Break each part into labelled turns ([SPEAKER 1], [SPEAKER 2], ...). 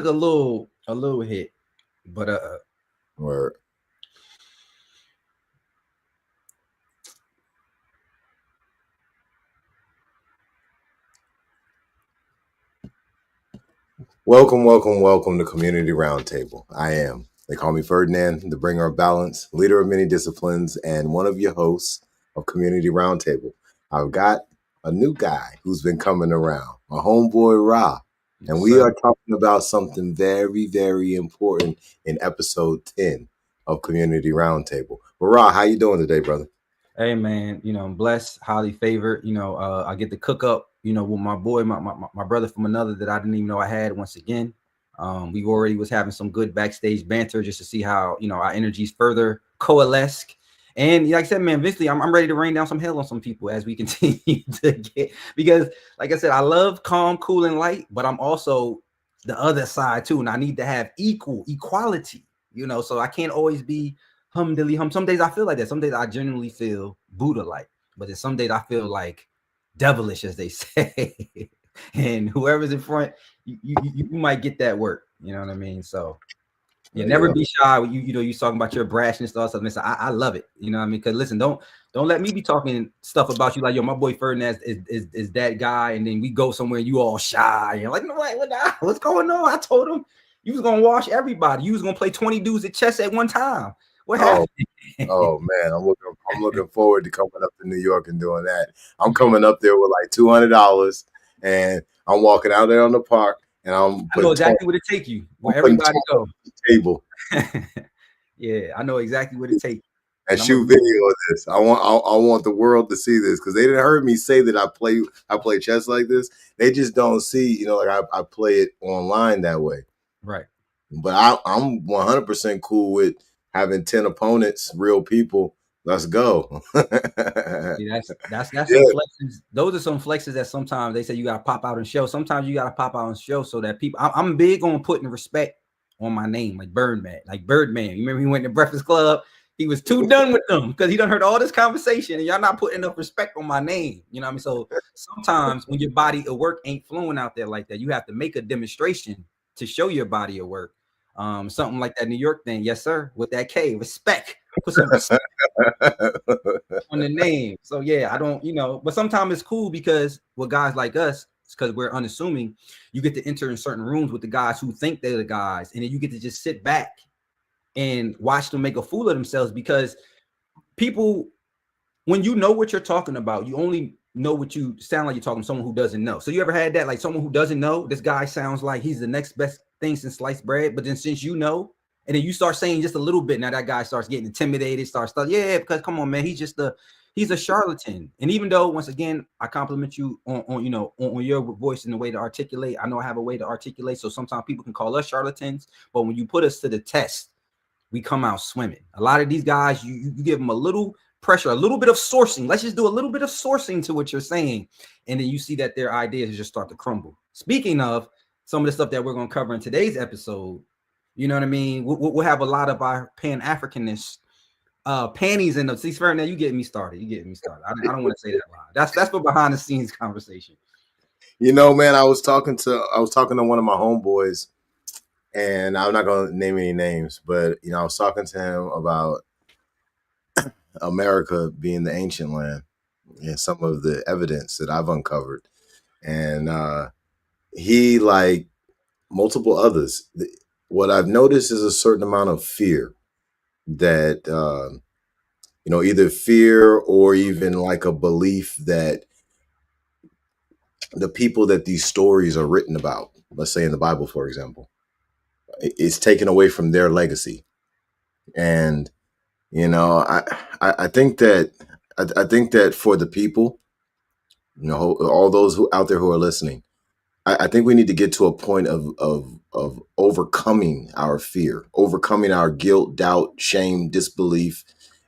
[SPEAKER 1] a little hit, but
[SPEAKER 2] Word. Welcome, welcome, welcome to Community Roundtable. I am. They call me Ferdinand, the bringer of balance, leader of many disciplines, and one of your hosts of Community Roundtable. I've got a new guy who's been coming around, my homeboy Ra. And we
[SPEAKER 1] so
[SPEAKER 2] are talking about something very, very important in episode 10 of Community Roundtable. But Ra, how you doing today, brother?
[SPEAKER 1] hey man, I'm blessed, highly favored. I get to cook up, with my boy, my brother from another that I didn't even know I had. Once again, we already was having some good backstage banter just to see how our energies further coalesce. And like I said, man, eventually I'm ready to rain down some hell on some people as we continue to get, because like I said, I love calm, cool, and light, but I'm also the other side too, and I need to have equality. So I can't always be dilly hum. Some days I feel like that. Some days I genuinely feel Buddha like, but then some days I feel like devilish, as they say. And whoever's in front, you might get that work. You know what I mean? So yeah,
[SPEAKER 2] There you
[SPEAKER 1] never
[SPEAKER 2] go.
[SPEAKER 1] be shy. You talking about your brashness and stuff. Listen, I love it. You know what I mean? Because listen, don't let me be talking stuff about you like, yo, my boy Ferdinand is that guy, and then we go somewhere and you all shy and like, no, what's going on? I told him you was gonna wash everybody. You was gonna play 20 dudes at chess at one time. What
[SPEAKER 2] Oh,
[SPEAKER 1] happened?
[SPEAKER 2] oh man, I'm looking forward to coming up to New York and doing that. I'm coming up there with like $200, and I'm walking out there on the park, and I'm
[SPEAKER 1] I know
[SPEAKER 2] putting 20,
[SPEAKER 1] exactly what it take you.
[SPEAKER 2] I'm
[SPEAKER 1] Where
[SPEAKER 2] putting
[SPEAKER 1] everybody
[SPEAKER 2] 20
[SPEAKER 1] go.
[SPEAKER 2] on the table
[SPEAKER 1] Yeah, I know exactly what it takes.
[SPEAKER 2] and
[SPEAKER 1] And I'm gonna
[SPEAKER 2] shoot
[SPEAKER 1] be
[SPEAKER 2] video of this. I want the world to see this because they didn't heard me say that I play chess like this. They just don't see, like I play it online that way.
[SPEAKER 1] right.
[SPEAKER 2] But I'm 100% cool with having 10 opponents, real people. Let's go.
[SPEAKER 1] See, that's some
[SPEAKER 2] Yeah.
[SPEAKER 1] flexes. Those are some flexes that sometimes they say you gotta pop out and show. Sometimes you gotta pop out and show so that people. I'm big on putting respect on my name, like Birdman. Like Birdman. You remember he went to Breakfast Club? He was too done with them because he done heard all this conversation and y'all not putting enough respect on my name. You know what I mean? So sometimes when your body of work ain't flowing out there like that, you have to make a demonstration to show your body of work. Something like that New York thing, yes, sir. With that K, respect. Put some on the name. So yeah, I don't, but sometimes it's cool because with guys like us, it's because we're unassuming, you get to enter in certain rooms with the guys who think they're the guys, and then you get to just sit back and watch them make a fool of themselves because people, when you know what you're talking about, you only know what you sound like you're talking to someone who doesn't know. So you ever had that, like someone who doesn't know, this guy sounds like he's the next best thing since sliced bread, but then since you know, and then you start saying just a little bit, now that guy starts getting intimidated, starts stuff. Yeah, because come on, man, he's a charlatan. And even though once again, I compliment you on your voice and the way to articulate. I know I have a way to articulate. So sometimes people can call us charlatans, but when you put us to the test, we come out swimming. A lot of these guys, you give them a little pressure, a little bit of sourcing. Let's just do a little bit of sourcing to what you're saying. And then you see that their ideas just start to crumble. Speaking of some of the stuff that we're going to cover in today's episode, you know what I mean? We'll have a lot of our Pan-Africanists panties in the see. Now you getting me started. I don't want to say that loud. That's for behind the scenes conversation.
[SPEAKER 2] Man, I was talking to one of my homeboys, and I'm not gonna name any names, but I was talking to him about America being the ancient land and some of the evidence that I've uncovered. And he, like multiple others, what I've noticed is a certain amount of fear that either fear or even like a belief that the people that these stories are written about, let's say in the Bible, for example, it's taken away from their legacy. And I think that I think that for the people, all those who out there who are listening, I think we need to get to a point of overcoming our fear, overcoming our guilt, doubt, shame, disbelief,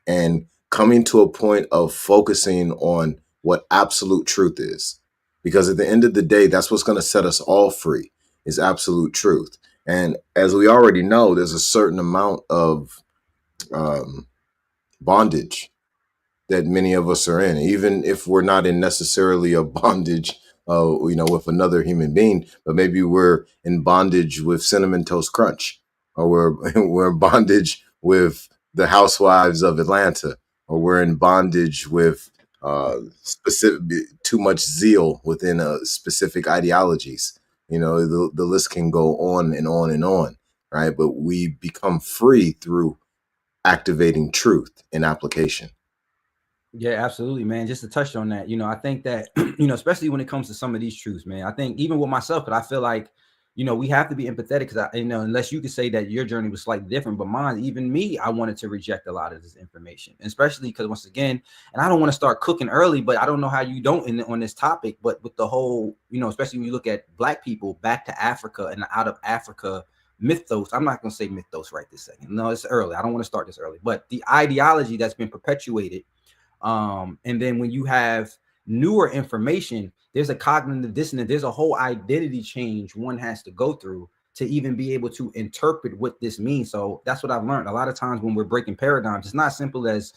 [SPEAKER 2] and coming to a point of focusing on what absolute truth is. Because at the end of the day, that's what's going to set us all free is absolute truth. And as we already know, there's a certain amount of um, bondage that many of us are in, even if we're not in necessarily a bondage with another human being, but maybe we're in bondage with Cinnamon Toast Crunch, or we're in bondage with the Housewives of Atlanta, or we're in bondage with specific too much zeal within specific ideologies. The list can go on and on and on, right? But we become free through activating truth in application.
[SPEAKER 1] Yeah, absolutely, man. Just to touch on that, I think that, especially when it comes to some of these truths, man, I think even with myself, but I feel like, we have to be empathetic because unless you could say that your journey was slightly different, but mine, even me, I wanted to reject a lot of this information, especially because once again, and I don't want to start cooking early, but I don't know how you don't on this topic, but with the whole, especially when you look at Black people back to Africa and out of Africa mythos. I'm not going to say mythos right this second. No, it's early. I don't want to start this early, but the ideology that's been perpetuated. And then when you have newer information, there's a cognitive dissonance, there's a whole identity change one has to go through to even be able to interpret what this means. So that's what I've learned. A lot of times when we're breaking paradigms, it's not simple as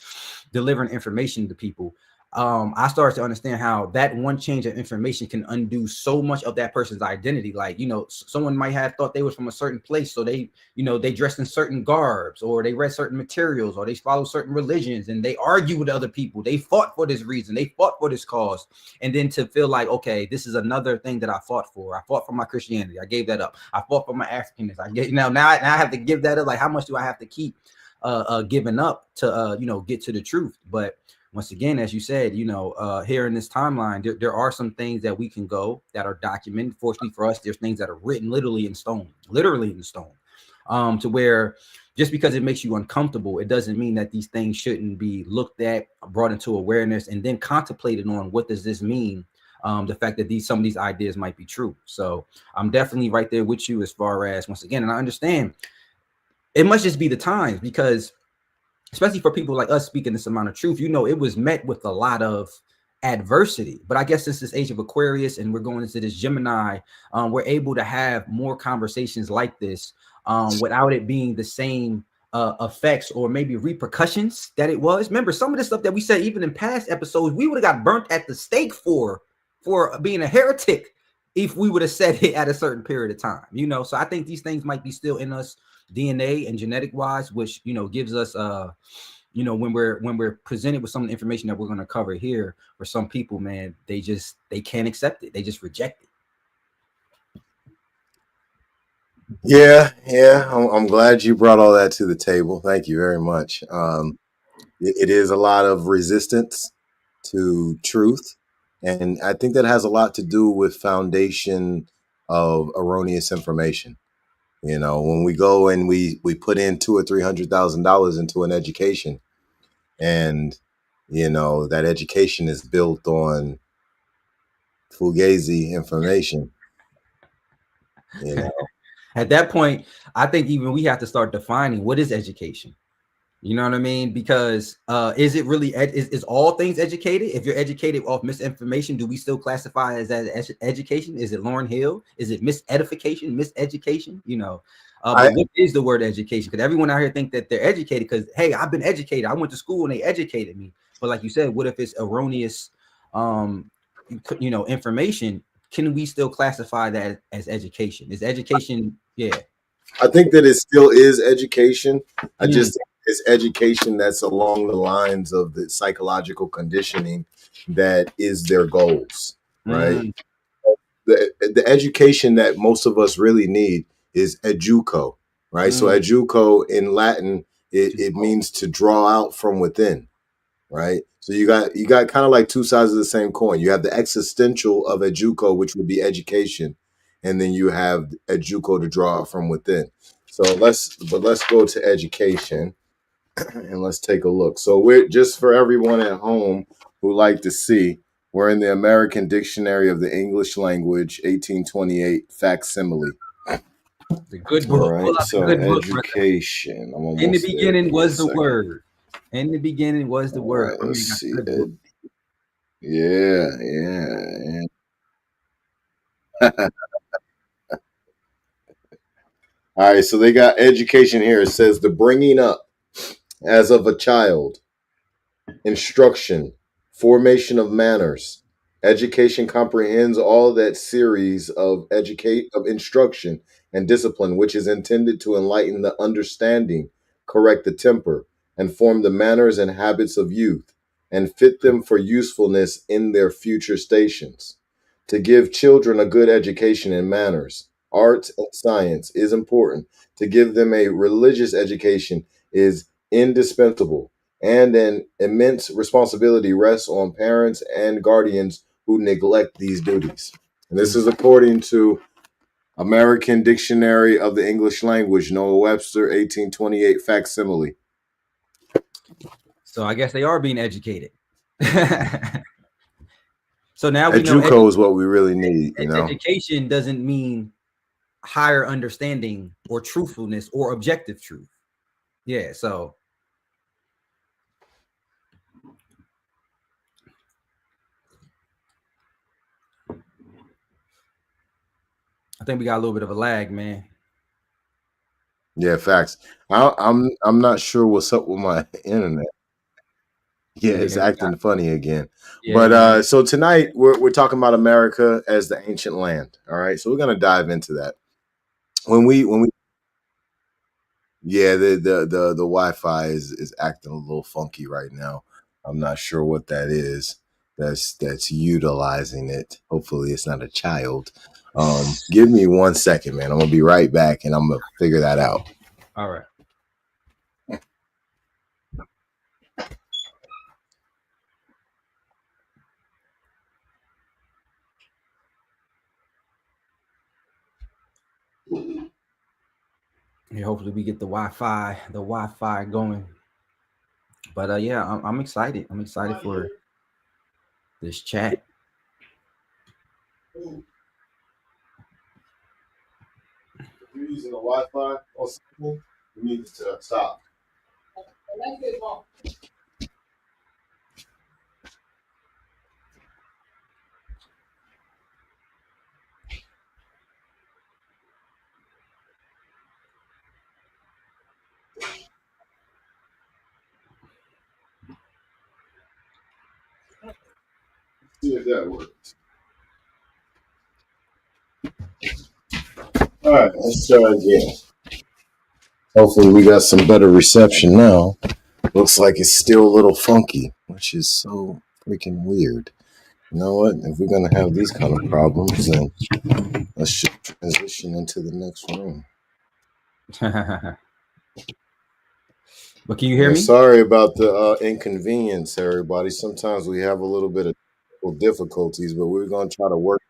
[SPEAKER 1] delivering information to people. I started to understand how that one change of information can undo so much of that person's identity. Like, someone might have thought they was from a certain place, so they dressed in certain garbs, or they read certain materials, or they follow certain religions, and they argue with other people. They fought for this reason, they fought for this cause, and then to feel like, okay, this is another thing that I fought for. I fought for my Christianity, I gave that up. I fought for my Africanness, I gave now I have to give that up. Like, how much do I have to keep giving up to get to the truth? But once again, as you said, here in this timeline, there are some things that we can go that are documented. Fortunately for us, there's things that are written literally in stone, to where just because it makes you uncomfortable, it doesn't mean that these things shouldn't be looked at, brought into awareness, and then contemplated on what does this mean? The fact that some of these ideas might be true. So I'm definitely right there with you as far as, once again, and I understand it must just be the times, because especially for people like us speaking this amount of truth, it was met with a lot of adversity. But I guess since this age of Aquarius and we're going into this Gemini, we're able to have more conversations like this without it being the same effects or maybe repercussions that it was. Remember, some of the stuff that we said, even in past episodes, we would have got burnt at the stake for being a heretic if we would have said it at a certain period of time. So I think these things might be still in us, DNA and genetic wise, which gives us when we're presented with some information that we're going to cover here, for some people, man, they can't accept it, they just reject it.
[SPEAKER 2] Yeah, I'm glad you brought all that to the table. Thank you very much. It is a lot of resistance to truth, and I think that has a lot to do with foundation of erroneous information. When we go and we put in $200,000 or $300,000 into an education, and that education is built on fugazi information.
[SPEAKER 1] At that point, I think even we have to start defining what is education. You know what I mean? Because is it really is all things educated? If you're educated off misinformation, do we still classify as education? Is it Lauryn Hill? Is it misedification, miseducation? But what is the word education? Because everyone out here think that they're educated because, hey, I've been educated. I went to school and they educated me. But like you said, what if it's erroneous, information? Can we still classify that as education? Is education? Yeah.
[SPEAKER 2] I think that it still is education. I just think it's education that's along the lines of the psychological conditioning that is their goals, right? The education that most of us really need is educo, right? So educo in Latin, it means to draw out from within, right? So you got kind of like two sides of the same coin. You have the existential of educo, which would be education, and then you have educo to draw out from within. So let's go to education and let's take a look. So we're just, for everyone at home who like to see, we're in the American Dictionary of the English Language, 1828 facsimile.
[SPEAKER 1] The good book.
[SPEAKER 2] All right. So education.
[SPEAKER 1] I'm almost in the beginning was the word. In the beginning was the word.
[SPEAKER 2] Right, let's see. Yeah. All right, so they got education here. It says the bringing up as of a child, instruction, formation of manners, Education comprehends all that series of instruction and discipline which is intended to enlighten the understanding, correct the temper, and form the manners and habits of youth, and fit them for usefulness in their future stations. To give children a good education in manners, arts, and science is important. To give them a religious education is indispensable, and an immense responsibility rests on parents and guardians who neglect these duties. And this is according to American Dictionary of the English Language, Noah Webster, 1828 facsimile.
[SPEAKER 1] So I guess they are being educated. So now we know
[SPEAKER 2] Educo is what we really need, you know.
[SPEAKER 1] Education doesn't mean higher understanding or truthfulness or objective truth. Yeah, so I think we got a little bit of a lag, man.
[SPEAKER 2] Yeah, facts. I'm not sure what's up with my internet. Yeah, it's acting funny again. Yeah, but so tonight we're talking about America as the ancient land. All right, so we're gonna dive into that. When we yeah, the Wi-Fi is acting a little funky right now. I'm not sure what that is. That's utilizing it. Hopefully, it's not a child. Give me 1 second, man. I'm gonna be right back, and I'm gonna figure that out.
[SPEAKER 1] All right. Yeah, hopefully we get the Wi-Fi going. But yeah, I'm excited. I'm excited for this chat.
[SPEAKER 2] If you're using the Wi-Fi or something, you need to stop. See if that works. All right, let's try again. Hopefully we got some better reception now. Looks like it's still a little funky, which is so freaking weird. You know what? If we're gonna have these kind of problems, then let's just transition into the next room.
[SPEAKER 1] But can you hear me?
[SPEAKER 2] Sorry about the inconvenience, everybody. Sometimes we have a little bit of difficulties, but we're gonna try to work.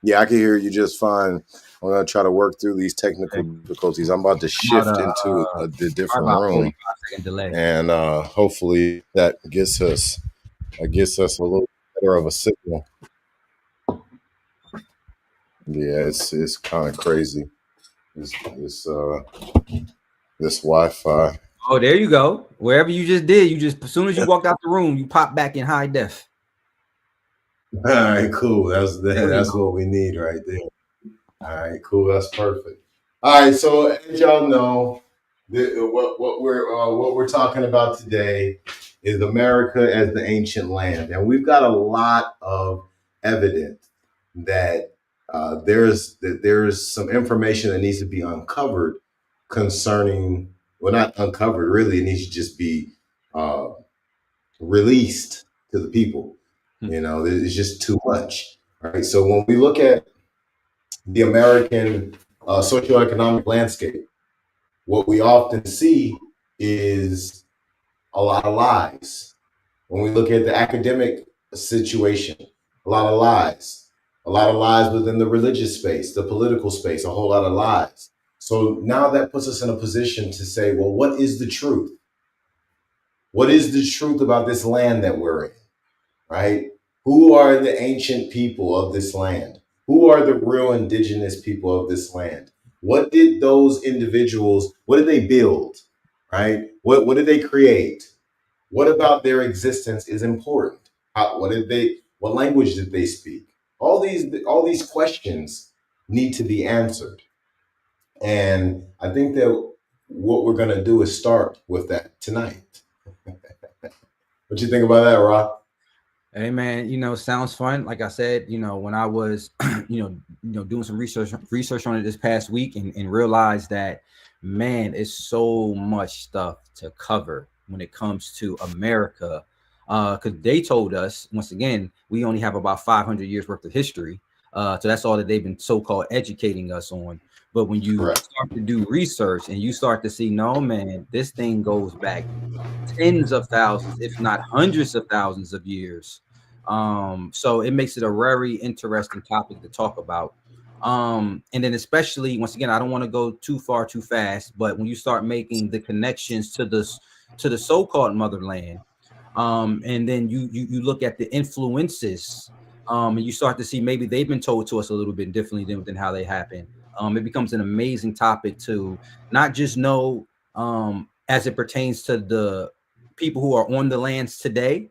[SPEAKER 2] Yeah, I can hear you just fine. I'm gonna try to work through these technical difficulties. I'm about to shift into a different room, and hopefully that gets us a little better of a signal. Yeah, it's kind of crazy. This Wi-Fi.
[SPEAKER 1] Oh, there you go. Wherever you just did, as soon as you walked out the room, you pop back in high def.
[SPEAKER 2] All right, cool. That's what we need right there. All right, cool. That's perfect. All right, so as y'all know, what we're talking about today is America as the ancient land, and we've got a lot of evidence that there's some information that needs to be uncovered concerning, well, not uncovered, really, it needs to just be released to the people. You know, it's just too much. Right. So when we look at the American socioeconomic landscape, what we often see is a lot of lies. When we look at the academic situation, a lot of lies within the religious space, the political space, a whole lot of lies. So now that puts us in a position to say, well, what is the truth? What is the truth about this land that we're in? Right? Who are the ancient people of this land? Who are the real indigenous people of this land? What did those individuals, what did they build? Right? What did they create? What about their existence is important? What language did they speak? All these questions need to be answered. And I think that what we're gonna do is start with that tonight. What you think about that, Ra?
[SPEAKER 1] Hey man, sounds fun. Like I said, when I was, doing some research on it this past week, and realized that, man, it's so much stuff to cover when it comes to America. Because they told us, once again, we only have about 500 years worth of history. So that's all that they've been so-called educating us on. But when you
[SPEAKER 2] Correct.
[SPEAKER 1] start to do research and you start to see, no, man, this thing goes back tens of thousands, if not hundreds of thousands of years. So it makes it a very interesting topic to talk about. And then especially, once again, I don't want to go too far too fast, but when you start making the connections to the so-called motherland, and then you look at the influences, and you start to see maybe they've been told to us a little bit differently than how they happen. It becomes an amazing topic to not just know, as it pertains to the people who are on the lands today,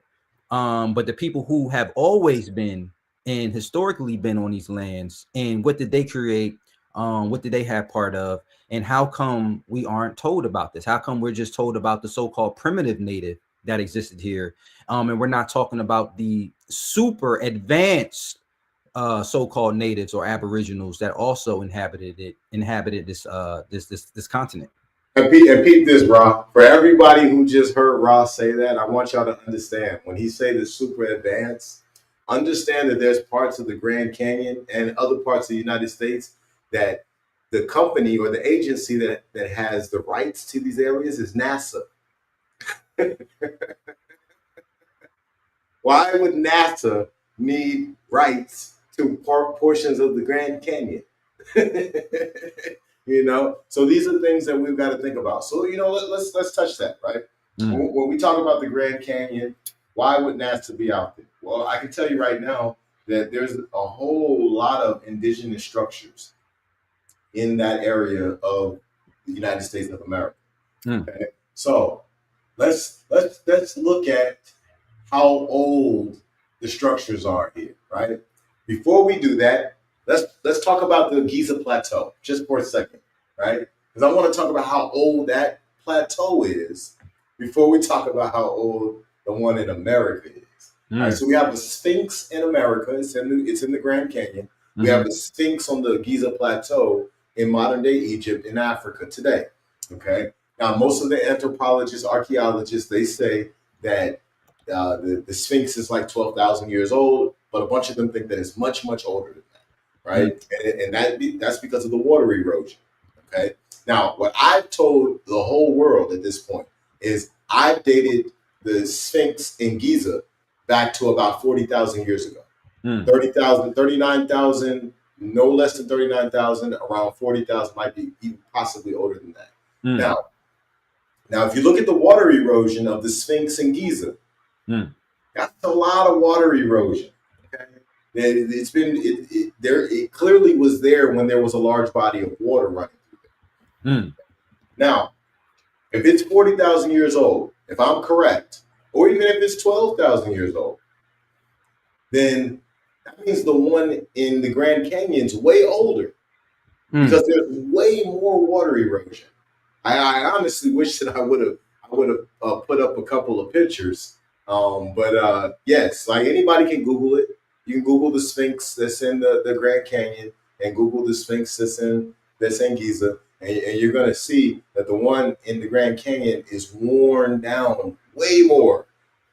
[SPEAKER 1] but the people who have always been and historically been on these lands, and what did they create, what did they have part of, and how come we aren't told about this? How come we're just told about the so-called primitive native that existed here, and we're not talking about the super advanced so-called natives or aboriginals that also inhabited this continent.
[SPEAKER 2] And peep this, Ra. For everybody who just heard Ra say that, I want y'all to understand when he say the super advanced, understand that there's parts of the Grand Canyon and other parts of the United States that the company or the agency that has the rights to these areas is NASA. Why would NASA need rights to portions of the Grand Canyon? So these are things that we've got to think about. So let's touch that, right? When we talk about the Grand Canyon, why would NASA be out there? Well, I can tell you right now that there's a whole lot of indigenous structures in that area of the United States of America. Okay? So let's look at how old the structures are here, right? Before we do that, let's talk about the Giza Plateau just for a second, right? Because I want to talk about how old that plateau is before we talk about how old the one in America is. All right, so we have the Sphinx in America. It's in the Grand Canyon. We have the Sphinx on the Giza Plateau in modern day Egypt in Africa today. Okay. Now, most of the anthropologists, archaeologists, they say that the Sphinx is like 12,000 years old, but a bunch of them think that it's much, much older than that, right? And that's because of the water erosion, okay? Now, what I've told the whole world at this point is I've dated the Sphinx in Giza back to about 40,000 years ago. 30,000, 39,000, no less than 39,000, around 40,000, might be even possibly older than that. Now, if you look at the water erosion of the Sphinx in Giza, that's a lot of water erosion. Okay? It clearly was there when there was a large body of water running through there. Now, if it's 40,000 years old, if I'm correct, or even if it's 12,000 years old, then that means the one in the Grand Canyon is way older because there's way more water erosion. I honestly wish that I would have put up a couple of pictures. But yes, like anybody can Google it. You can Google the Sphinx that's in the Grand Canyon and Google the Sphinx that's in Giza, and you're going to see that the one in the Grand Canyon is worn down way more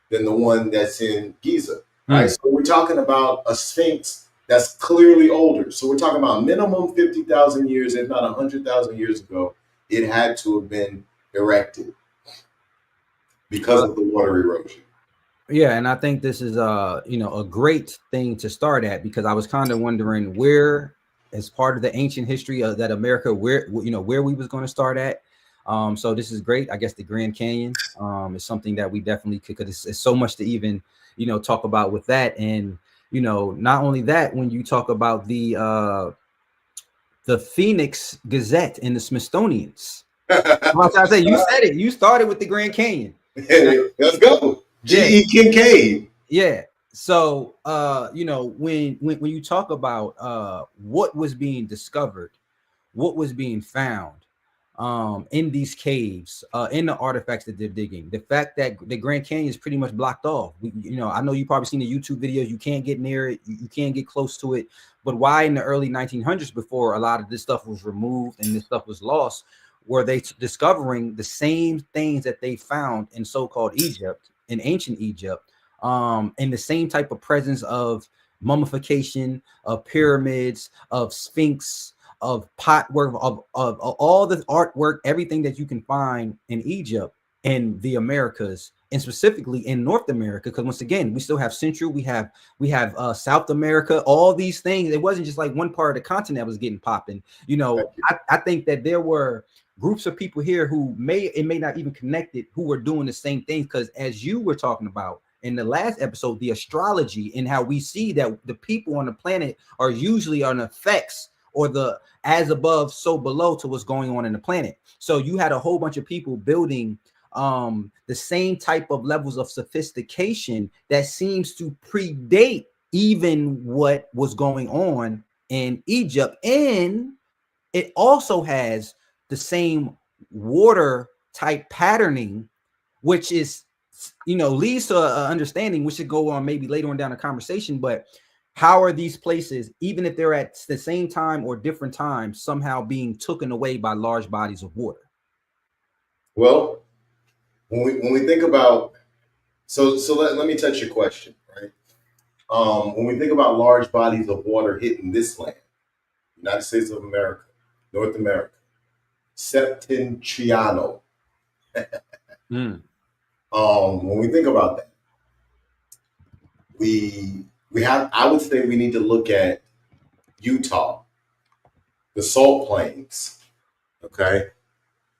[SPEAKER 2] than the one that's in Giza. Right? So we're talking about a Sphinx that's clearly older. So we're talking about minimum 50,000 years, if not 100,000 years ago, it had to have been erected because of the water erosion.
[SPEAKER 1] Yeah, and I think this is a great thing to start at, because I was kind of wondering where, as part of the ancient history of that America, where we was going to start at. So this is great. I guess the Grand Canyon is something that we definitely could, because it's so much to even talk about with that. And not only that, when you talk about the Phoenix Gazette and the Smithsonians, I say you said it. You started with the Grand Canyon.
[SPEAKER 2] Let's go. G.E. Kincaid.
[SPEAKER 1] Yeah. So when you talk about what was being discovered, what was being found, in these caves, in the artifacts that they're digging. The fact that the Grand Canyon is pretty much blocked off. I know you probably seen the YouTube videos. You can't get near it. You can't get close to it. But why in the early 1900s, before a lot of this stuff was removed and this stuff was lost, were they discovering the same things that they found in so-called Egypt, in ancient Egypt, and the same type of presence of mummification, of pyramids, of sphinx, of pot work, of all the artwork, everything that you can find in Egypt and the Americas, and specifically in North America, because once again, we still have Central, we have South America, all these things. It wasn't just like one part of the continent that was getting popping. I think that there were groups of people here who may not even connected, who were doing the same things, because as you were talking about in the last episode, the astrology and how we see that the people on the planet are usually on effects or the as above, so below to what's going on in the planet. So you had a whole bunch of people building the same type of levels of sophistication that seems to predate even what was going on in Egypt. And it also has the same water type patterning, which is, leads to an understanding, which should go on maybe later on down the conversation. But how are these places, even if they're at the same time or different times, somehow being taken away by large bodies of water?
[SPEAKER 2] Well, when we think about, so let me touch your question, right? When we think about large bodies of water hitting this land, United States of America, North America, Septentriano. When we think about that, we have, I would say we need to look at Utah, the salt plains. Okay.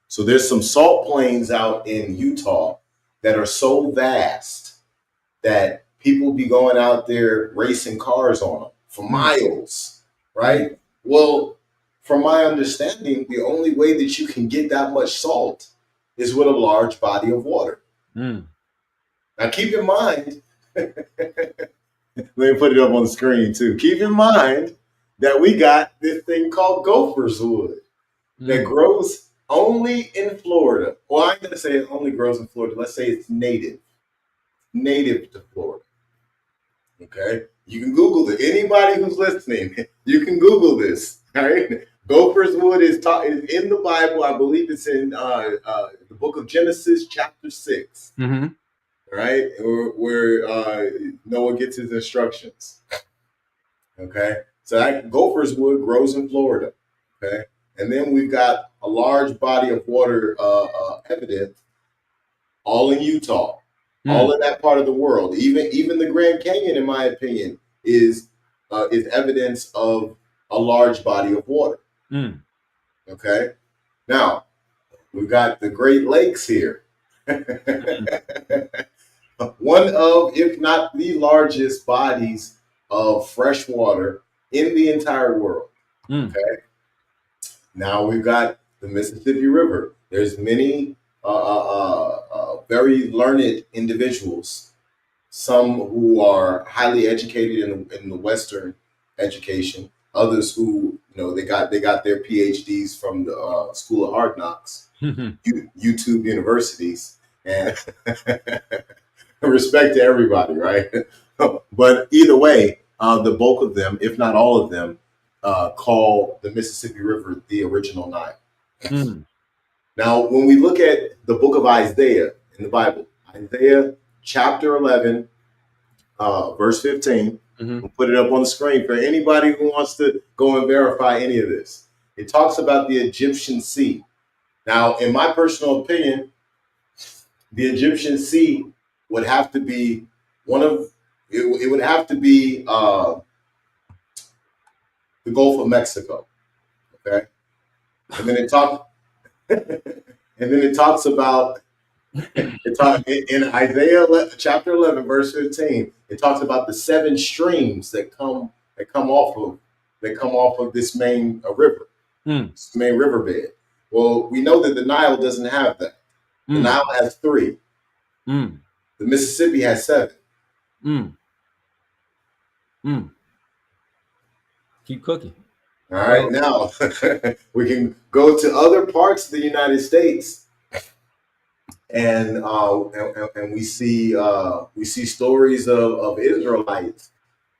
[SPEAKER 2] So there's some salt plains out in Utah that are so vast that people be going out there racing cars on them for miles, right? Well, from my understanding, the only way that you can get that much salt is with a large body of water. Now, keep in mind, let me put it up on the screen too. Keep in mind that we got this thing called gopher's wood that grows only in Florida. Well, I'm going to say it only grows in Florida. Let's say it's native to Florida. Okay, you can Google it. Anybody who's listening, you can Google this. All right, gopher's wood is in the Bible. I believe it's in the book of Genesis, chapter 6. Right, where Noah gets his instructions. Okay, so that gopher's wood grows in Florida. Okay, and then we've got a large body of water evidence all in Utah. All in that part of the world, even the Grand Canyon, in my opinion, is evidence of a large body of water. Okay, now we've got the Great Lakes here, one of, if not the largest bodies of fresh water in the entire world. Okay, now we've got the Mississippi River. There's many very learned individuals, some who are highly educated in the Western education, others who they got their PhDs from the School of Hard Knocks, YouTube universities, and respect to everybody, right? But either way, the bulk of them, if not all of them, call the Mississippi River the original Nile. Now, when we look at the book of Isaiah in the Bible, Isaiah chapter 11, verse 15, we'll put it up on the screen for anybody who wants to go and verify any of this. It talks about the Egyptian Sea. Now, in my personal opinion, the Egyptian Sea would have to be it would have to be the Gulf of Mexico. Okay. And then it talks about in Isaiah chapter 11, verse 15, it talks about the 7 streams that come off of this main river, this main riverbed. Well, we know that the Nile doesn't have that. The Nile has 3. The Mississippi has 7.
[SPEAKER 1] Keep cooking.
[SPEAKER 2] All right, now we can go to other parts of the United States, and we see stories of Israelites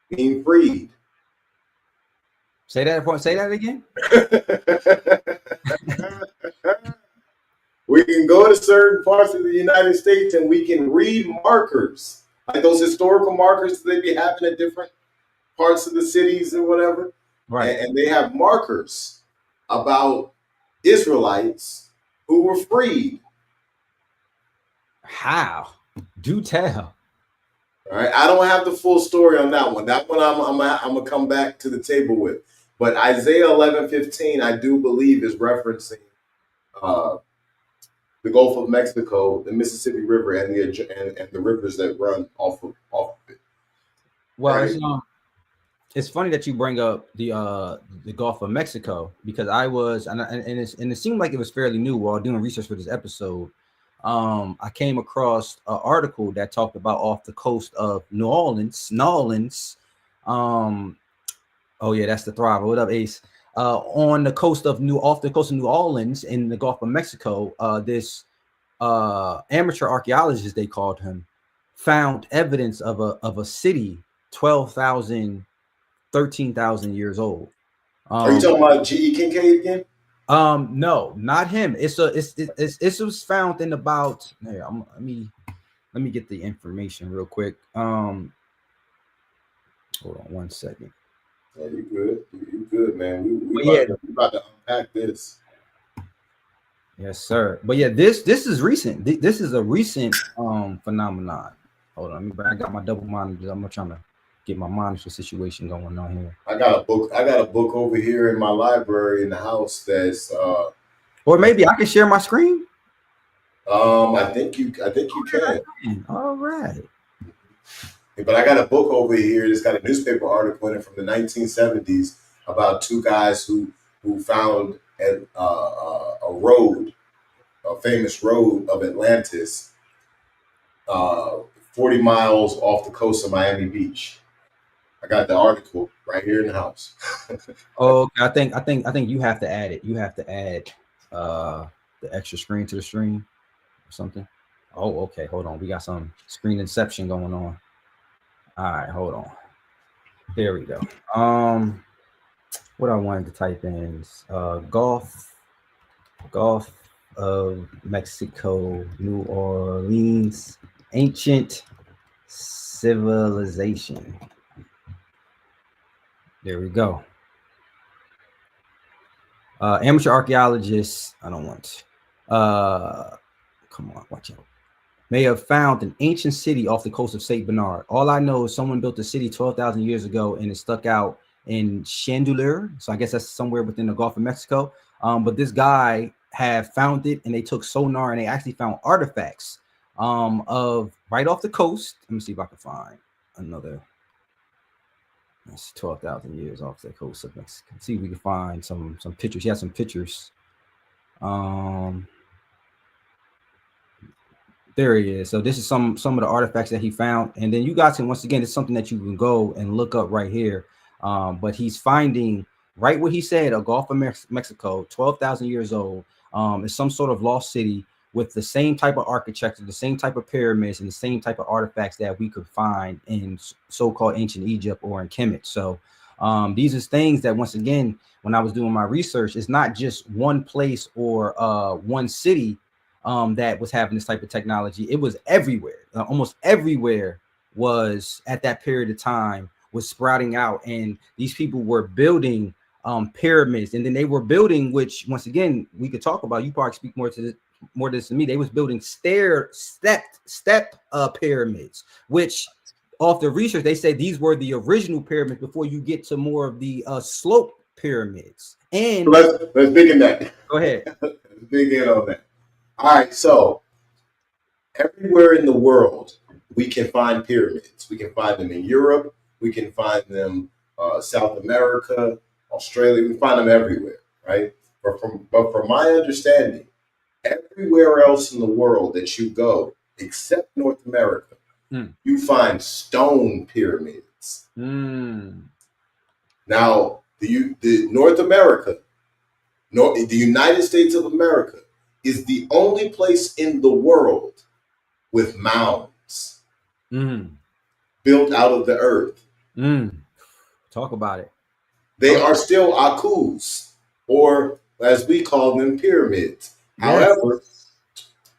[SPEAKER 2] being freed.
[SPEAKER 1] Say that again.
[SPEAKER 2] We can go to certain parts of the United States and we can read markers, like those historical markers that they be having at different parts of the cities or whatever.
[SPEAKER 1] Right.
[SPEAKER 2] And they have markers about Israelites who were freed.
[SPEAKER 1] How? Do tell.
[SPEAKER 2] All right. I don't have the full story on that one. That one I'm gonna come back to the table with. But Isaiah 11:15, I do believe, is referencing the Gulf of Mexico, the Mississippi River, and the rivers that run off of it.
[SPEAKER 1] Well,
[SPEAKER 2] right?
[SPEAKER 1] It's funny that you bring up the Gulf of Mexico, because I was and it seemed like it was fairly new while doing research for this episode. I came across an article that talked about off the coast of New Orleans. Oh yeah, that's the Thriver. What up, Ace? On the coast of New Orleans in the Gulf of Mexico, this amateur archaeologist, they called him, found evidence of a city 12,000, 13,000 years old.
[SPEAKER 2] Are you talking about G.E. Kincaid again?
[SPEAKER 1] No, not him. It was found in about here. Let me get the information real quick. Hold on one second.
[SPEAKER 2] Yeah, you good. You good, man. We about to unpack this.
[SPEAKER 1] Yes, sir. But yeah, this is recent. This is a recent phenomenon. Hold on, I got my double monitors. I'm trying to get my monitor situation going on here.
[SPEAKER 2] I got a book over here in my library in the house that's
[SPEAKER 1] or maybe I can share my screen.
[SPEAKER 2] I think you can.
[SPEAKER 1] All right.
[SPEAKER 2] But I got a book over here that's got a newspaper article in it from the 1970s about two guys who found a road, a famous road of Atlantis, 40 miles off the coast of Miami Beach. I got the article right here in the house.
[SPEAKER 1] Oh, I think you have to add it. You have to add the extra screen to the stream or something. Oh, okay. Hold on. We got some screen inception going on. All right, hold on. There we go. What I wanted to type in is Gulf of Mexico, New Orleans, ancient civilization. There we go. Amateur archaeologists, I don't want. Come on, watch out. May have found an ancient city off the coast of St. Bernard. All I know is someone built a city 12,000 years ago and it stuck out in Chandeleur. So I guess that's somewhere within the Gulf of Mexico. But this guy had found it and they took sonar and they actually found artifacts of right off the coast. Let me see if I can find another. That's 12,000 years off the coast of Mexico. See if we can find some pictures. He has some pictures. There he is. So this is some of the artifacts that he found. And then you guys can, once again, it's something that you can go and look up right here. But he's finding right what he said, a Gulf of Mexico, 12,000 years old. It's some sort of lost city with the same type of architecture, the same type of pyramids, and the same type of artifacts that we could find in so-called ancient Egypt or in Kemet. So these are things that, once again, when I was doing my research, it's not just one place or one city that was having this type of technology. It was everywhere. Almost everywhere was at that period of time was sprouting out, and these people were building pyramids, and then they were building, which once again we could talk about. You probably speak more to this than me. They was building step pyramids, which off the research they say these were the original pyramids before you get to more of the slope pyramids. And
[SPEAKER 2] let's dig in that.
[SPEAKER 1] Go ahead.
[SPEAKER 2] Let's dig in on that. All right, so everywhere in the world, we can find pyramids. We can find them in Europe. We can find them South America, Australia. We find them everywhere, right? But from my understanding, everywhere else in the world that you go, except North America, you find stone pyramids. Now, the North America, the United States of America is the only place in the world with mounds built out of the earth.
[SPEAKER 1] Talk about it.
[SPEAKER 2] They are still akus, or as we call them, pyramids.
[SPEAKER 1] Yes.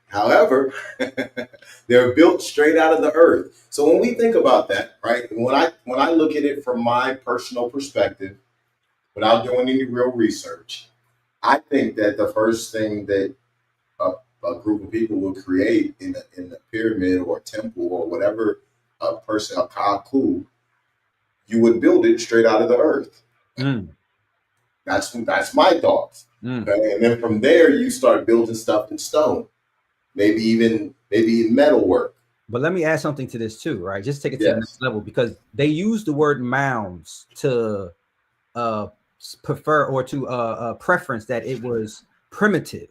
[SPEAKER 2] However, they're built straight out of the earth. So when we think about that, right? When I look at it from my personal perspective, without doing any real research, I think that the first thing that a group of people will create in a pyramid or a temple or whatever a kaku, you would build it straight out of the earth. That's my thoughts. Okay? And then from there, you start building stuff in stone, maybe even metal work.
[SPEAKER 1] But let me add something to this too, right? Just take it to the next level, because they use the word mounds to prefer or to preference that it was primitive,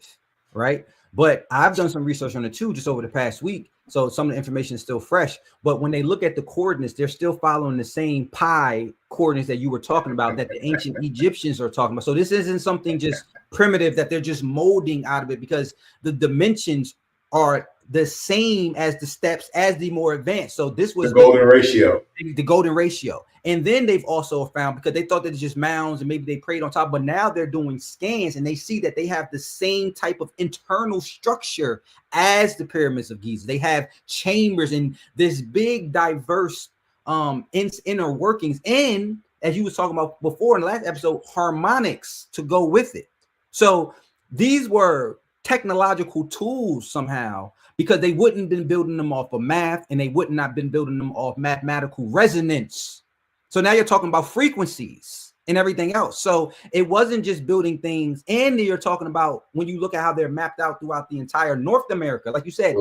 [SPEAKER 1] right? But I've done some research on it too, just over the past week. So some of the information is still fresh. But when they look at the coordinates, they're still following the same pi coordinates that you were talking about, that the ancient Egyptians are talking about. So this isn't something just primitive that they're just molding out of it, because the dimensions are the same as the steps as the more advanced. So this was
[SPEAKER 2] the golden ratio.
[SPEAKER 1] The golden ratio. And then they've also found, because they thought that it's just mounds and maybe they prayed on top, but now they're doing scans and they see that they have the same type of internal structure as the pyramids of Giza. They have chambers and this big diverse inner workings, and as you was talking about before in the last episode, harmonics to go with it. So these were technological tools somehow, because they wouldn't have been building them off of math, and they would not have been building them off mathematical resonance. So now you're talking about frequencies and everything else. So it wasn't just building things. And you're talking about, when you look at how they're mapped out throughout the entire North America, like you said,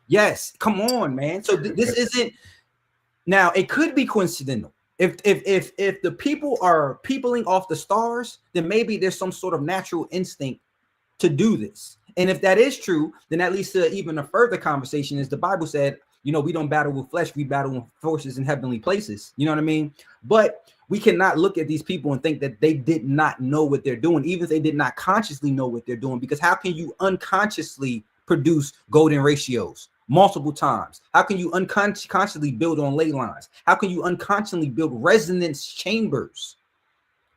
[SPEAKER 1] yes, come on, man. So this isn't, now it could be coincidental. If the people are peopling off the stars, then maybe there's some sort of natural instinct to do this. And if that is true, then that leads to even a further conversation. As the Bible said, you know, we don't battle with flesh, we battle with forces in heavenly places. You know what I mean? But we cannot look at these people and think that they did not know what they're doing, even if they did not consciously know what they're doing. Because how can you unconsciously produce golden ratios multiple times? How can you unconsciously build on ley lines? How can you unconsciously build resonance chambers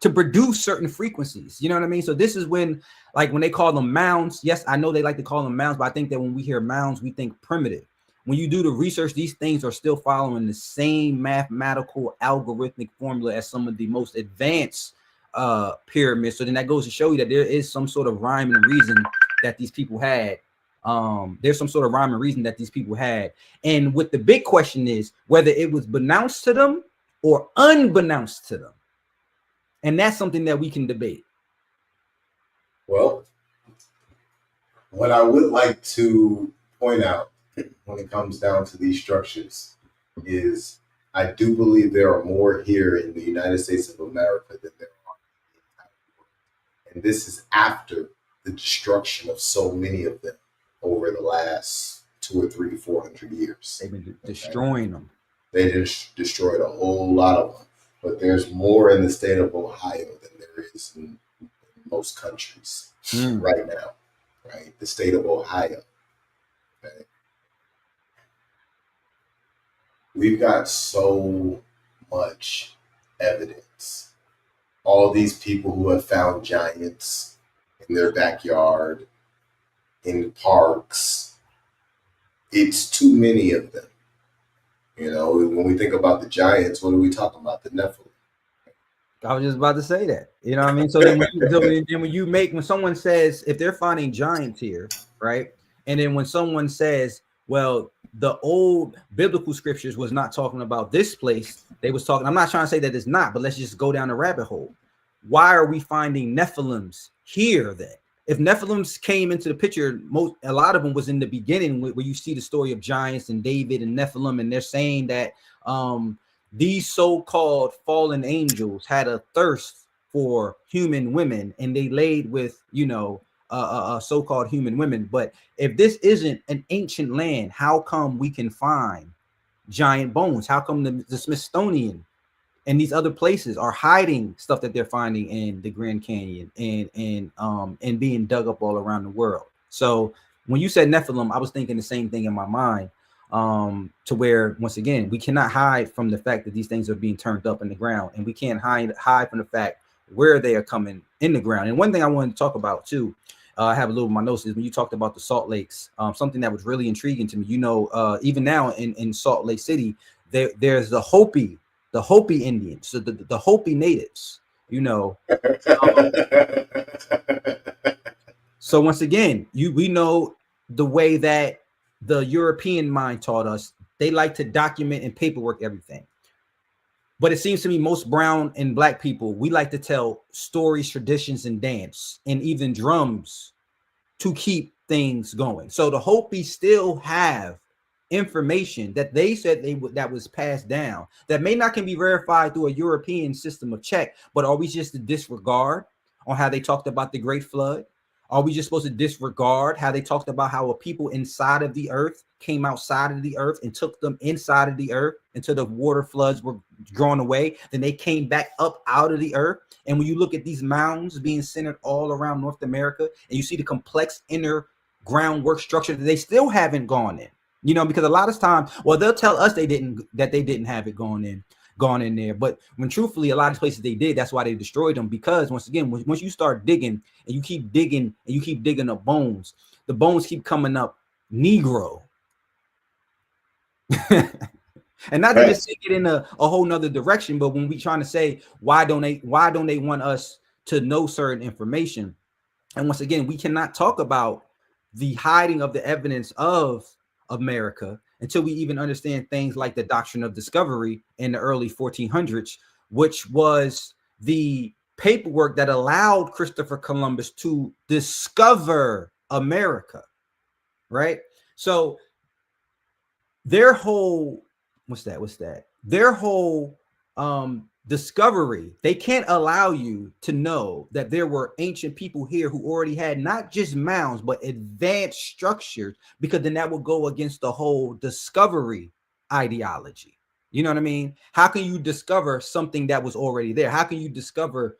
[SPEAKER 1] to produce certain frequencies? You know what I mean? So this is when, like, when they call them mounds, yes, I know they like to call them mounds, but I think that when we hear mounds, we think primitive. When you do the research, these things are still following the same mathematical algorithmic formula as some of the most advanced pyramids. So then that goes to show you that there is some sort of rhyme and reason that these people had. There's some sort of rhyme and reason that these people had. And what the big question is, whether it was beknownst to them or unbeknownst to them. And that's something that we can debate.
[SPEAKER 2] Well, what I would like to point out when it comes down to these structures is, I do believe there are more here in the United States of America than there are in the entire world. And this is after the destruction of so many of them over the last 200 or 300 or 400 years.
[SPEAKER 1] They've been destroying them.
[SPEAKER 2] They just destroyed a whole lot of them. But there's more in the state of Ohio than there is in most countries right now, right? The state of Ohio. Okay? We've got so much evidence. All these people who have found giants in their backyard, in parks, it's too many of them. You know, when we think about the giants, what are we talking about? The Nephilim.
[SPEAKER 1] I was just about to say that. You know what I mean? So then when someone says, if they're finding giants here, right? And then when someone says, well, the old biblical scriptures was not talking about this place, they was talking, I'm not trying to say that it's not, but let's just go down the rabbit hole. Why are we finding Nephilims here then? If Nephilims came into the picture, a lot of them was in the beginning, where you see the story of giants and David and Nephilim, and they're saying that these so-called fallen angels had a thirst for human women, and they laid with, you know, so-called human women. But if this isn't an ancient land, how come we can find giant bones? How come the Smithsonian and these other places are hiding stuff that they're finding in the Grand Canyon and being dug up all around the world. So when you said Nephilim, I was thinking the same thing in my mind. To where, once again, we cannot hide from the fact that these things are being turned up in the ground, and we can't hide from the fact where they are coming in the ground. And one thing I wanted to talk about too, I have a little of my notes, is when you talked about the Salt Lakes, something that was really intriguing to me. Even now in Salt Lake City, there's the Hopi Indians, so the Hopi natives, So once again, we know the way that the European mind taught us. They like to document and paperwork everything. But it seems to me most brown and black people, we like to tell stories, traditions, and dance, and even drums to keep things going. So the Hopi still have information that they said that was passed down that may not can be verified through a European system of check, but are we just to disregard on how they talked about the Great Flood? Are we just supposed to disregard how they talked about how a people inside of the earth came outside of the earth and took them inside of the earth until the water floods were drawn away? Then they came back up out of the earth. And when you look at these mounds being centered all around North America, and you see the complex inner groundwork structure that they still haven't gone in, because a lot of times, well, they'll tell us they didn't have it gone in there. But when truthfully, a lot of places they did, that's why they destroyed them. Because once again, once you start digging and you keep digging up bones, the bones keep coming up Negro. And not to just take it in a whole nother direction, but when we trying to say, why don't they want us to know certain information? And once again, we cannot talk about the hiding of the evidence of America until we even understand things like the doctrine of discovery in the early 1400s, which was the paperwork that allowed Christopher Columbus to discover America, right? So their whole their whole discovery, they can't allow you to know that there were ancient people here who already had not just mounds but advanced structures, because then that would go against the whole discovery ideology. You know what I mean? How can you discover something that was already there? How can you discover,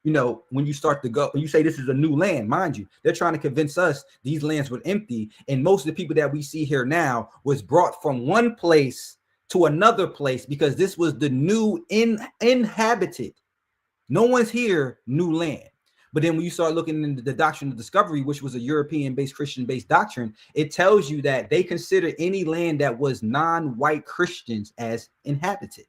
[SPEAKER 1] when you start to go, when you say this is a new land, mind you, they're trying to convince us these lands were empty, and most of the people that we see here now was brought from one place to another place because this was the new inhabited. No one's here, new land. But then when you start looking into the doctrine of discovery, which was a European-based, Christian-based doctrine, it tells you that they consider any land that was non-white Christians as uninhabited,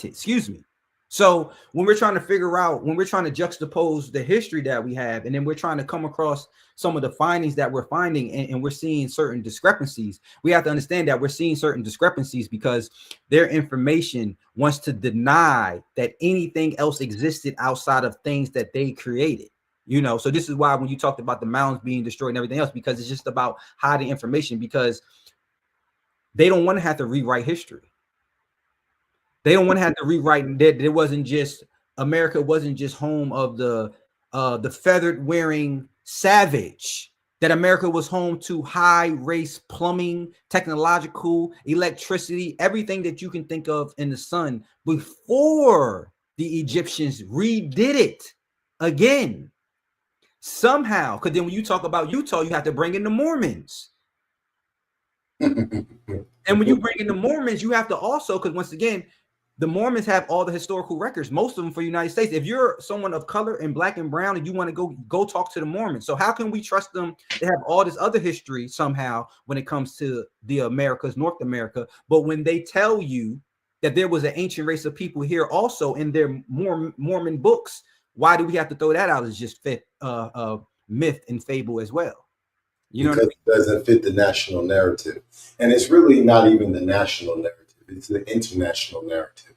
[SPEAKER 1] excuse me. So when we're trying to juxtapose the history that we have, and then we're trying to come across some of the findings that we're finding, and we're seeing certain discrepancies, we have to understand that we're seeing certain discrepancies because their information wants to deny that anything else existed outside of things that they created. So this is why when you talked about the mounds being destroyed and everything else, because it's just about hiding information, because they don't want to have to rewrite history. They don't want to have to rewrite that it wasn't just America wasn't just home of the feathered wearing savage, that America was home to high race plumbing, technological, electricity, everything that you can think of in the sun before the Egyptians redid it again. Somehow, because then when you talk about Utah, you have to bring in the Mormons. And when you bring in the Mormons, you have to also, because once again, the Mormons have all the historical records, most of them for the United States. If you're someone of color and black and brown and you want to go talk to the Mormons, so how can we trust them to have all this other history somehow when it comes to the Americas, North America? But when they tell you that there was an ancient race of people here also in their Mormon books, why do we have to throw that out as just myth and fable as well?
[SPEAKER 2] Because it doesn't fit the national narrative. And it's really not even the national narrative. It's the international narrative.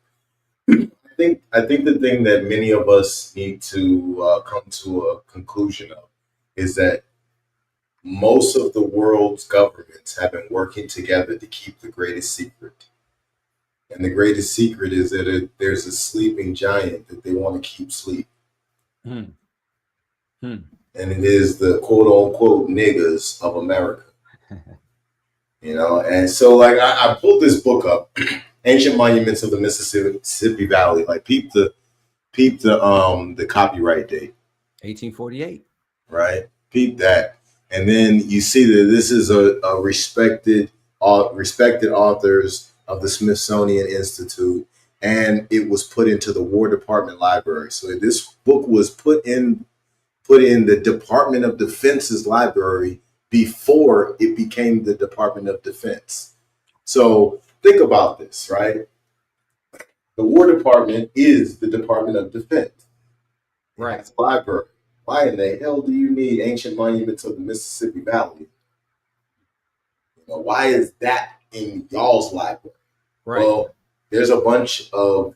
[SPEAKER 2] I think the thing that many of us need to come to a conclusion of is that most of the world's governments have been working together to keep the greatest secret. And the greatest secret is that there's a sleeping giant that they want to keep asleep. And it is the quote unquote niggas of America. And so like I pulled this book up ancient monuments of the Mississippi Valley. Like peep the copyright date.
[SPEAKER 1] 1848.
[SPEAKER 2] Right? Peep that. And then you see that this is a respected authors of the Smithsonian Institute, and it was put into the War Department library. So this book was put in the Department of Defense's library before it became the Department of Defense. So think about this, right? The War Department is the Department of Defense.
[SPEAKER 1] Right.
[SPEAKER 2] It's a library. Why in the hell do you need ancient monuments of the Mississippi Valley? You know, why is that in y'all's library?
[SPEAKER 1] Right.
[SPEAKER 2] Well, there's a bunch of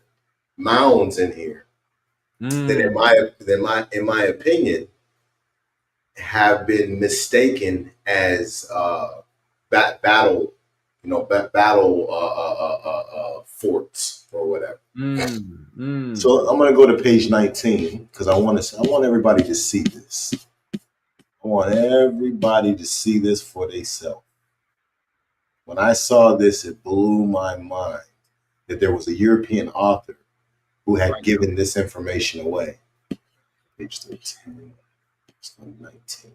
[SPEAKER 2] mounds in here that, in my opinion, have been mistaken as battle forts or whatever. So I'm going to go to page 19 because I want everybody to see this. I want everybody to see this for themselves. When I saw this, it blew my mind that there was a European author who had given this information away. Page 13, 19.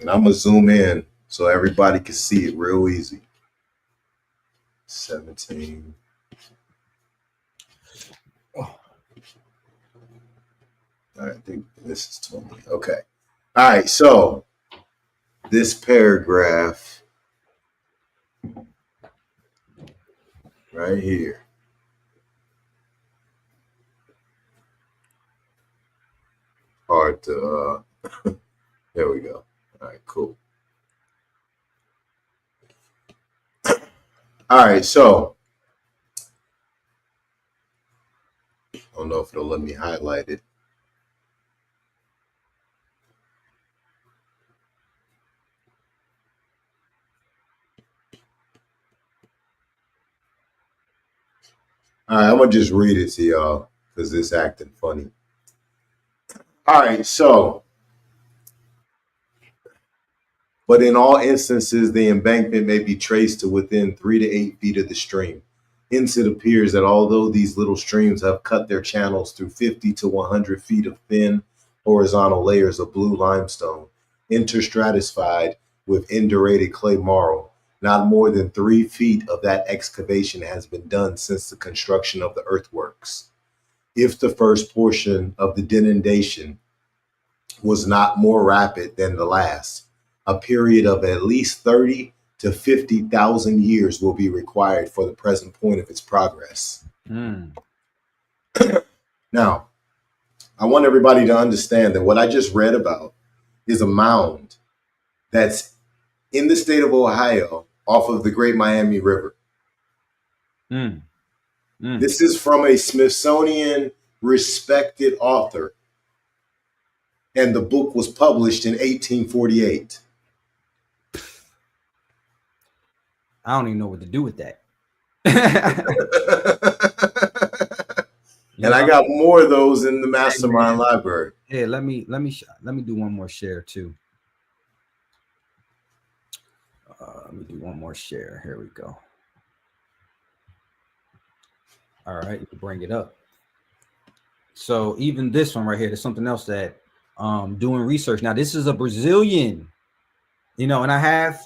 [SPEAKER 2] And I'm going to zoom in so everybody can see it real easy. 17. I think this is 20. Okay. All right. So this paragraph right here. Hard to, there we go. All right, cool. All right. So I don't know if it'll let me highlight it. All right, I'm going to just read it to y'all because it's acting funny. All right, so, but in all instances, the embankment may be traced to within 3 to 8 feet of the stream. Hence, it appears that although these little streams have cut their channels through 50 to 100 feet of thin horizontal layers of blue limestone, interstratified with indurated clay marl, not more than 3 feet of that excavation has been done since the construction of the earthworks. If the first portion of the denudation was not more rapid than the last, a period of at least 30 to 50,000 years will be required for the present point of its progress. Now, I want everybody to understand that what I just read about is a mound that's in the state of Ohio off of the Great Miami River. This is from a Smithsonian respected author, and the book was published in 1848.
[SPEAKER 1] I don't even know what to do with that.
[SPEAKER 2] And I got more of those in the Mastermind library.
[SPEAKER 1] Yeah, let me do one more share too. Let me do one more share. Here we go. All right, you can bring it up. So even this one right here, there's something else that doing research. Now, this is a Brazilian, and I have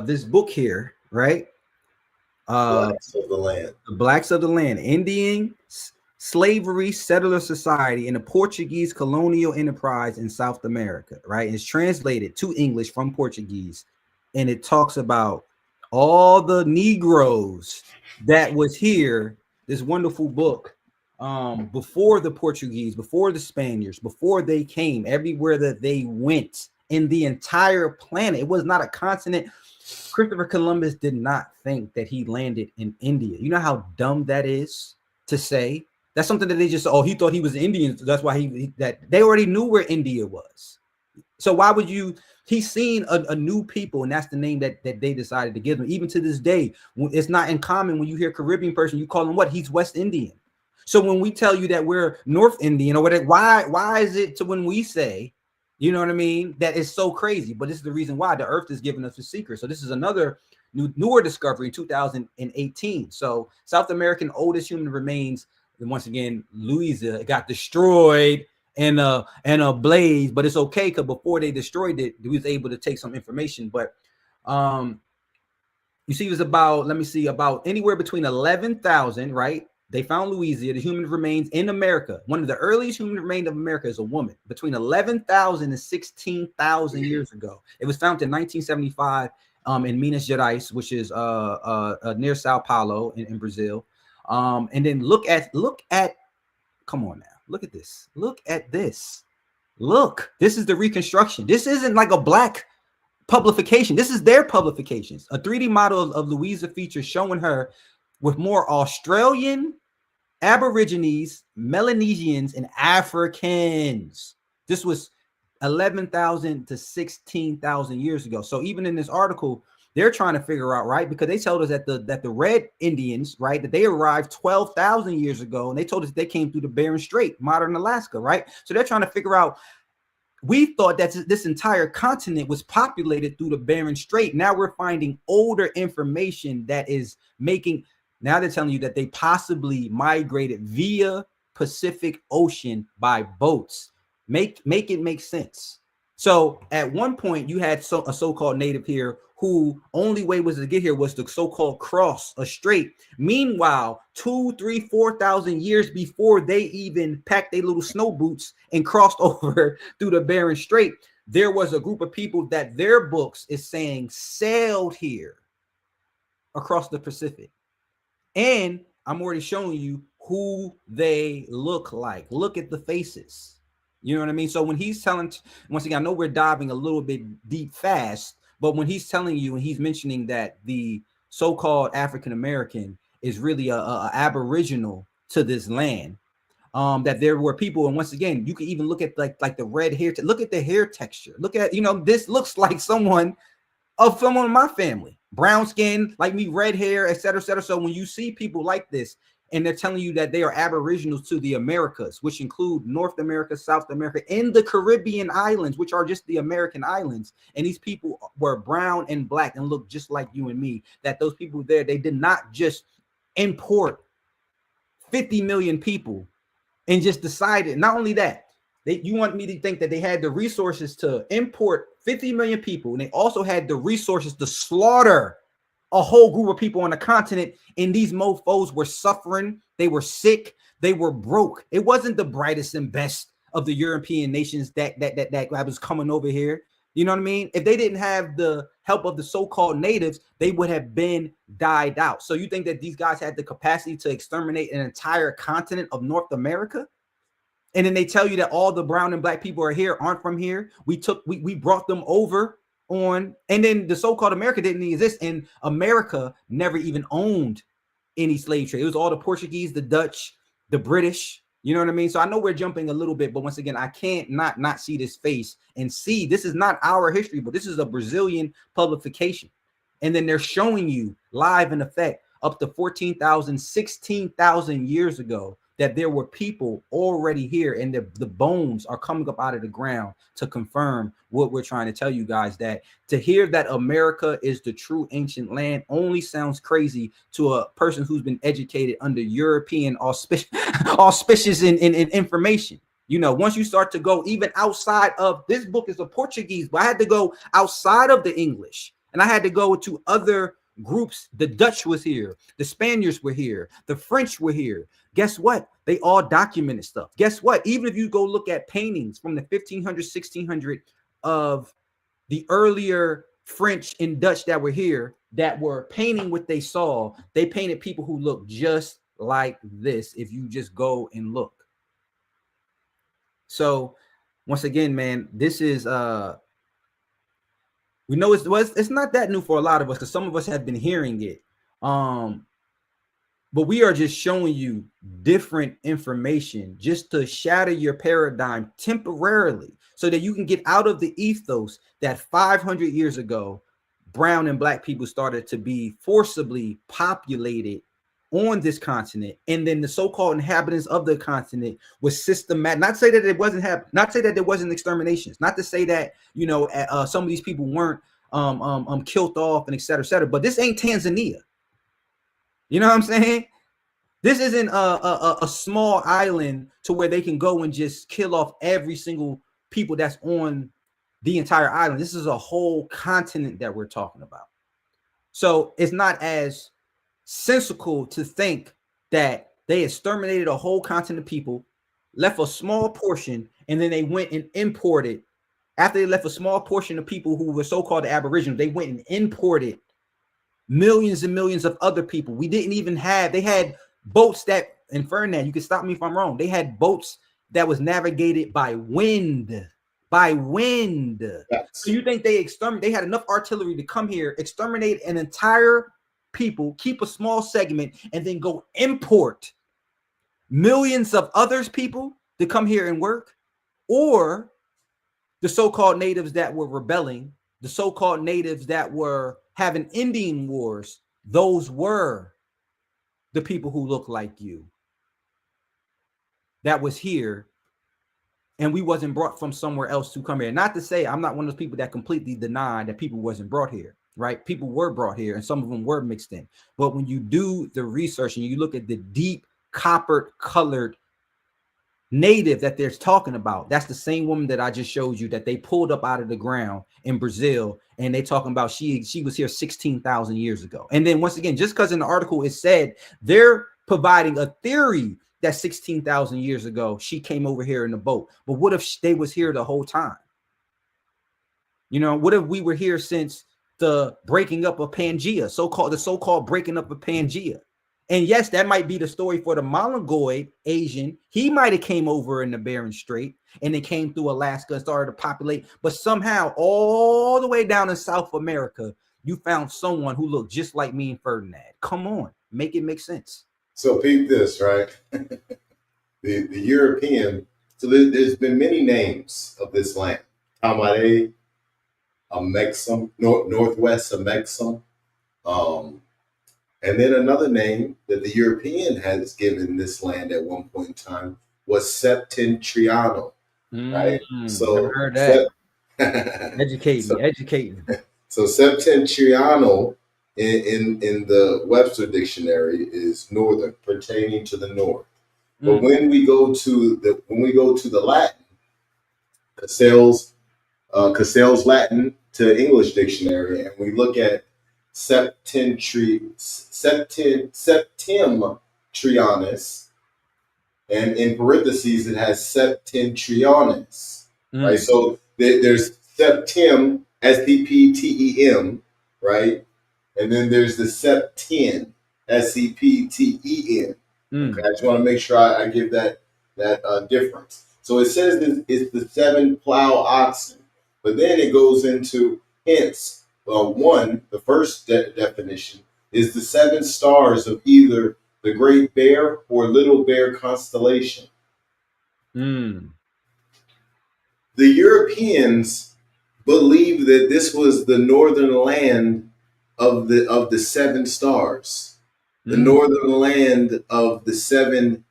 [SPEAKER 1] this book here, right?
[SPEAKER 2] Blacks of the Land.
[SPEAKER 1] The Blacks of the Land, Indian Slavery, Settler Society, and the Portuguese Colonial Enterprise in South America, right? It's translated to English from Portuguese, and it talks about all the Negroes that was here. This wonderful book before the Portuguese, before the Spaniards, before they came, everywhere that they went in the entire planet. It was not a continent. Christopher Columbus did not think that he landed in India. You know how dumb that is to say? That's something that they just, he thought he was Indian. So that's why that they already knew where India was. So why would you, he's seen a new people, and that's the name that they decided to give him. Even to this day, it's not uncommon when you hear Caribbean person, you call him what? He's West Indian. So when we tell you that we're North Indian or whatever, why is it to when we say You know what I mean? That is so crazy. But this is the reason why the earth is giving us the secret. So this is another newer discovery in 2018. So South American oldest human remains, and once again, Louisa got destroyed in a blaze, but it's okay because before they destroyed it, we was able to take some information. But you see, it was about, let me see, about anywhere between 11,000, right? They found Louisa, the human remains in America. One of the earliest human remains of America is a woman, between 11,000 and 16,000 years ago. It was found in 1975 in Minas Gerais, which is near Sao Paulo in Brazil. And then look at, come on now, look at this. Look at this. Look, this is the reconstruction. This isn't like a black publication. This is their publications. A 3D model of Louisa features showing her with more Australian, Aborigines, Melanesians, and Africans. This was 11,000 to 16,000 years ago. So even in this article, they're trying to figure out, right? Because they told us that the Red Indians, right, that they arrived 12,000 years ago, and they told us they came through the Bering Strait, modern Alaska, right? So they're trying to figure out. We thought that this entire continent was populated through the Bering Strait. Now we're finding older information that is making. Now they're telling you that they possibly migrated via Pacific Ocean by boats. Make it make sense. So at one point you had a so-called native here who only way was to get here was to so-called cross a strait. Meanwhile, 2,000, 3,000, 4,000 years before they even packed their little snow boots and crossed over through the Bering Strait, there was a group of people that their books is saying sailed here across the Pacific. And I'm already showing you who they look like. Look at the faces. You know what I mean? So when he's telling, once again, I know we're diving a little bit deep fast, but when he's telling you and he's mentioning that the so-called African American is really a aboriginal to this land, that there were people, and once again, you can even look at like the red hair. Look at the hair texture. Look at, this looks like someone of my family, brown skin, like me, red hair, et cetera, et cetera. So when you see people like this, and they're telling you that they are aboriginals to the Americas, which include North America, South America, and the Caribbean islands, which are just the American islands. And these people were brown and black and look just like you and me, that those people there, they did not just import 50 million people and just decided, not only that, you want me to think that they had the resources to import 50 million people, and they also had the resources to slaughter a whole group of people on the continent, and these mofos were suffering, they were sick, they were broke. It wasn't the brightest and best of the European nations that was coming over here. You know what I mean? If they didn't have the help of the so-called natives, they would have been died out. So you think that these guys had the capacity to exterminate an entire continent of North America? And then they tell you that all the brown and black people are here, aren't from here. We brought them over on, and then the so-called America didn't exist, and America never even owned any slave trade. It was all the Portuguese, the Dutch, the British. You know what I mean? So I know we're jumping a little bit, but once again, I can't not see this face and see this is not our history, but this is a Brazilian publication. And then they're showing you live in effect up to 14,000, 16,000 years ago that there were people already here, and the bones are coming up out of the ground to confirm what we're trying to tell you guys, that to hear that America is the true ancient land only sounds crazy to a person who's been educated under European auspicious in information. Once you start to go even outside of, this book is a Portuguese, but I had to go outside of the English, and I had to go to other groups. The Dutch was here, the Spaniards were here, the French were here. Guess what? They all documented stuff. Guess what? Even if you go look at paintings from the 1500, 1600 of the earlier French and Dutch that were here, that were painting what they saw, they painted people who look just like this if you just go and look. So once again, man, this is we know it's not that new for a lot of us, because some of us have been hearing it. But we are just showing you different information just to shatter your paradigm temporarily, so that you can get out of the ethos that 500 years ago, brown and black people started to be forcibly populated on this continent, and then the so-called inhabitants of the continent was systematic. Not to say that it wasn't not to say that there wasn't exterminations, not to say that, you know, some of these people weren't killed off and et cetera, but this ain't Tanzania. You know what I'm saying? This isn't a small island to where they can go and just kill off every single people that's on the entire island. This is a whole continent that we're talking about. So it's not as sensical to think that they exterminated a whole continent of people, left a small portion, and then they went and imported. After they left a small portion of people who were so-called the Aboriginals, they went and imported millions and millions of other people. We didn't even have, they had boats that, and Ferdinand, you can stop me if I'm wrong, they had boats that was navigated by wind. By wind. Yes. So you think they had enough artillery to come here, exterminate an entire people, keep a small segment, and then go import millions of others people to come here and work? Or the so-called natives that were rebelling, the so-called natives that were having Indian wars, those were the people who look like you that was here, and we wasn't brought from somewhere else to come here. Not to say I'm not one of those people that completely deny that people wasn't brought here, right? People were brought here, and some of them were mixed in. But when you do the research and you look at the deep copper colored native that they're talking about, that's the same woman that I just showed you that they pulled up out of the ground in Brazil, and they talking about she was here 16,000 years ago. And then once again, just because in the article it said they're providing a theory that 16,000 years ago she came over here in the boat, but what if they was here the whole time? You know, what if we were here since the breaking up of Pangea, the so-called breaking up of Pangea? And yes, that might be the story for the Mongoloid Asian. He might have came over in the Bering Strait and then came through Alaska and started to populate. But somehow, all the way down in South America, you found someone who looked just like me and Ferdinand. Come on, make it make sense.
[SPEAKER 2] So peep this, right? the European, so there's been many names of this land. Tamare, Amexum, Northwest Amexum, and then another name that the European has given this land at one point in time was Septentriano, right? So
[SPEAKER 1] never heard that. Educate me.
[SPEAKER 2] So Septentriano in the Webster Dictionary is northern, pertaining to the north. But when we go to the Latin, Cassell's Latin to English dictionary, and we look at Septentrionis, and in parentheses it has Septentrionis, right? So there's Septem, SEPTEM, right? And then there's the Septen, SEPTEN. Okay, I just want to make sure I give that difference. So it says it's the 7 plow oxen, but then it goes into hence. The first definition is the 7 stars of either the Great Bear or Little Bear constellation. The Europeans believed that this was the northern land of the 7 stars, the northern land of the 7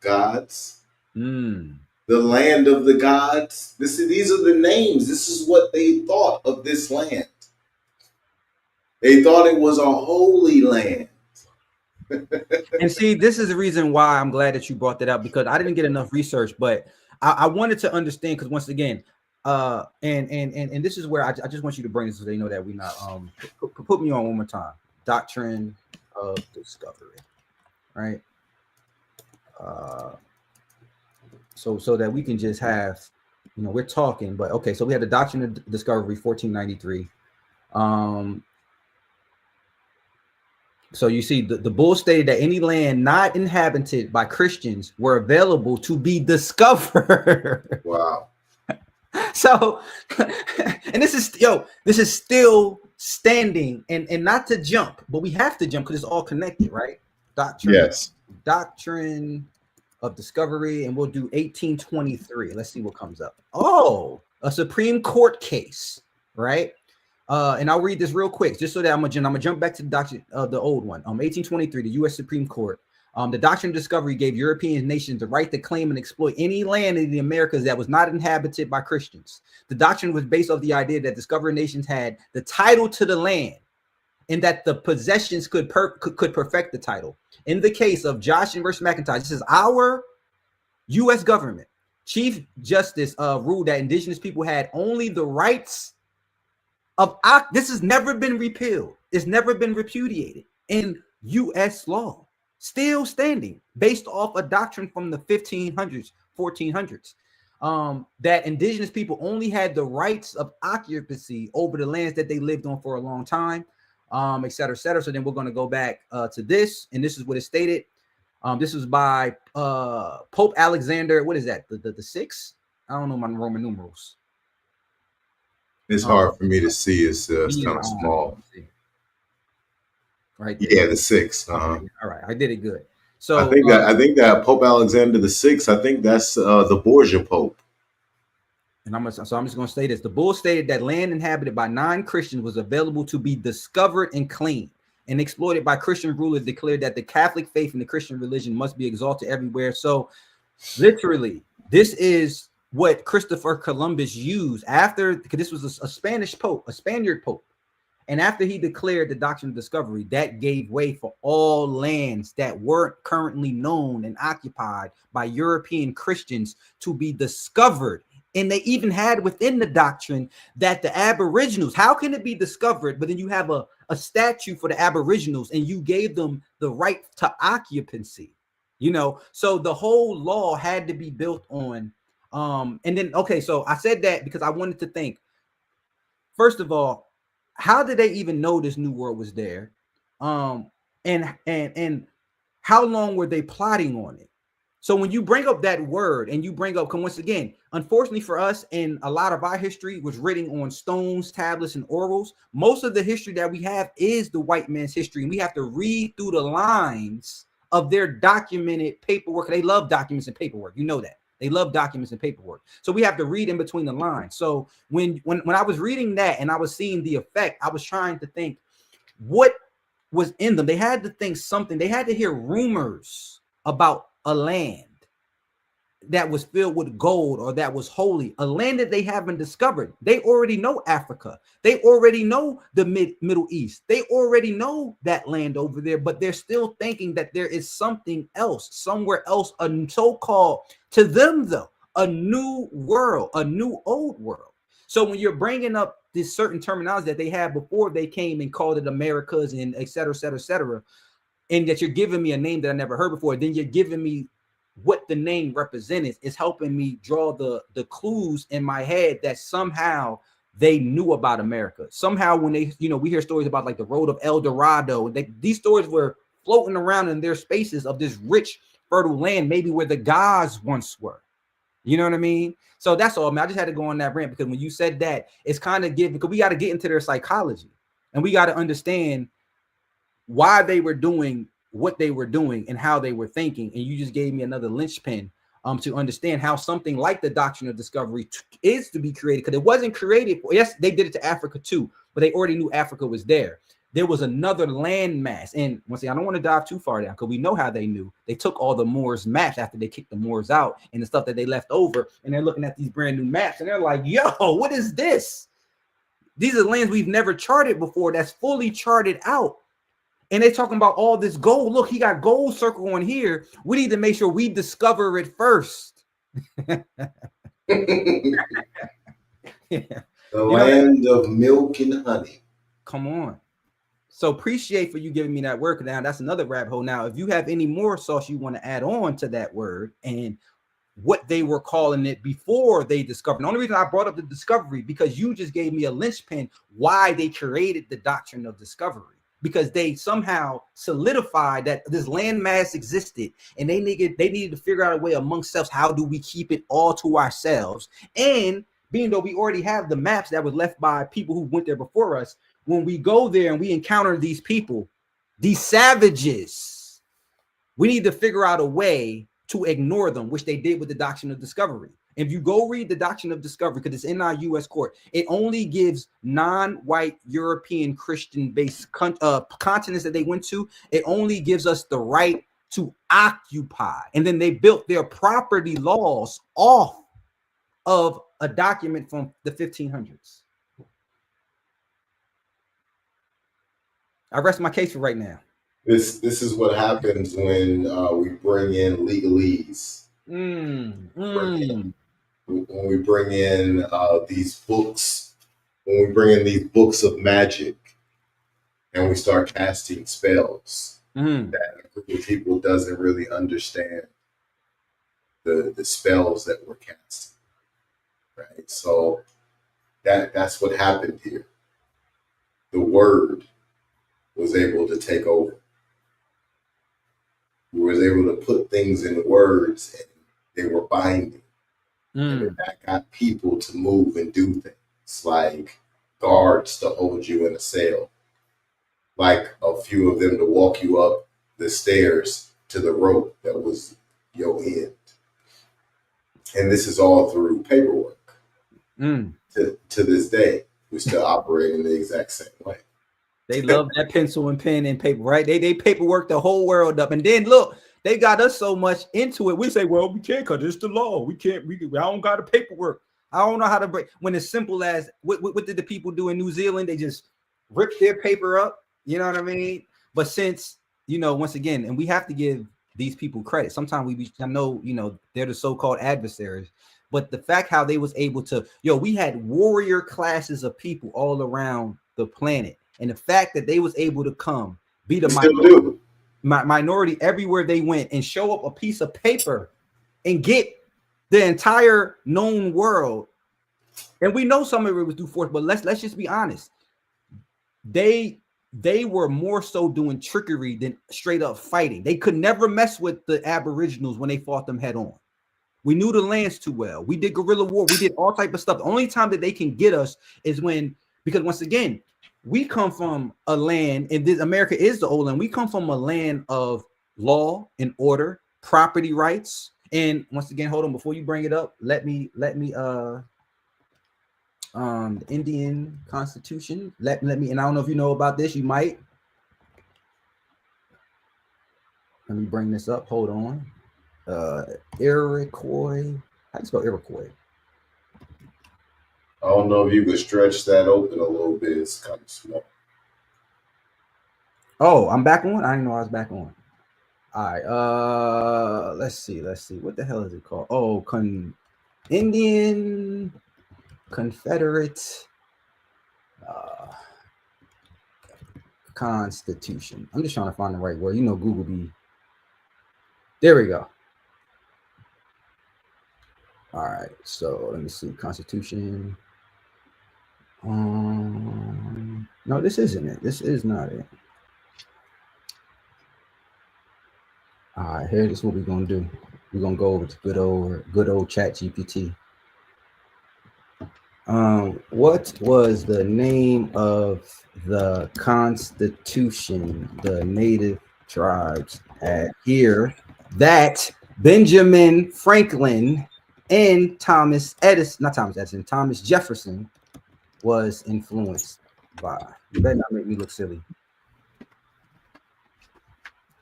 [SPEAKER 2] gods, the land of the gods. These are the names. This is what they thought of this land. They thought it was a holy land.
[SPEAKER 1] And see, this is the reason why I'm glad that you brought that up, because I didn't get enough research, but I wanted to understand, because once again, and this is where I just want you to bring this so they know that we're not put me on one more time. Doctrine of discovery, right? So that we can just have, you know, we're talking, but okay, so we had the Doctrine of Discovery, 1493. So you see, the bull stated that any land not inhabited by Christians were available to be discovered.
[SPEAKER 2] Wow.
[SPEAKER 1] So, and this is still standing, and not to jump, but we have to jump because it's all connected, right? Doctrine of Discovery, and we'll do 1823. Let's see what comes up. Oh, a Supreme Court case, right? And I'll read this real quick, just so that I'm gonna jump back to the doctrine of the old one. 1823, the U.S. Supreme Court. The doctrine of discovery gave European nations the right to claim and exploit any land in the Americas that was not inhabited by Christians. The doctrine was based off the idea that discovered nations had the title to the land, and that the possessions could perfect the title. In the case of Johnson versus McIntyre, this is our U.S. government. Chief Justice ruled that indigenous people had only the rights of this has never been repealed. It's never been repudiated in U.S. law, still standing based off a doctrine from the 1500s, 1400s, that indigenous people only had the rights of occupancy over the lands that they lived on for a long time, et cetera, et cetera. So then we're going to go back to this, and this is what it stated. This was by Pope Alexander. What is that? The sixth? I don't know my Roman numerals.
[SPEAKER 2] It's hard for me to see. It's kind of small.
[SPEAKER 1] Right there.
[SPEAKER 2] Yeah, the sixth.
[SPEAKER 1] All right, I did it good. So
[SPEAKER 2] I think that Pope Alexander the Sixth. I think that's the Borgia Pope.
[SPEAKER 1] And I'm just going to say this: the bull stated that land inhabited by non-Christians was available to be discovered and claimed, and exploited by Christian rulers. Declared that the Catholic faith and the Christian religion must be exalted everywhere. So, literally, this is what Christopher Columbus used after, because this was a Spanish pope, a Spaniard pope. And after he declared the doctrine of discovery, that gave way for all lands that weren't currently known and occupied by European Christians to be discovered. And they even had within the doctrine that the Aboriginals, how can it be discovered, but then you have a statue for the Aboriginals and you gave them the right to occupancy, you know? So the whole law had to be built on, and then, okay, so I said that because I wanted to think, first of all, how did they even know this new world was there? And how long were they plotting on it? So when you bring up that word and you bring up, once again, unfortunately for us, and a lot of our history was written on stones, tablets, and orals. Most of the history that we have is the white man's history. And we have to read through the lines of their documented paperwork. They love documents and paperwork. You know that. They love documents and paperwork. So we have to read in between the lines. So when I was reading that and I was seeing the effect, I was trying to think what was in them. They had to think something. They had to hear rumors about a land that was filled with gold or that was holy, a land that they haven't discovered. They already know Africa. They already know the Middle East. They already know that land over there, but they're still thinking that there is something else, somewhere else, a so-called, to them though, a new world, a new old world. So when you're bringing up this certain terminology that they had before they came and called it Americas and et cetera, et cetera, et cetera, and that you're giving me a name that I never heard before, then you're giving me what the name represented, is helping me draw the clues in my head that somehow they knew about America. Somehow when they, you know, we hear stories about like the road of El Dorado, these stories were floating around in their spaces of this rich, fertile land, maybe where the gods once were. You know what I mean? So that's all, man. I just had to go on that rant because when you said that, it's kind of giving, because we got to get into their psychology and we got to understand why they were doing what they were doing and how they were thinking. And you just gave me another linchpin to understand how something like the doctrine of discovery is to be created, because it wasn't created for, yes, they did it to Africa too, but they already knew Africa was there. There was another landmass. And once again, I don't want to dive too far down because we know how they knew. They took all the Moors maps after they kicked the Moors out and the stuff that they left over, and they're looking at these brand new maps and they're like, yo, what is this? These are lands we've never charted before, that's fully charted out. And they're talking about all this gold. Look, he got gold circle on here. We need to make sure we discover it first.
[SPEAKER 2] Yeah. The land of milk and honey.
[SPEAKER 1] Come on. So appreciate for you giving me that word. Now that's another rabbit hole. Now, if you have any more sauce you want to add on to that word and what they were calling it before they discovered. The only reason I brought up the discovery, because you just gave me a linchpin why they created the doctrine of discovery. Because they somehow solidified that this landmass existed, and they needed to figure out a way amongst themselves, how do we keep it all to ourselves? And being though we already have the maps that was left by people who went there before us, when we go there and we encounter these people, these savages, we need to figure out a way to ignore them, which they did with the doctrine of discovery. If you go read the Doctrine of Discovery, because it's in our U.S. court, it only gives non-white European Christian-based continents that they went to. It only gives us the right to occupy. And then they built their property laws off of a document from the 1500s. I rest my case for right now.
[SPEAKER 2] This is what happens when we bring in legalese. When we bring in these books, when we bring in these books of magic, and we start casting spells, that a group of people doesn't really understand the spells that we're casting, right? So that's what happened here. The word was able to take over. We was able to put things in words, and they were binding. And that got people to move and do things, like guards to hold you in a cell, like a few of them to walk you up the stairs to the rope that was your end. And this is all through paperwork. To this day, we still operate in the exact same way.
[SPEAKER 1] They love that pencil and pen and paper, right? They paperwork the whole world up. And then look, they got us so much into it. We say, well, we can't because it's the law. We can't. I don't got the paperwork. I don't know how to break. When it's simple as what did the people do in New Zealand? They just ripped their paper up. You know what I mean? But since, once again, and we have to give these people credit. Sometimes I know, they're the so-called adversaries. But the fact how they was able to, we had warrior classes of people all around the planet. And the fact that they was able to come, be the minority everywhere they went, and show up a piece of paper and get the entire known world. And we know some of it was through force, but let's just be honest. They were more so doing trickery than straight up fighting. They could never mess with the Aboriginals when they fought them head on. We knew the lands too well. We did guerrilla war. We did all type of stuff. The only time that they can get us is because once again, we come from a land, and this America is the old land. We come from a land of law and order, property rights. And once again, hold on, before you bring it up, let me the Indian Constitution. Let me, and I don't know if you know about this, you might. Let me bring this up. Hold on. Iroquois. How do you spell Iroquois?
[SPEAKER 2] I don't know if you could stretch that open a little bit. It's kind of small.
[SPEAKER 1] Oh, I'm back on? I didn't know I was back on. All right. Let's see. What the hell is it called? Oh, Indian Confederate Constitution. I'm just trying to find the right word. Google be. There we go. All right. So let me see. Constitution. No, this isn't it. This is not it. All right, here's what we're gonna do. We're gonna go over to good old Chat GPT. What was the name of the Constitution the Native tribes had here that Benjamin Franklin and Thomas Jefferson was influenced by? You better not make me look silly.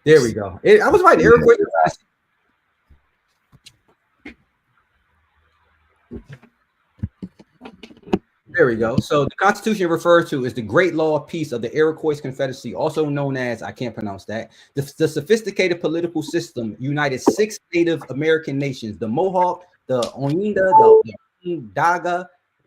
[SPEAKER 1] There we go. I was right. There we go. So the Constitution referred to is the Great Law of Peace of the Iroquois Confederacy, also known as, I can't pronounce that, the sophisticated political system united 6 Native American nations: the Mohawk, the Oneida, the Daga.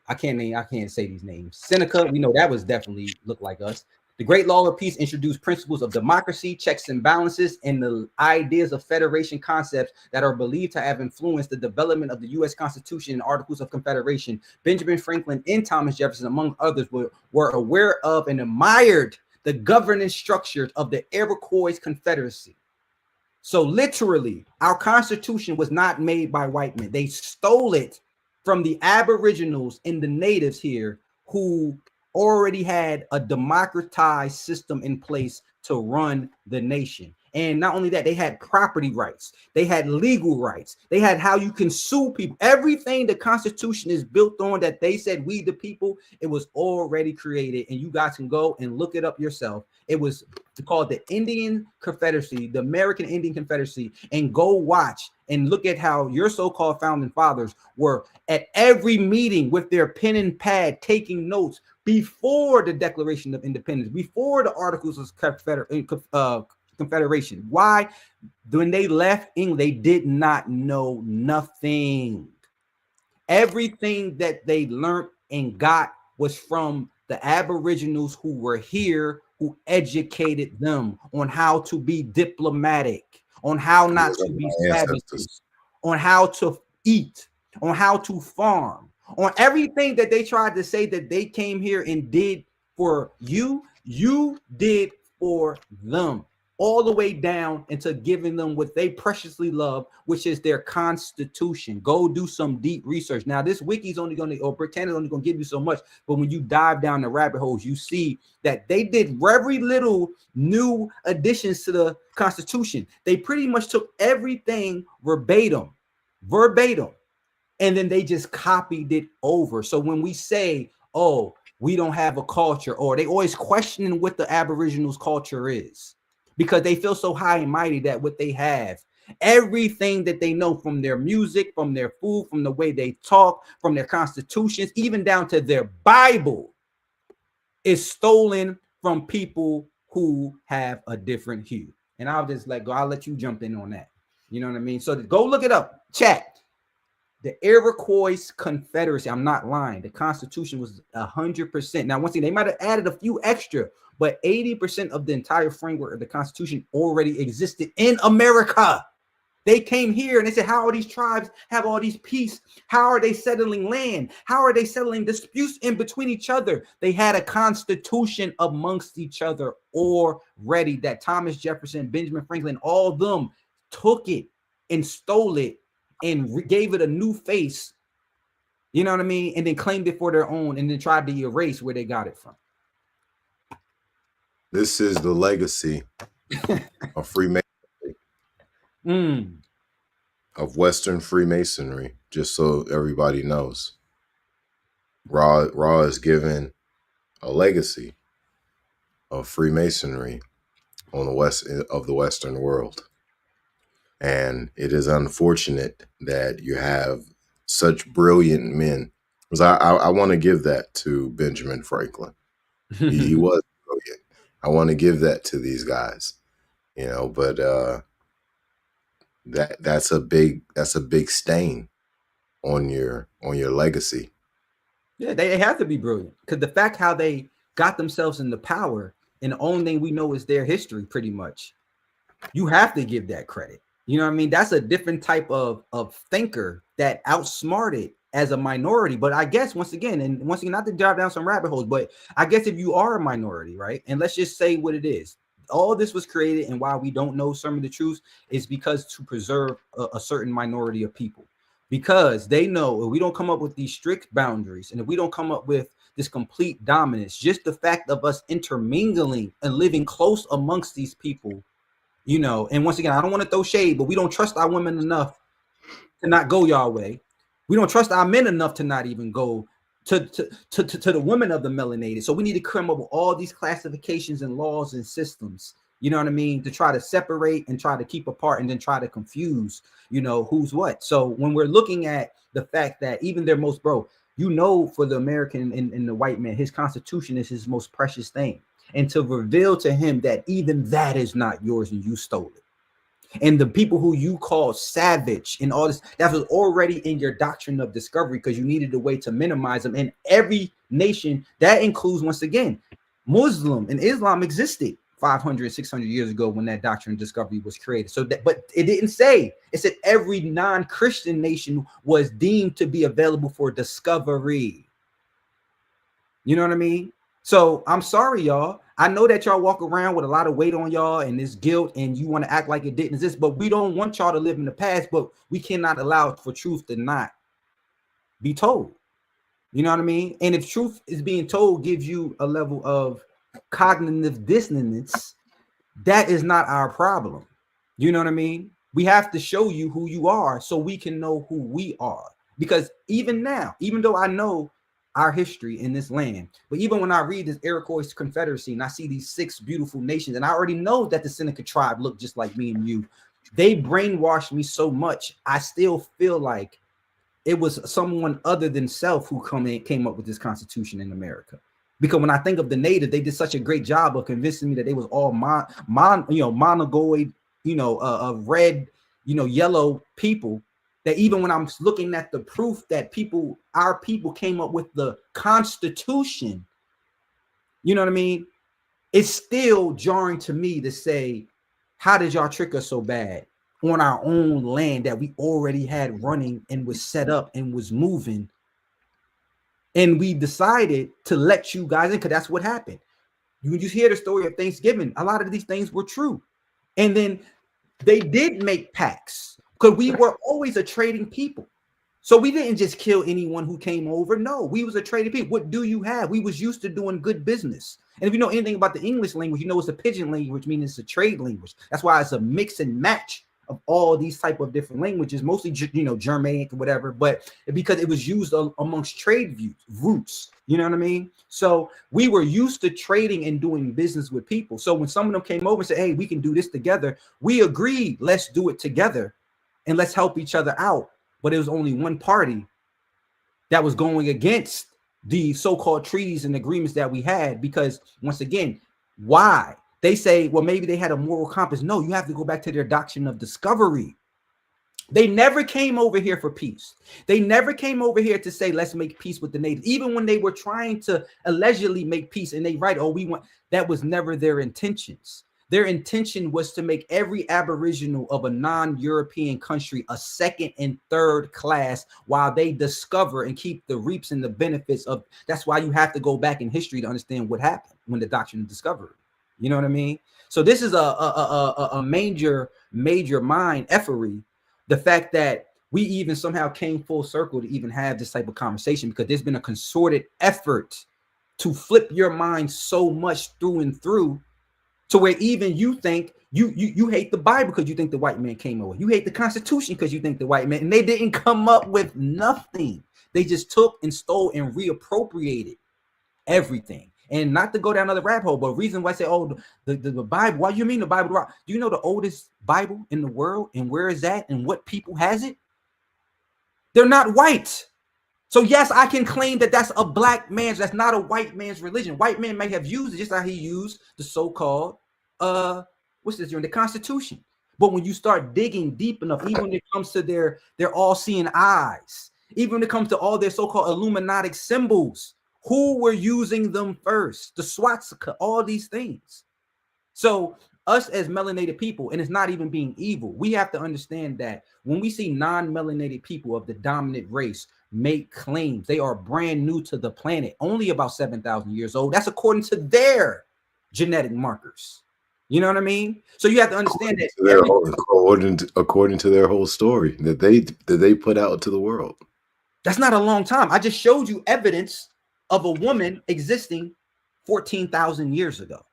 [SPEAKER 1] I can't say these names. Seneca, we know that was definitely looked like us. The Great Law of Peace introduced principles of democracy, checks and balances, and the ideas of federation concepts that are believed to have influenced the development of the U.S. Constitution and Articles of Confederation. Benjamin Franklin and Thomas Jefferson, among others, were aware of and admired the governance structures of the Iroquois Confederacy. So literally, our Constitution was not made by white men. They stole it from the Aboriginals and the natives here who already had a democratized system in place to run the nation. And not only that, they had property rights. They had legal rights. They had how you can sue people. Everything the Constitution is built on that they said we the people, it was already created. And you guys can go and look it up yourself. It was called the Indian Confederacy, the American Indian Confederacy, and go watch and look at how your so-called founding fathers were at every meeting with their pen and pad taking notes before the Declaration of Independence, before the Articles of Confederation. Why? When they left England, they did not know nothing. Everything that they learned and got was from the Aboriginals who were here, who educated them on how to be diplomatic, on how not to be savages, on how to eat, on how to farm, on everything that they tried to say that they came here and did for you, you did for them, all the way down into giving them what they preciously love, which is their Constitution. Go do some deep research. Now, this wiki's only going to, or Britannia's only going to give you so much, but when you dive down the rabbit holes, you see that they did very little new additions to the Constitution. They pretty much took everything verbatim, and then they just copied it over. So when we say, oh, we don't have a culture, or they always questioning what the Aboriginals' culture is, because they feel so high and mighty that what they have, everything that they know from their music, from their food, from the way they talk, from their constitutions, even down to their Bible, is stolen from people who have a different hue. And I'll just I'll let you jump in on that. You know what I mean? So go look it up, chat. The Iroquois Confederacy. I'm not lying. The Constitution was 100%. Now, once again, they might have added a few extra, but 80% of the entire framework of the Constitution already existed in America. They came here and they said, how are these tribes have all these peace? How are they settling land? How are they settling disputes in between each other? They had a constitution amongst each other already that Thomas Jefferson, Benjamin Franklin, all of them took it and stole it and gave it a new face, you know what I mean? And then claimed it for their own and then tried to erase where they got it from.
[SPEAKER 2] This is the legacy of Freemasonry, of Western Freemasonry, just so everybody knows. Ra is given a legacy of Freemasonry on the west of the Western world. And it is unfortunate that you have such brilliant men. Because I want to give that to Benjamin Franklin. He was brilliant. I want to give that to these guys, you know, but that's a big stain on your legacy.
[SPEAKER 1] Yeah, they have to be brilliant, because the fact how they got themselves into power, and the only thing we know is their history, pretty much. You have to give that credit. You know what I mean? That's a different type of thinker that outsmarted as a minority. But I guess once again, not to dive down some rabbit holes, but I guess if you are a minority, right? And let's just say what it is. All this was created, and why we don't know some of the truth is because to preserve a certain minority of people. Because they know if we don't come up with these strict boundaries, and if we don't come up with this complete dominance, just the fact of us intermingling and living close amongst these people, you know, and once again, I don't want to throw shade, but we don't trust our women enough to not go your way. We don't trust our men enough to not even go to the women of the melanated. So we need to come up with all these classifications and laws and systems, you know what I mean, to try to separate and try to keep apart and then try to confuse, you know, who's what. So when we're looking at the fact that even their most, you know, for the American and the white man, his Constitution is his most precious thing. And to reveal to him that even that is not yours and you stole it. And the people who you call savage and all this, that was already in your doctrine of discovery, because you needed a way to minimize them. And every nation, that includes, once again, Muslim and Islam existed 500, 600 years ago when that doctrine of discovery was created. So that, but it didn't say, it said every non-Christian nation was deemed to be available for discovery. You know what I mean? So I'm sorry, y'all. I know that y'all walk around with a lot of weight on y'all and this guilt, and you want to act like it didn't exist, but we don't want y'all to live in the past, but we cannot allow for truth to not be told. You know what I mean? And if truth is being told gives you a level of cognitive dissonance, that is not our problem. You know what I mean? We have to show you who you are so we can know who we are. Because even now, even though I know our history in this land, but even when I read this Iroquois Confederacy and I see these 6 beautiful nations, and I already know that the Seneca tribe look just like me and you, they brainwashed me so much. I still feel like it was someone other than self who came up with this Constitution in America. Because when I think of the native, they did such a great job of convincing me that they was all monogoid, red, yellow people. That even when I'm looking at the proof that our people came up with the Constitution, you know what I mean? It's still jarring to me to say, how did y'all trick us so bad on our own land that we already had running and was set up and was moving? And we decided to let you guys in because that's what happened. You just hear the story of Thanksgiving. A lot of these things were true. And then they did make pacts because we were always a trading people. So we didn't just kill anyone who came over. No, we was a trading people. What do you have? We was used to doing good business. And if you know anything about the English language, you know it's a pidgin language, which means it's a trade language. That's why it's a mix and match of all these type of different languages, mostly, Germanic or whatever, but because it was used amongst trade routes, you know what I mean? So we were used to trading and doing business with people. So when some of them came over and said, hey, we can do this together, we agreed, let's do it together and let's help each other out. But it was only one party that was going against the so-called treaties and agreements that we had, because once again, why? They say, well, maybe they had a moral compass. No, you have to go back to their doctrine of discovery. They never came over here for peace. They never came over here to say, let's make peace with the natives. Even when they were trying to allegedly make peace and they write, oh, we want, that was never their intentions. Their intention was to make every aboriginal of a non-European country a second and third class while they discover and keep the reaps and the benefits of. That's why you have to go back in history to understand what happened when the doctrine of discovery. You know what I mean? So this is a major mind effery. The fact that we even somehow came full circle to even have this type of conversation, because there's been a concerted effort to flip your mind so much through and through to where even you think you hate the Bible because you think the white man came over. You hate the Constitution because you think the white man, and they didn't come up with nothing. They just took and stole and reappropriated everything. And not to go down another rabbit hole, but reason why I say, oh, the Bible, why do you mean the Bible? Do you know the oldest Bible in the world and where is that and what people has it? They're not white. So yes, I can claim that that's a black man's, that's not a white man's religion. White man may have used it just how he used the so-called, the Constitution. But when you start digging deep enough, even when it comes to their all-seeing eyes, even when it comes to all their so-called Illuminati symbols, who were using them first? The swastika, all these things. So us as melanated people, and it's not even being evil, we have to understand that when we see non-melanated people of the dominant race make claims, they are brand new to the planet, only about 7,000 years old. That's according to their genetic markers. You know what I mean? So you have to understand that
[SPEAKER 2] according to their whole story that they put out to the world.
[SPEAKER 1] That's not a long time. I just showed you evidence of a woman existing 14,000 years ago,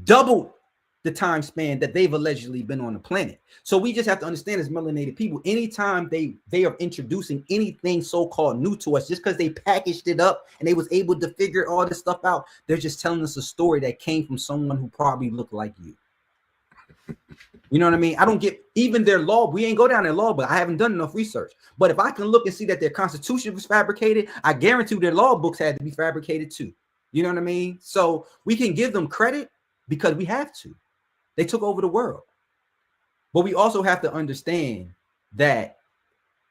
[SPEAKER 1] double the time span that they've allegedly been on the planet. So we just have to understand as melanated people, anytime they are introducing anything so-called new to us, just because they packaged it up and they was able to figure all this stuff out, they're just telling us a story that came from someone who probably looked like you. You know what I mean? I don't get even their law. We ain't go down their law, but I haven't done enough research. But if I can look and see that their Constitution was fabricated, I guarantee their law books had to be fabricated too. You know what I mean? So we can give them credit because we have to. They took over the world. But we also have to understand that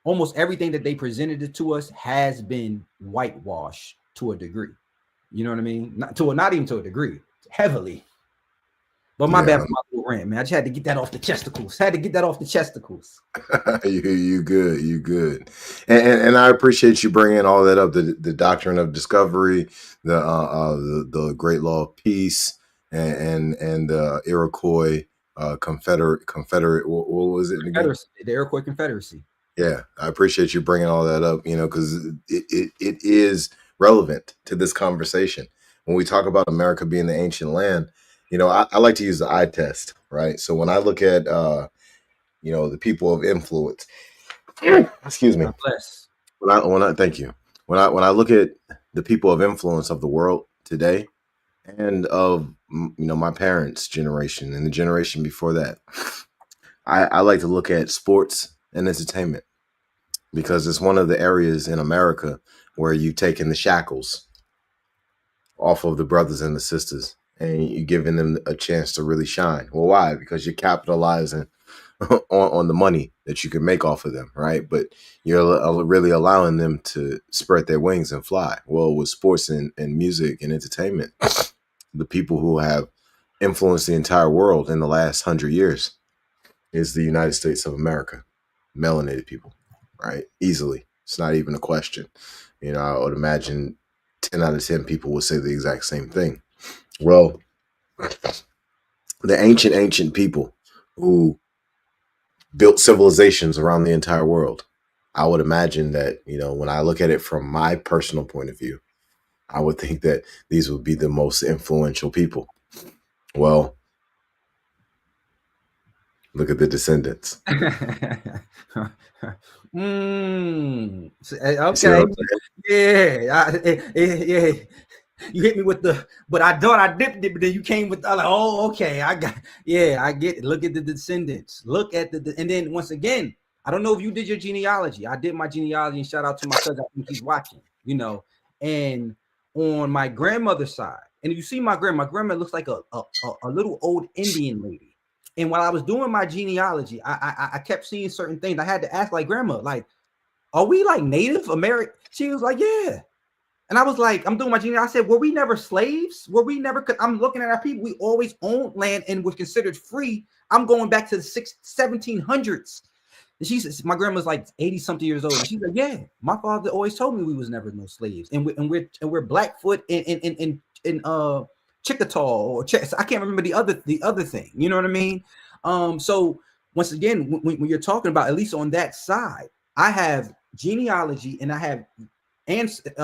[SPEAKER 1] almost everything that they presented to us has been whitewashed to a degree. You know what I mean? Not even to a degree, heavily. But my bad for my little rant, man. I just had to get that off the chesticles.
[SPEAKER 2] You good. And I appreciate you bringing all that up. The doctrine of discovery, the great law of peace, and the Iroquois Confederate. What was it again?
[SPEAKER 1] The Iroquois Confederacy.
[SPEAKER 2] Yeah, I appreciate you bringing all that up. Because it is relevant to this conversation when we talk about America being the ancient land. I like to use the eye test, right? So when I look at the people of influence, excuse me.
[SPEAKER 1] God bless.
[SPEAKER 2] When I thank you. When I look at the people of influence of the world today and of my parents' generation and the generation before that, I like to look at sports and entertainment because it's one of the areas in America where you've taken the shackles off of the brothers and the sisters and you're giving them a chance to really shine. Well, why? Because you're capitalizing on the money that you can make off of them, right? But you're really allowing them to spread their wings and fly. Well, with sports and music and entertainment, the people who have influenced the entire world in the last 100 years is the United States of America, melanated people, right? Easily. It's not even a question. I would imagine 10 out of 10 people would say the exact same thing. Well, the ancient people who built civilizations around the entire world, I would imagine that, when I look at it from my personal point of view, I would think that these would be the most influential people. Well, look at the descendants.
[SPEAKER 1] Okay. Yeah. You hit me with but I thought I dipped it, but then you came with, like, oh, okay, I get it. Look at the descendants. Look at and then once again, I don't know if you did your genealogy. I did my genealogy, and shout out to my cousin. I think he's watching, and on my grandmother's side, and if you see my grandma looks like a little old Indian lady. And while I was doing my genealogy, I kept seeing certain things. I had to ask, like, grandma, like, are we like Native American? She was like, yeah. And I was like, I'm doing my genealogy. I said, were we never slaves? Were we never? I'm looking at our people. We always owned land and was considered free. I'm going back to the 1700s. And she says, my grandma's like 80 something years old. And she's like, yeah, my father always told me we was never no slaves. And we're Blackfoot in Chickasaw or I can't remember the other thing. You know what I mean? So once again, when you're talking about, at least on that side, I have genealogy and I have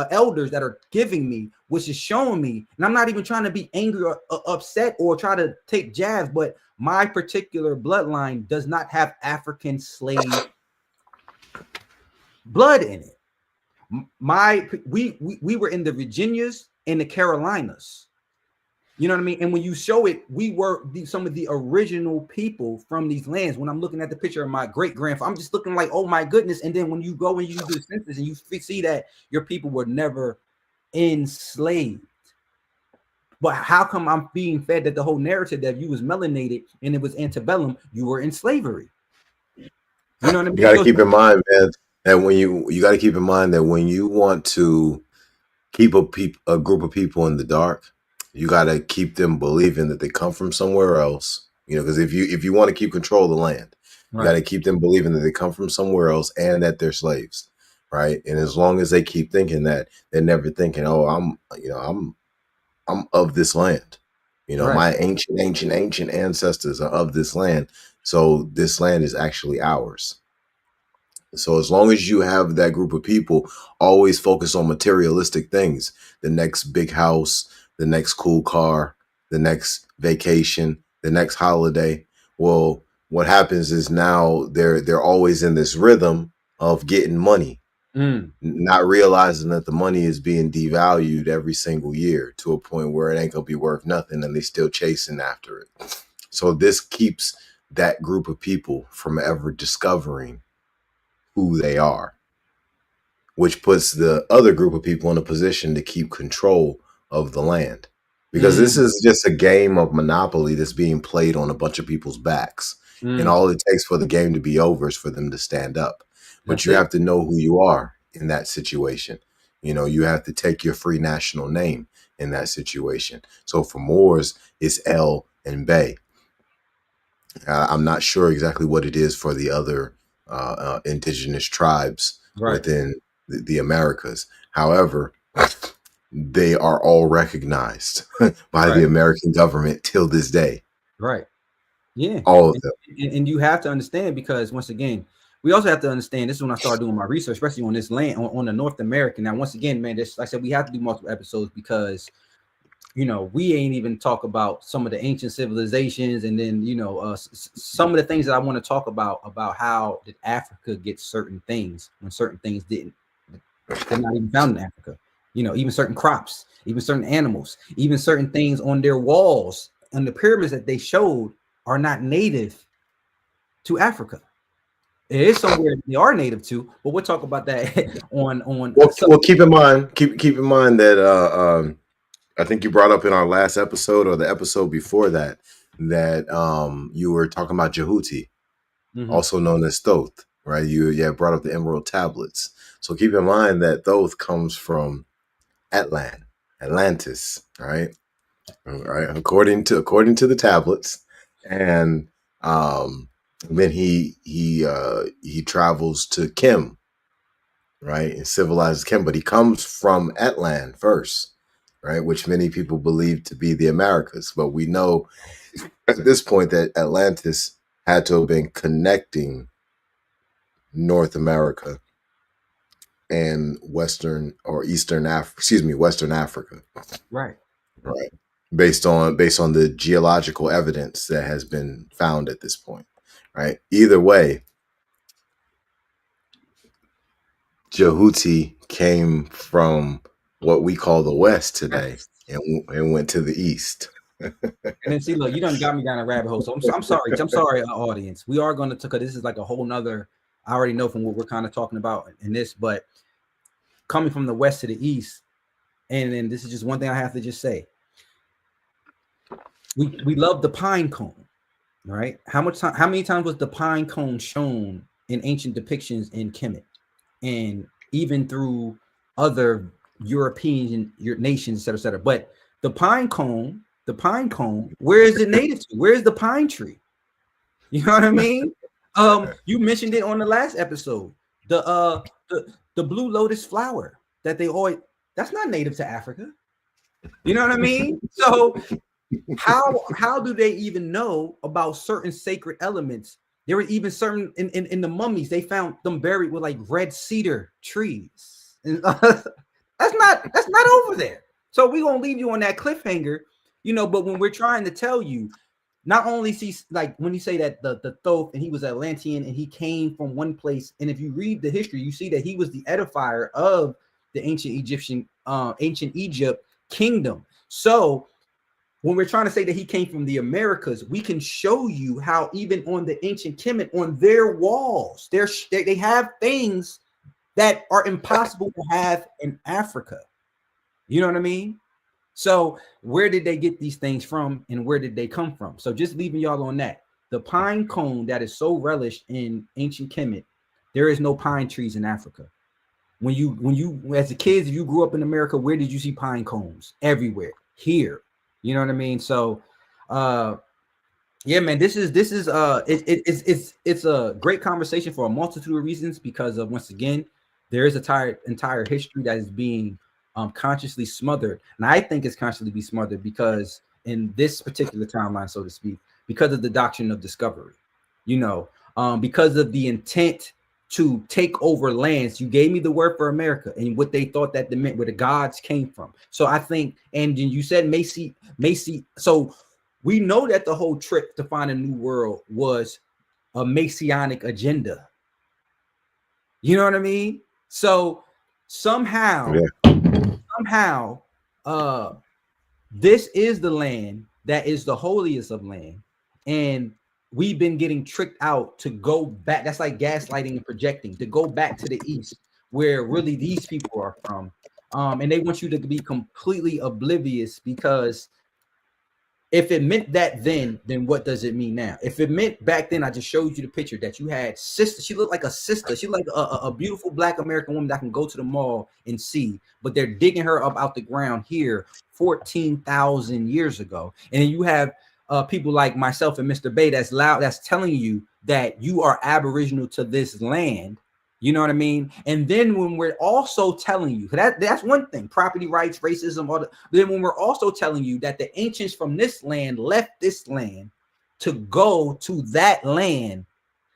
[SPEAKER 1] elders that are giving me, which is showing me, and I'm not even trying to be angry or upset or try to take jabs, but my particular bloodline does not have African slave blood in it. We were in the Virginias and the Carolinas. You know what I mean? And when you show it, we were some of the original people from these lands. When I'm looking at the picture of my great grandfather, I'm just looking like, oh my goodness. And then when you go and you do the census and you see that your people were never enslaved. But how come I'm being fed that the whole narrative that you was melanated and it was antebellum, you were in slavery? You know what I mean?
[SPEAKER 2] You got to keep in mind, man, that when you got to keep in mind that when you want to keep a group of people in the dark, you got to keep them believing that they come from somewhere else. Because if you want to keep control of the land, you got to keep them believing that they come from somewhere else and that they're slaves, right? And as long as they keep thinking that, they're never thinking, oh, I'm of this land. My ancient ancestors are of this land, so this land is actually ours. So as long as you have that group of people always focus on materialistic things, the next big house, the next cool car, the next vacation, the next holiday, well, what happens is now they're always in this rhythm of getting money, not realizing that the money is being devalued every single year to a point where it ain't gonna be worth nothing, and they still chasing after it. So this keeps that group of people from ever discovering who they are, which puts the other group of people in a position to keep control of the land. Because this is just a game of Monopoly that's being played on a bunch of people's backs. And all it takes for the game to be over is for them to stand up. But you have to know who you are in that situation. You have to take your free national name in that situation. So for Moors, it's El and Bay. I'm not sure exactly what it is for the other indigenous tribes within the Americas. However, they are all recognized by the American government till this day.
[SPEAKER 1] Right. Yeah.
[SPEAKER 2] All of them.
[SPEAKER 1] And you have to understand, because once again, we also have to understand, this is when I started doing my research, especially on this land, on the North American. Now, once again, man, like I said, we have to do multiple episodes because we ain't even talk about some of the ancient civilizations, and then some of the things that I want to talk about how did Africa get certain things when certain things didn't. They're not even found in Africa. Even certain crops, even certain animals, even certain things on their walls and the pyramids that they showed are not native to Africa. It is somewhere they are native to, but we'll talk about that on.
[SPEAKER 2] Well, keep in mind that I think you brought up in our last episode or the episode before that you were talking about Jehuti, also known as Thoth, right? You brought up the Emerald Tablets. So keep in mind that Thoth comes from Atlantis, right? All right, according to the tablets, and then he travels to Kim, right, and civilizes Kim, but he comes from Atlan first, right, which many people believe to be the Americas, but we know at this point that Atlantis had to have been connecting North America and Western Africa,
[SPEAKER 1] Right.
[SPEAKER 2] based on the geological evidence that has been found at this point, right? Either way, Jehuti came from what we call the West today and went to the East.
[SPEAKER 1] And then see, look, you done got me down a rabbit hole. So I'm sorry, audience. We are going to because this is like a whole nother. I already know from what we're kind of talking about in this, but coming from the West to the East, and then this is just one thing I have to just say. We love the pine cone, right? How many times was the pine cone shown in ancient depictions in Kemet, and even through other European nations, et cetera, et cetera. But the pine cone, where is it native to? Where is the pine tree? You know what I mean? You mentioned it on the last episode. The blue lotus flower that they always, that's not native to Africa. You know what I mean? So how do they even know about certain sacred elements? There were even certain in the mummies, they found them buried with like red cedar trees. And that's not over there. So we're gonna leave you on that cliffhanger, but when we're trying to tell you, not only see, like when you say that the Thoth and he was Atlantean and he came from one place, and if you read the history, you see that he was the edifier of the ancient Egypt kingdom. So when we're trying to say that he came from the Americas, we can show you how even on the ancient Kemet, on their walls, they have things that are impossible to have in Africa. You know what I mean? So where did they get these things from, and where did they come from? So just leaving y'all on that. The pine cone that is so relished in ancient Kemet, there is no pine trees in Africa. When you as a kid, if you grew up in America, where did you see pine cones? Everywhere. Here. You know what I mean? So yeah, man, this is it's a great conversation for a multitude of reasons, because of, once again, there is a entire history that is being consciously smothered, and I think it's consciously be smothered because in this particular timeline, so to speak, because of the doctrine of discovery, because of the intent to take over lands. You gave me the word for America and what they thought that meant, where the gods came from. So I think, and then you said Macy. So we know that the whole trip to find a new world was a Messianic agenda. You know what I mean? So somehow, this is the land that is the holiest of land, and we've been getting tricked out to go back. That's like gaslighting and projecting, to go back to the East, where really these people are from. And they want you to be completely oblivious, because if it meant that then what does it mean now? If it meant back then, I just showed you the picture that you had sister. She looked like a sister. She looked like a beautiful Black American woman that can go to the mall and see, but they're digging her up out the ground here 14,000 years ago. And then you have people like myself and Mr. Bay that's telling you that you are aboriginal to this land. You know what I mean? And then when we're also telling you that's one thing, property rights, racism, then when we're also telling you that the ancients from this land left this land to go to that land,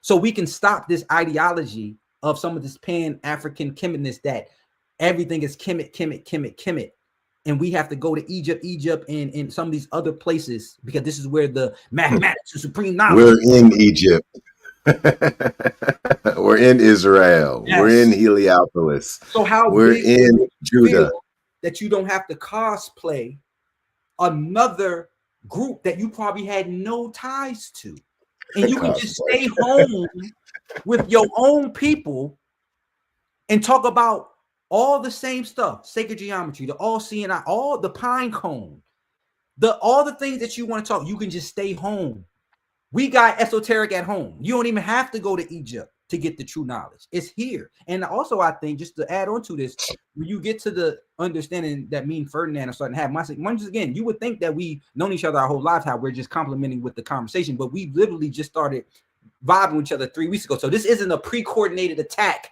[SPEAKER 1] so we can stop this ideology of some of this Pan-African Kemetness, that everything is Kemet. and we have to go to Egypt, and some of these other places, because this is where the mathematics and supreme knowledge.
[SPEAKER 2] We're in Egypt. We're in Israel.
[SPEAKER 1] Yes.
[SPEAKER 2] We're in Heliopolis.
[SPEAKER 1] So how
[SPEAKER 2] we're
[SPEAKER 1] big
[SPEAKER 2] in Judah.
[SPEAKER 1] That you don't have to cosplay another group that you probably had no ties to, and you can just stay home with your own people and talk about all the same stuff: sacred geometry, the all-seeing eye, all the pine cone, all the things that you want to talk. You can just stay home. We got esoteric at home. You don't even have to go to Egypt to get the true knowledge. It's here. And also, I think, just to add on to this, when you get to the understanding that me and Ferdinand are starting to have, once again, you would think that we've known each other our whole lives, how we're just complimenting with the conversation, but we literally just started vibing with each other 3 weeks ago. So this isn't a pre-coordinated attack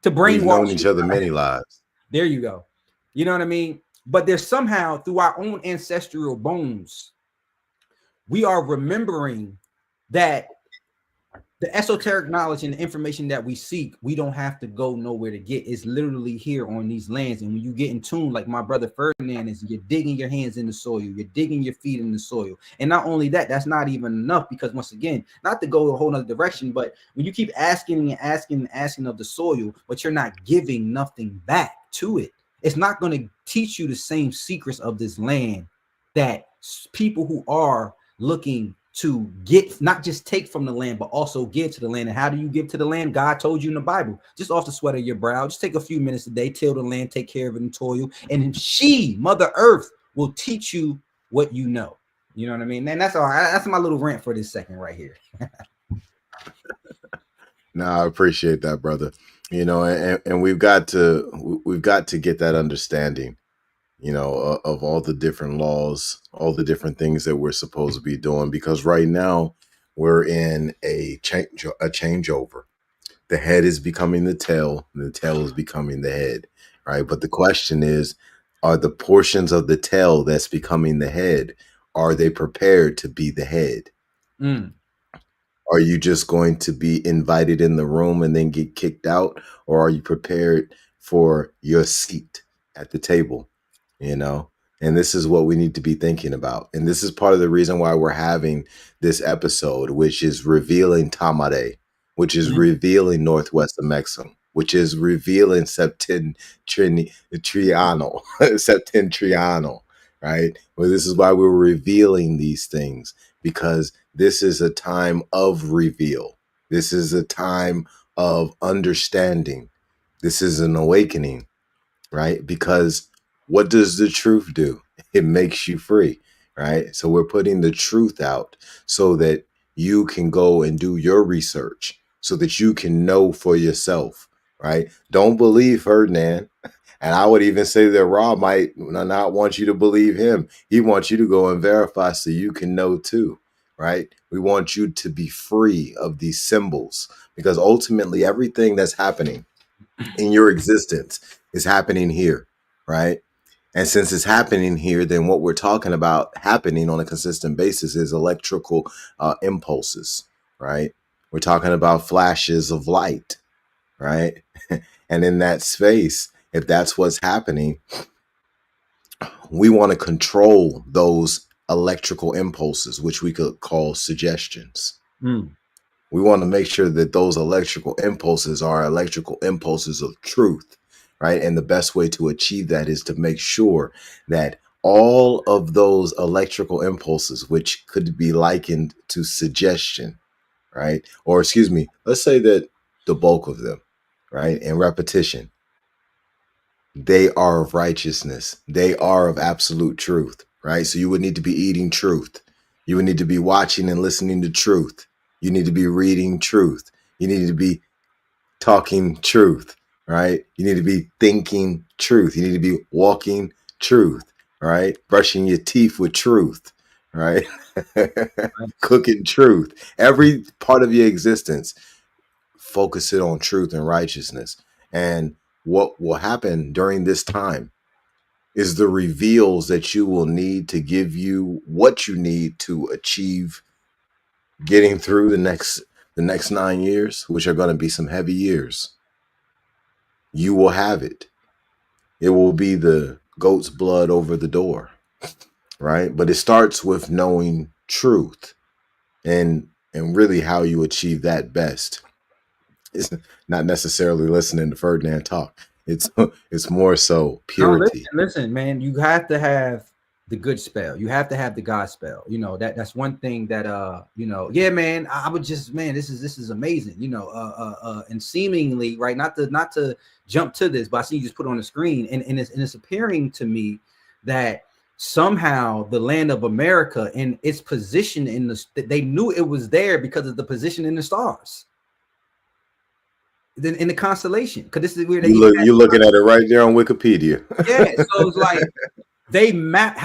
[SPEAKER 1] to brainwash.
[SPEAKER 2] We've known each other many lives.
[SPEAKER 1] There you go. You know what I mean? But there's somehow, through our own ancestral bones, we are remembering that the esoteric knowledge and the information that we seek, we don't have to go nowhere to get. It's literally here on these lands. And when you get in tune, like my brother Ferdinand is, you're digging your hands in the soil, you're digging your feet in the soil. And not only that, that's not even enough, because once again, not to go a whole nother direction, but when you keep asking and asking and asking of the soil, but you're not giving nothing back to it, it's not going to teach you the same secrets of this land that people who are looking to get, not just take from the land, but also give to the land. And how do you give to the land? God told you in the Bible, just off the sweat of your brow. Just take a few minutes a day, till the land, take care of it and toil. And she, Mother Earth, will teach you what you know. You know what I mean? And that's all. That's my little rant for this second right here.
[SPEAKER 2] No, I appreciate that, brother. You know, and we've got to get that understanding, you know, of all the different laws, all the different things that we're supposed to be doing, because right now we're in a changeover. The head is becoming the tail, and the tail is becoming the head, right? But the question is, are the portions of the tail that's becoming the head, are they prepared to be the head? Are you just going to be invited in the room and then get kicked out? Or are you prepared for your seat at the table? You know, and this is what we need to be thinking about. And this is part of the reason why we're having this episode, which is revealing Tamare, which is revealing Northwest Mexum, which is revealing Septentriano, right? Well, this is why we're revealing these things, because this is a time of reveal. This is a time of understanding. This is an awakening, right? Because what does the truth do? It makes you free, right? So we're putting the truth out so that you can go and do your research, so that you can know for yourself, right? Don't believe Ferdinand. And I would even say that Ra might not want you to believe him. He wants you to go and verify so you can know too, right? We want you to be free of these symbols, because ultimately everything that's happening in your existence is happening here, right? And since it's happening here, then what we're talking about happening on a consistent basis is electrical impulses, right? We're talking about flashes of light, right? And in that space, if that's what's happening, we want to control those electrical impulses, which we could call suggestions. We want to make sure that those electrical impulses are electrical impulses of truth, right? And the best way to achieve that is to make sure that all of those electrical impulses, which could be likened to suggestion, right? Or excuse me, let's say that the bulk of them, right? And repetition, they are of righteousness. They are of absolute truth, right? So you would need to be eating truth. You would need to be watching and listening to truth. You need to be reading truth. You need to be talking truth, right? You need to be thinking truth. You need to be walking truth, right? Brushing your teeth with truth, right? Cooking truth. Every part of your existence, focus it on truth and righteousness. And what will happen during this time is the reveals that you will need to give you what you need to achieve getting through the next 9 years, which are going to be some heavy years. You will have it. It will be the goat's blood over the door, right? But it starts with knowing truth, and really how you achieve that best is not necessarily listening to Ferdinand talk. It's more so
[SPEAKER 1] No,
[SPEAKER 2] purity.
[SPEAKER 1] listen, man. You have to have the good spell. You have to have the God spell. That's one thing that yeah, man. I would just, man, this is amazing. And seemingly, right, not to jump to this, but I see you just put it on the screen, and it's appearing to me that somehow the land of America and its position they knew it was there because of the position in the stars, in the constellation. Because this is where
[SPEAKER 2] You're looking at it right there on Wikipedia.
[SPEAKER 1] yeah. So it's like they mapped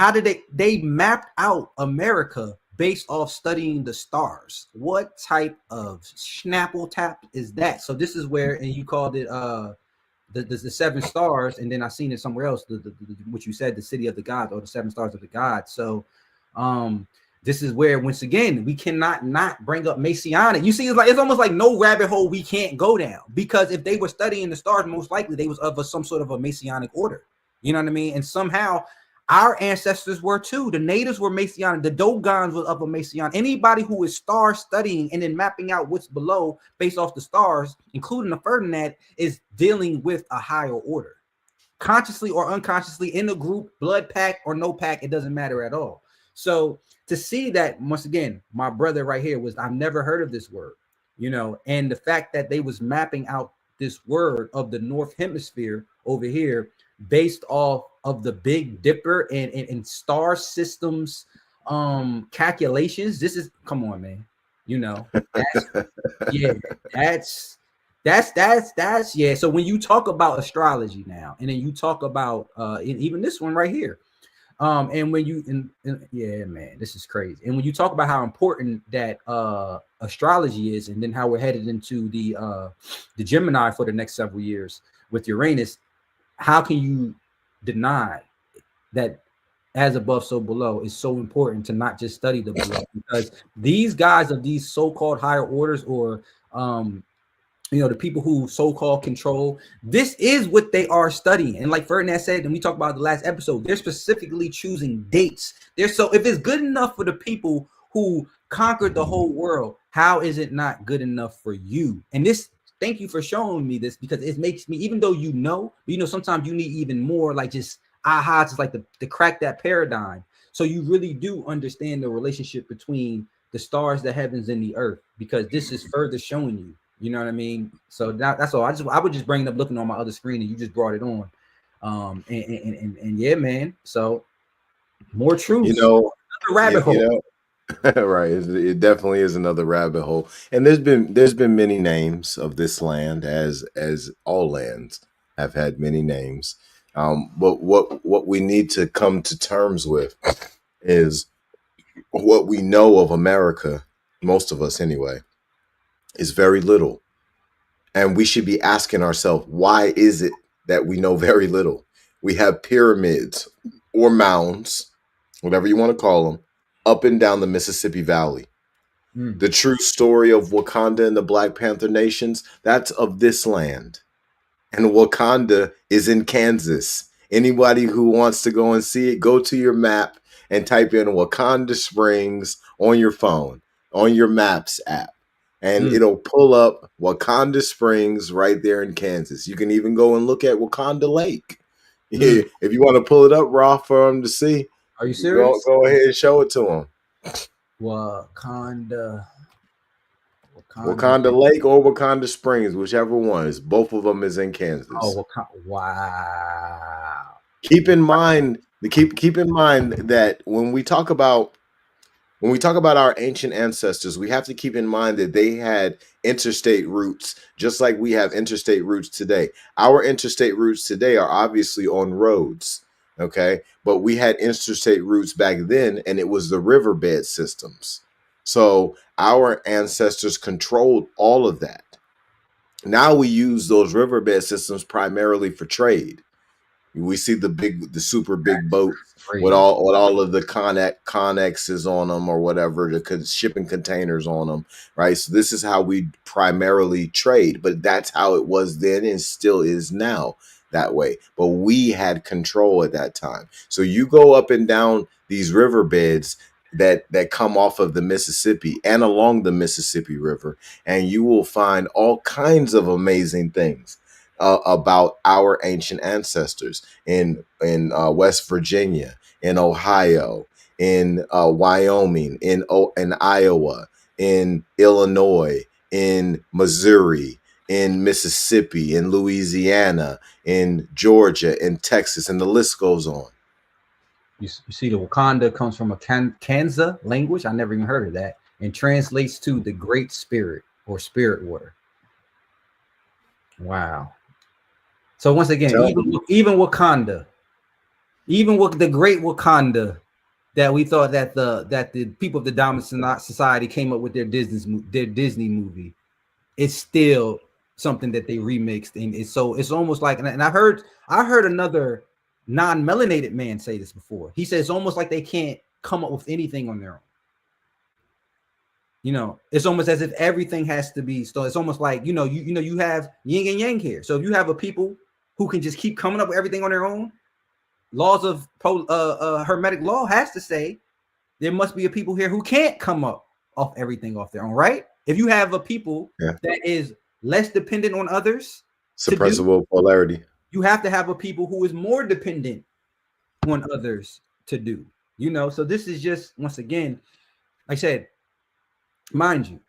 [SPEAKER 1] out America based off studying the stars. What type of snapple tap is that? So this is where, and you called it the seven stars, and then I seen it somewhere else, what you said, the city of the gods, or the seven stars of the gods. So this is where, once again, we cannot not bring up Messianic. You see, it's almost like no rabbit hole we can't go down, because if they were studying the stars, most likely they was of some sort of a Messianic order. You know what I mean? And somehow our ancestors were too. The natives were Messianic. The Dogons were of a Messianic. Anybody who is star studying and then mapping out what's below based off the stars, including the Ferdinand, is dealing with a higher order. Consciously or unconsciously, in a group, blood pack or no pack, it doesn't matter at all. So to see that, once again, my brother right here I've never heard of this word, and the fact that they was mapping out this word of the North Hemisphere over here based off of the Big Dipper and star systems calculations. This is, come on, man. That's yeah. So when you talk about astrology now, and then you talk about even this one right here, and when you yeah, man, this is crazy. And when you talk about how important that astrology is, and then how we're headed into the Gemini for the next several years with Uranus, how can you deny that as above, so below is so important to not just study the below? Because these guys of these so-called higher orders, or the people who so-called control, this is what they are studying. And like Ferdinand said, and we talked about the last episode, they're specifically choosing dates. So if it's good enough for the people who conquered the whole world, how is it not good enough for you? And this, thank you for showing me this, because it makes me, even though sometimes you need even more, like just aha, just like to crack that paradigm. So you really do understand the relationship between the stars, the heavens, and the earth, because this is further showing you. You know what I mean? So that's all. I would just bring it up looking on my other screen, and you just brought it on. And yeah, man. So more truth. Another rabbit hole.
[SPEAKER 2] Right. It definitely is another rabbit hole. And there's been many names of this land, as all lands have had many names. But what we need to come to terms with is what we know of America, most of us anyway, is very little. And we should be asking ourselves, why is it that we know very little? We have pyramids or mounds, whatever you want to call them, up and down the Mississippi Valley. The true story of Wakanda and the Black Panther nations, that's of this land. And Wakanda is in Kansas. Anybody who wants to go and see it, go to your map and type in Wakanda Springs on your phone, on your Maps app. And it'll pull up Wakanda Springs right there in Kansas. You can even go and look at Wakanda Lake. If you want to pull it up, Raw, for them to see.
[SPEAKER 1] Are you serious?
[SPEAKER 2] Go ahead and show it to them.
[SPEAKER 1] Wakanda
[SPEAKER 2] Lake or Wakanda Springs, whichever one is. Both of them is in Kansas.
[SPEAKER 1] Oh, wow.
[SPEAKER 2] Keep in mind that when we talk about our ancient ancestors, we have to keep in mind that they had interstate routes, just like we have interstate routes today. Our interstate routes today are obviously on roads, okay? But we had interstate routes back then, and it was the riverbed systems. So our ancestors controlled all of that. Now we use those riverbed systems primarily for trade. We see the super big boats with all of the connexes on them, or whatever, the shipping containers on them, right? So this is how we primarily trade, but that's how it was then and still is now. that way, but we had control at that time. So you go up and down these riverbeds that come off of the Mississippi and along the Mississippi River, and you will find all kinds of amazing things about our ancient ancestors in West Virginia, in Ohio, in Wyoming, in Iowa, in Illinois, in Missouri, in Mississippi, in Louisiana, in Georgia, in Texas, and the list goes on.
[SPEAKER 1] You see, the Wakanda comes from a Kansa language. I never even heard of that, and translates to the Great Spirit or Spirit Water. Wow. So once again, even Wakanda, even with the Great Wakanda, that we thought that the people of the dominant society came up with their Disney movie, it's still something that they remixed, and it's almost like, and I heard another non-melanated man say this before. He said it's almost like they can't come up with anything on their own. You know, it's almost as if everything has to be. So it's almost like, you have yin and yang here. So if you have a people who can just keep coming up with everything on their own, laws of hermetic law has to say there must be a people here who can't come up off everything off their own, right? If you have a people that is less dependent on others,
[SPEAKER 2] suppressible polarity,
[SPEAKER 1] you have to have a people who is more dependent on others to do, so this is just, once again, like I said, mind you,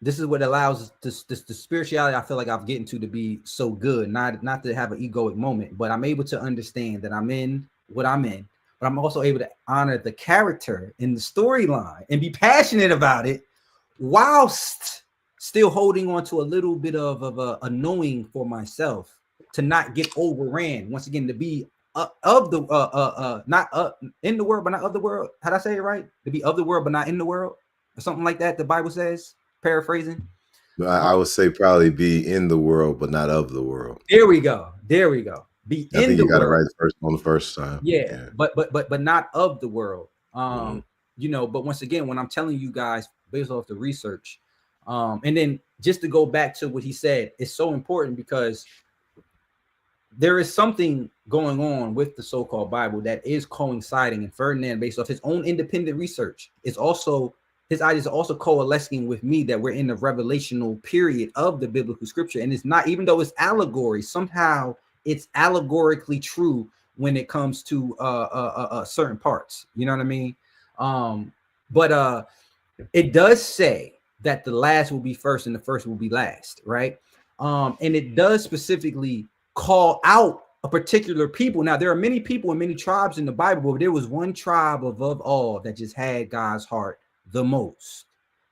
[SPEAKER 1] this is what allows the spirituality I feel like I'm getting to be so good, not to have an egoic moment, but I'm able to understand that I'm in what I'm in, but I'm also able to honor the character in the storyline and be passionate about it whilst still holding on to a little bit of a knowing for myself to not get overran. Once again, to be of the not in the world, but not of the world. How'd I say it right? To be of the world, but not in the world, or something like that. The Bible says, paraphrasing.
[SPEAKER 2] I would say probably be in the world, but not of the world.
[SPEAKER 1] There we go. Be
[SPEAKER 2] I
[SPEAKER 1] in
[SPEAKER 2] think
[SPEAKER 1] the
[SPEAKER 2] you got
[SPEAKER 1] world.
[SPEAKER 2] it right first on the first time.
[SPEAKER 1] Yeah. But not of the world. But once again, when I'm telling you guys based off the research, and then just to go back to what he said, it's so important because there is something going on with the so-called Bible that is coinciding, and Ferdinand, based off his own independent research, his ideas are also coalescing with me that we're in the revelational period of the biblical scripture. And it's not, even though it's allegory, somehow it's allegorically true when it comes to certain parts. You know what I mean? But it does say that the last will be first and the first will be last, right? And it does specifically call out a particular people. Now, there are many people and many tribes in the Bible, but there was one tribe above all that just had God's heart the most,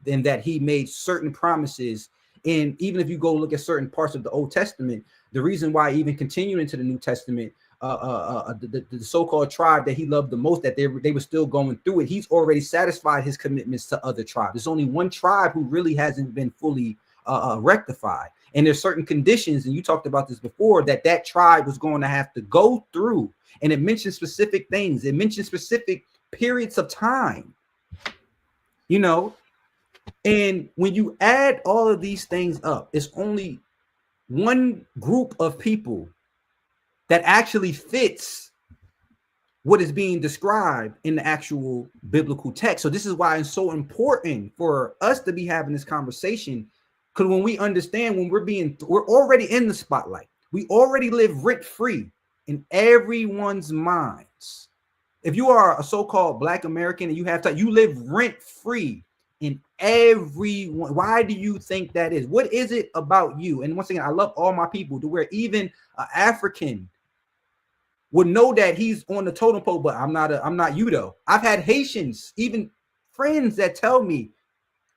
[SPEAKER 1] and that he made certain promises. And even if you go look at certain parts of the Old Testament, the reason why even continuing into the New Testament, the so-called tribe that he loved the most, that they were still going through it, he's already satisfied his commitments to other tribes. There's only one tribe who really hasn't been fully rectified. And there's certain conditions, and you talked about this before, that tribe was going to have to go through. And it mentions specific things. It mentions specific periods of time, and when you add all of these things up, it's only one group of people that actually fits what is being described in the actual biblical text. So this is why it's so important for us to be having this conversation. Because when we understand, when we're already in the spotlight, we already live rent free in everyone's minds. If you are a so-called Black American and you live rent free in everyone. Why do you think that is? What is it about you? And once again, I love all my people, to where even an African would know that he's on the totem pole, but I'm not you though. I've had Haitians, even friends, that tell me,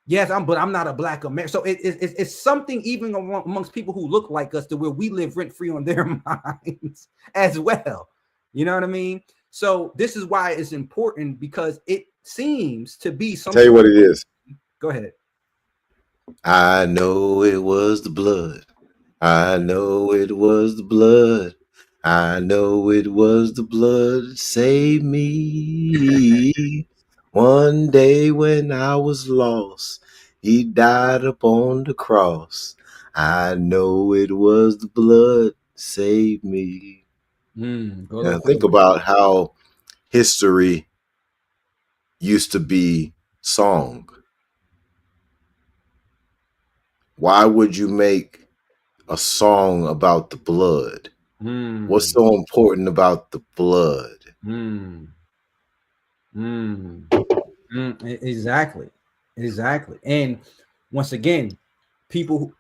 [SPEAKER 1] yes, but I'm not a Black American. So it's something even amongst people who look like us, to where we live rent free on their minds as well. You know what I mean? So this is why it's important, because it seems to be something.
[SPEAKER 2] Tell you what it is.
[SPEAKER 1] Go ahead.
[SPEAKER 2] I know it was the blood. I know it was the blood. I know it was the blood that saved me. One day when I was lost, he died upon the cross. I know it was the blood that saved me.
[SPEAKER 1] Go a little
[SPEAKER 2] And think
[SPEAKER 1] further.
[SPEAKER 2] about how history used to be song. Why would you make a song about the blood? What's
[SPEAKER 1] Mm,
[SPEAKER 2] so important about the blood?
[SPEAKER 1] mm, mm, exactly. Exactly. And once again,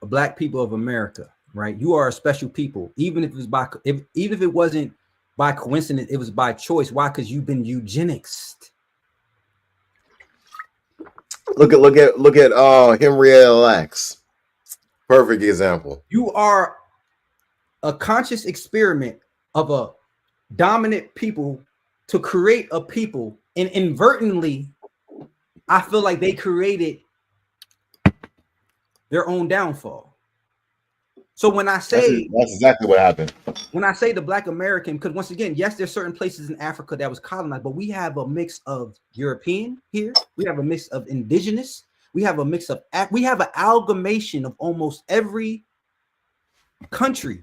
[SPEAKER 1] black people of America, right? You are a special people, even if it was even if it wasn't by coincidence, it was by choice. Why? Because you've been eugenics.
[SPEAKER 2] Look at Henrietta Lacks. Perfect example.
[SPEAKER 1] You are a conscious experiment of a dominant people to create a people, and inadvertently, I feel like they created their own downfall. So
[SPEAKER 2] That's exactly what happened.
[SPEAKER 1] when I say the Black American, because once again, yes, there's certain places in Africa that was colonized, but we have a mix of European here. We have a mix of indigenous. We have a mix of we have an amalgamation of almost every country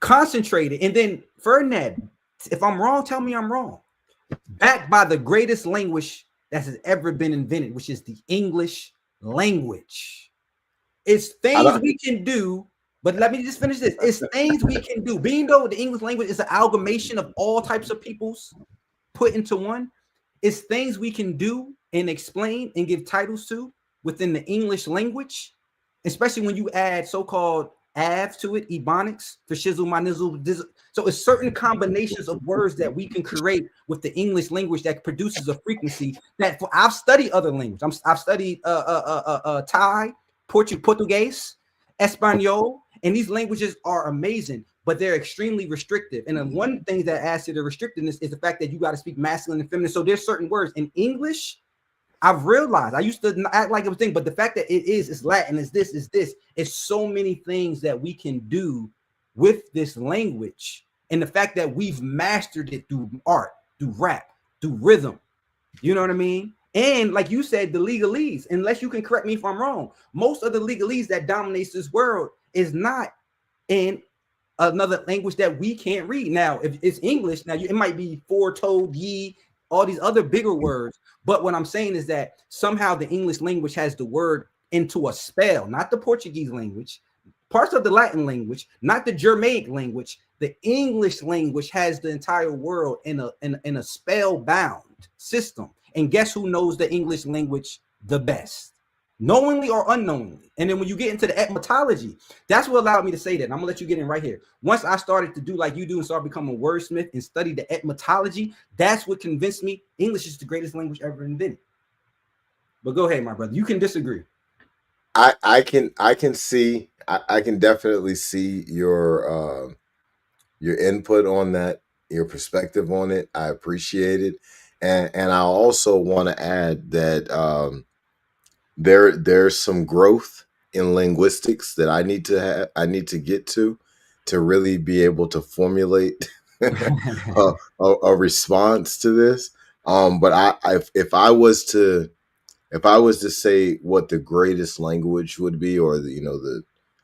[SPEAKER 1] concentrated. And then Ferdinand, if I'm wrong, tell me I'm wrong. Backed by the greatest language that has ever been invented, which is the English language. It's things we can do, but let me just finish this. It's things we can do. Being though the English language is an amalgamation of all types of peoples put into one, it's things we can do and explain and give titles to within the English language, especially when you add so-called avs to it, ebonics, for shizzle, my nizzle, dizzle. So it's certain combinations of words that we can create with the English language that produces a frequency that I've studied other languages. I've studied Thai, Portuguese, Espanol, and these languages are amazing, but they're extremely restrictive. And then one thing that adds to the restrictiveness is the fact that you got to speak masculine and feminine. So there's certain words in English. I've realized I used to act like it was thing, but the fact that it's Latin, is this, it's so many things that we can do with this language. And the fact that we've mastered it through art, through rap, through rhythm. You know what I mean? And like you said, the legalese, unless you can correct me if I'm wrong, most of the legalese that dominates this world is not in another language that we can't read. Now, if it's English, now it might be foretold, ye, all these other bigger words. But what I'm saying is that somehow the English language has the word into a spell, not the Portuguese language, parts of the Latin language, not the Germanic language. The English language has the entire world in a spellbound system. And guess who knows the English language the best? Knowingly or unknowingly. And then when you get into the etymology, that's what allowed me to say that. And I'm gonna let you get in right here. Once I started to do like you do and start becoming a wordsmith and study the etymology, that's what convinced me English is the greatest language ever invented. But go ahead, my brother. You can disagree.
[SPEAKER 2] I can see I can definitely see your input on that, your perspective on it. I appreciate it, and I also want to add that there's some growth in linguistics that I need to get to really be able to formulate a response to this. But if I was to say what the greatest language would be, or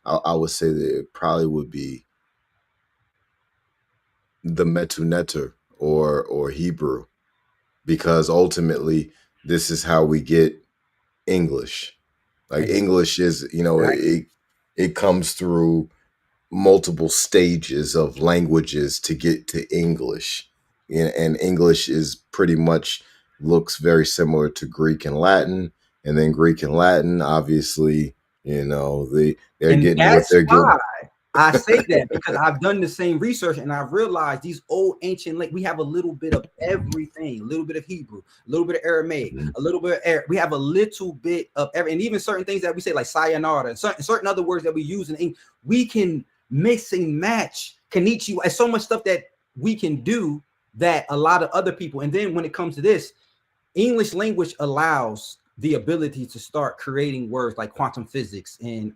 [SPEAKER 2] I would say that it probably would be the Metuneter or Hebrew, because ultimately this is how we get English. Like English is, it comes through multiple stages of languages to get to English. And English is pretty much looks very similar to Greek and Latin. And then Greek and Latin, obviously, they're
[SPEAKER 1] And
[SPEAKER 2] getting what
[SPEAKER 1] that's
[SPEAKER 2] they're getting.
[SPEAKER 1] why I say that, because I've done the same research and I've realized these old ancient, like we have a little bit of everything, a little bit of Hebrew, a little bit of Aramaic, a little bit of Arabic. We have a little bit of every, and even certain things that we say like sayonara and certain other words that we use in English, we can mix and match Kenichi. And so much stuff that we can do that a lot of other people. And then when it comes to this, English language allows the ability to start creating words like quantum physics and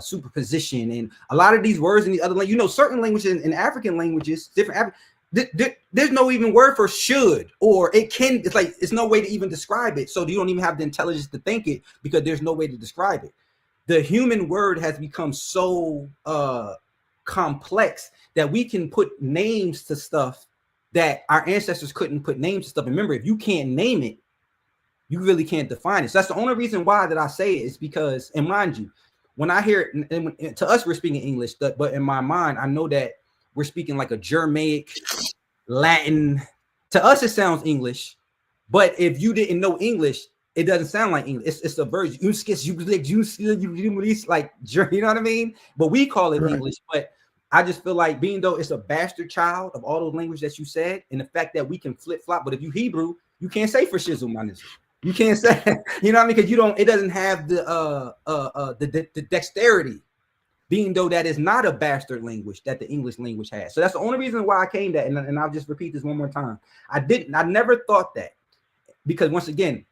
[SPEAKER 1] superposition, and a lot of these words in the other language. Certain languages in African languages, different. There's no even word for should or it can. It's like it's no way to even describe it. So you don't even have the intelligence to think it because there's no way to describe it. The human word has become so complex that we can put names to stuff that our ancestors couldn't put names to stuff. And remember, if you can't name it, you really can't define it. So that's the only reason why that I say it, is because, and mind you, when I hear it, and to us, we're speaking English, but in my mind, I know that we're speaking like a Germanic, Latin. To us, it sounds English, but if you didn't know English, it doesn't sound like English. It's a version. Like, you know what I mean? But we call it English. But I just feel like, being though it's a bastard child of all those languages that you said, and the fact that we can flip flop. But if you Hebrew, you can't say for shizzle, my nigga. You can't say, you know what I mean? Because you don't. It doesn't have the dexterity. Being though that is not a bastard language that the English language has. So that's the only reason why I came to that. And I'll just repeat this one more time. I never thought that, because once again,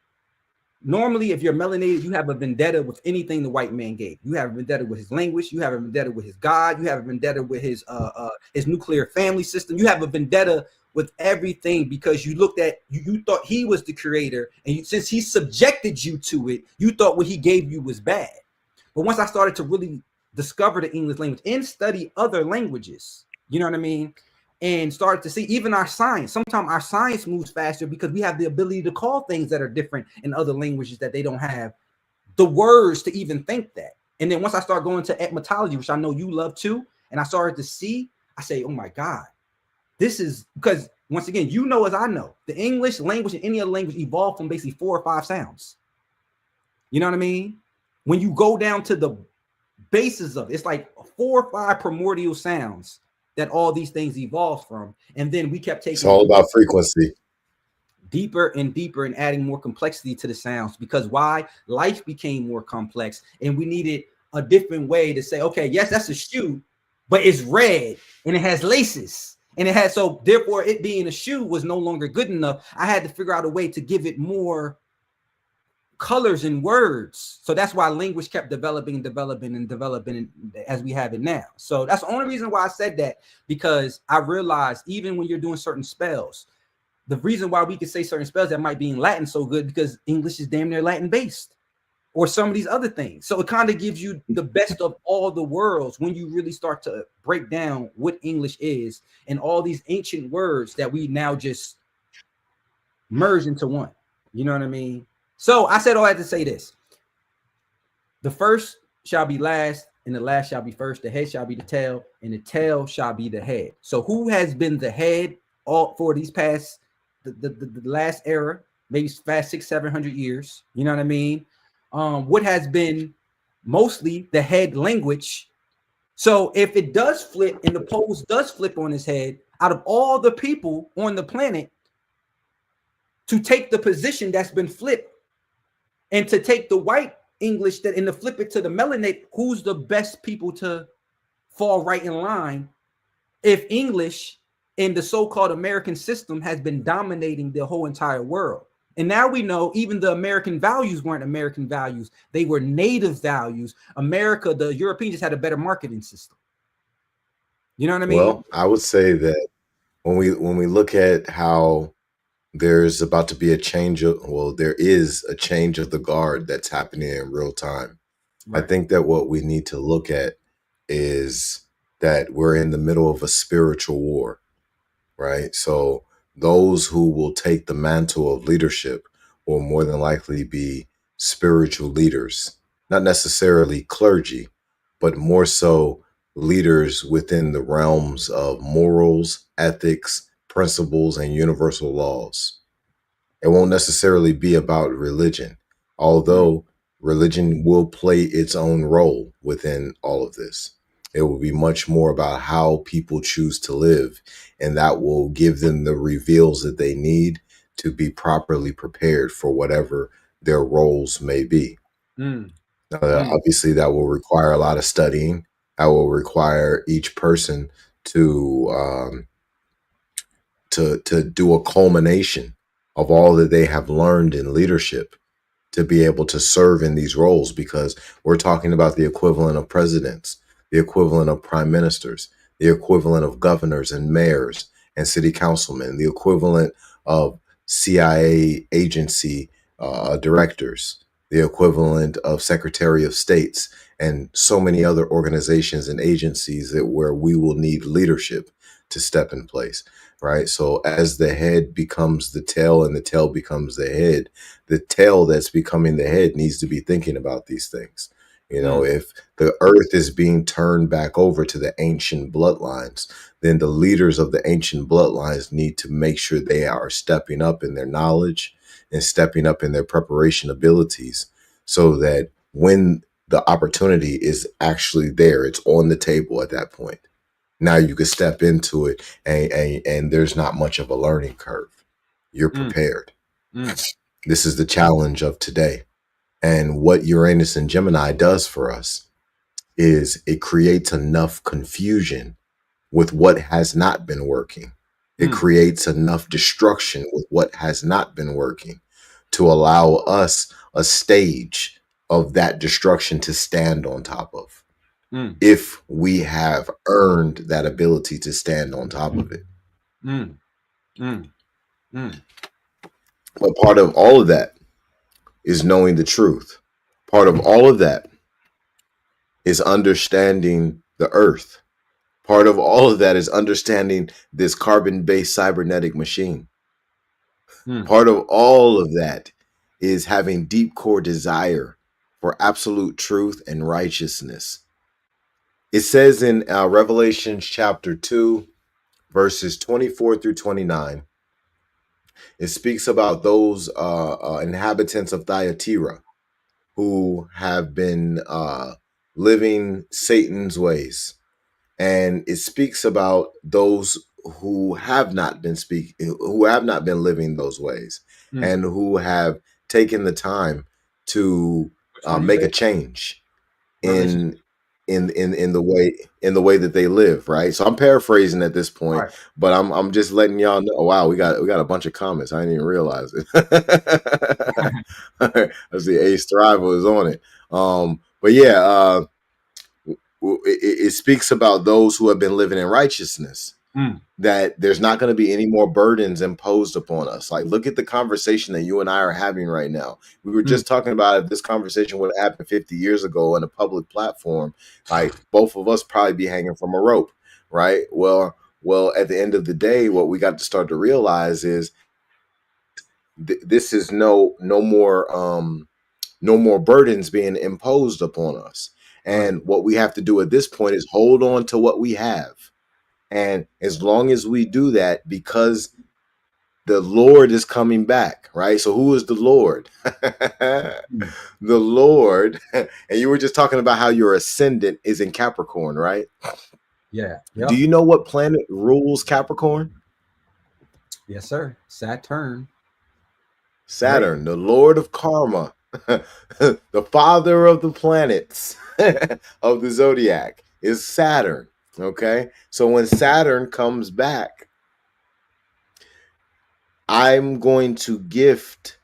[SPEAKER 1] normally if you're melanated, you have a vendetta with anything the white man gave. You have a vendetta with his language. You have a vendetta with his God. You have a vendetta with his nuclear family system. You have a vendetta with everything, because you looked at, you thought he was the creator, and since he subjected you to it, you thought what he gave you was bad. But once I started to really discover the English language and study other languages, you know what I mean, and started to see even our science. Sometimes our science moves faster because we have the ability to call things that are different in other languages that they don't have the words to even think that. And then once I start going to etymology, which I know you love too, and I started to see, I say, oh my God, this is, because once again, you know, as I know, the English language and any other language evolved from basically 4 or 5 sounds. You know what I mean? When you go down to the basis of it, it's like 4 or 5 primordial sounds that all these things evolved from. And then we kept taking,
[SPEAKER 2] it's all about frequency,
[SPEAKER 1] deeper and deeper, and adding more complexity to the sounds. Because why? Life became more complex, and we needed a different way to say, okay, yes, that's a shoe, but it's red and it has laces. And it had, so therefore it being a shoe was no longer good enough. I had to figure out a way to give it more colors and words. So that's why language kept developing as we have it now. So that's the only reason why I said that, because I realized even when you're doing certain spells, the reason why we could say certain spells that might be in Latin so good, because English is damn near Latin based, or some of these other things. So it kind of gives you the best of all the worlds when you really start to break down what English is and all these ancient words that we now just merge into one. You know what I mean? So I said all I had to say this: the first shall be last, and the last shall be first. The head shall be the tail, and the tail shall be the head. So who has been the head all for these past the last era, maybe past 600-700 years? You know what I mean? What has been mostly the head language. So if it does flip, and the poles does flip on his head, out of all the people on the planet, to take the position that's been flipped and to take the white English that and to flip it to the melanated, who's the best people to fall right in line if English in the so-called American system has been dominating the whole entire world? And now we know even the American values weren't American values. They were native values. America, the Europeans, just had a better marketing system. You know what I mean?
[SPEAKER 2] Well, I would say that when we look at how there's about to be a change of, well, there is a change of the guard that's happening in real time. Right. I think that what we need to look at is that we're in the middle of a spiritual war, right? So those who will take the mantle of leadership will more than likely be spiritual leaders, not necessarily clergy, but more so leaders within the realms of morals, ethics, principles, and universal laws. It won't necessarily be about religion, although religion will play its own role within all of this. It will be much more about how people choose to live, and that will give them the reveals that they need to be properly prepared for whatever their roles may be. Obviously, that will require a lot of studying. That will require each person to do a culmination of all that they have learned in leadership to be able to serve in these roles, because we're talking about the equivalent of presidents, the equivalent of prime ministers, the equivalent of governors and mayors and city councilmen, the equivalent of CIA agency directors, the equivalent of Secretary of States, and so many other organizations and agencies that where we will need leadership to step in place, right? So as the head becomes the tail and the tail becomes the tail that's becoming the head needs to be thinking about these things. You know, if the earth is being turned back over to the ancient bloodlines, then the leaders of the ancient bloodlines need to make sure they are stepping up in their knowledge and stepping up in their preparation abilities so that when the opportunity is actually there, it's on the table at that point. Now you can step into it and there's not much of a learning curve. You're prepared. This is the challenge of today. And what Uranus and Gemini does for us is it creates enough confusion with what has not been working. It creates enough destruction with what has not been working to allow us a stage of that destruction to stand on top of. If we have earned that ability to stand on top of it. But part of all of that is knowing the truth. Part of all of that is understanding the earth. Part of all of that is understanding this carbon-based cybernetic machine. Part of all of that is having deep core desire for absolute truth and righteousness. It says in Revelation chapter 2, verses 24 through 29, it speaks about those inhabitants of Thyatira who have been living Satan's ways. And it speaks about those who have not been living those ways, and who have taken the time to make a change in the way that they live, right? So I'm paraphrasing at this point, but I'm just letting y'all know. Wow, we got a bunch of comments. I didn't even realize it. I see Ace Thrival is on it. But yeah, it speaks about those who have been living in righteousness, that there's not going to be any more burdens imposed upon us. Like, look at the conversation that you and I are having right now. We were just talking about if this conversation would have happened 50 years ago on a public platform, like both of us probably be hanging from a rope, right? Well, at the end of the day, what we got to start to realize is this is no more burdens being imposed upon us. And what we have to do at this point is hold on to what we have. And as long as we do that, because the Lord is coming back, right? So who is the Lord? The Lord, and you were just talking about how your ascendant is in Capricorn, right?
[SPEAKER 1] Yeah.
[SPEAKER 2] Do you know what planet rules Capricorn?
[SPEAKER 1] Yes, sir. Saturn,
[SPEAKER 2] right? The Lord of Karma, the father of the planets of the zodiac is Saturn. Okay, so when Saturn comes back, I'm going to gift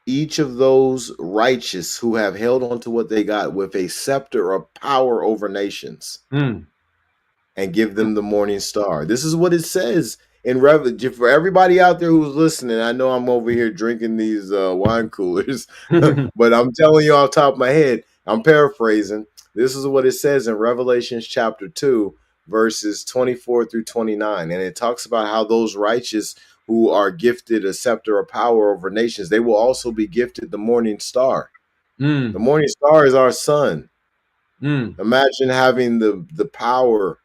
[SPEAKER 2] each of those righteous who have held on to what they got with a scepter of power over nations and give them the morning star. This is what it says in Revelation. For everybody out there who's listening, I know I'm over here drinking these wine coolers, but I'm telling you off the top of my head, I'm paraphrasing. This is what it says in Revelation chapter 2, verses 24 through 29. And it talks about how those righteous who are gifted a scepter of power over nations, they will also be gifted the morning star. The morning star is our sun. Imagine having the power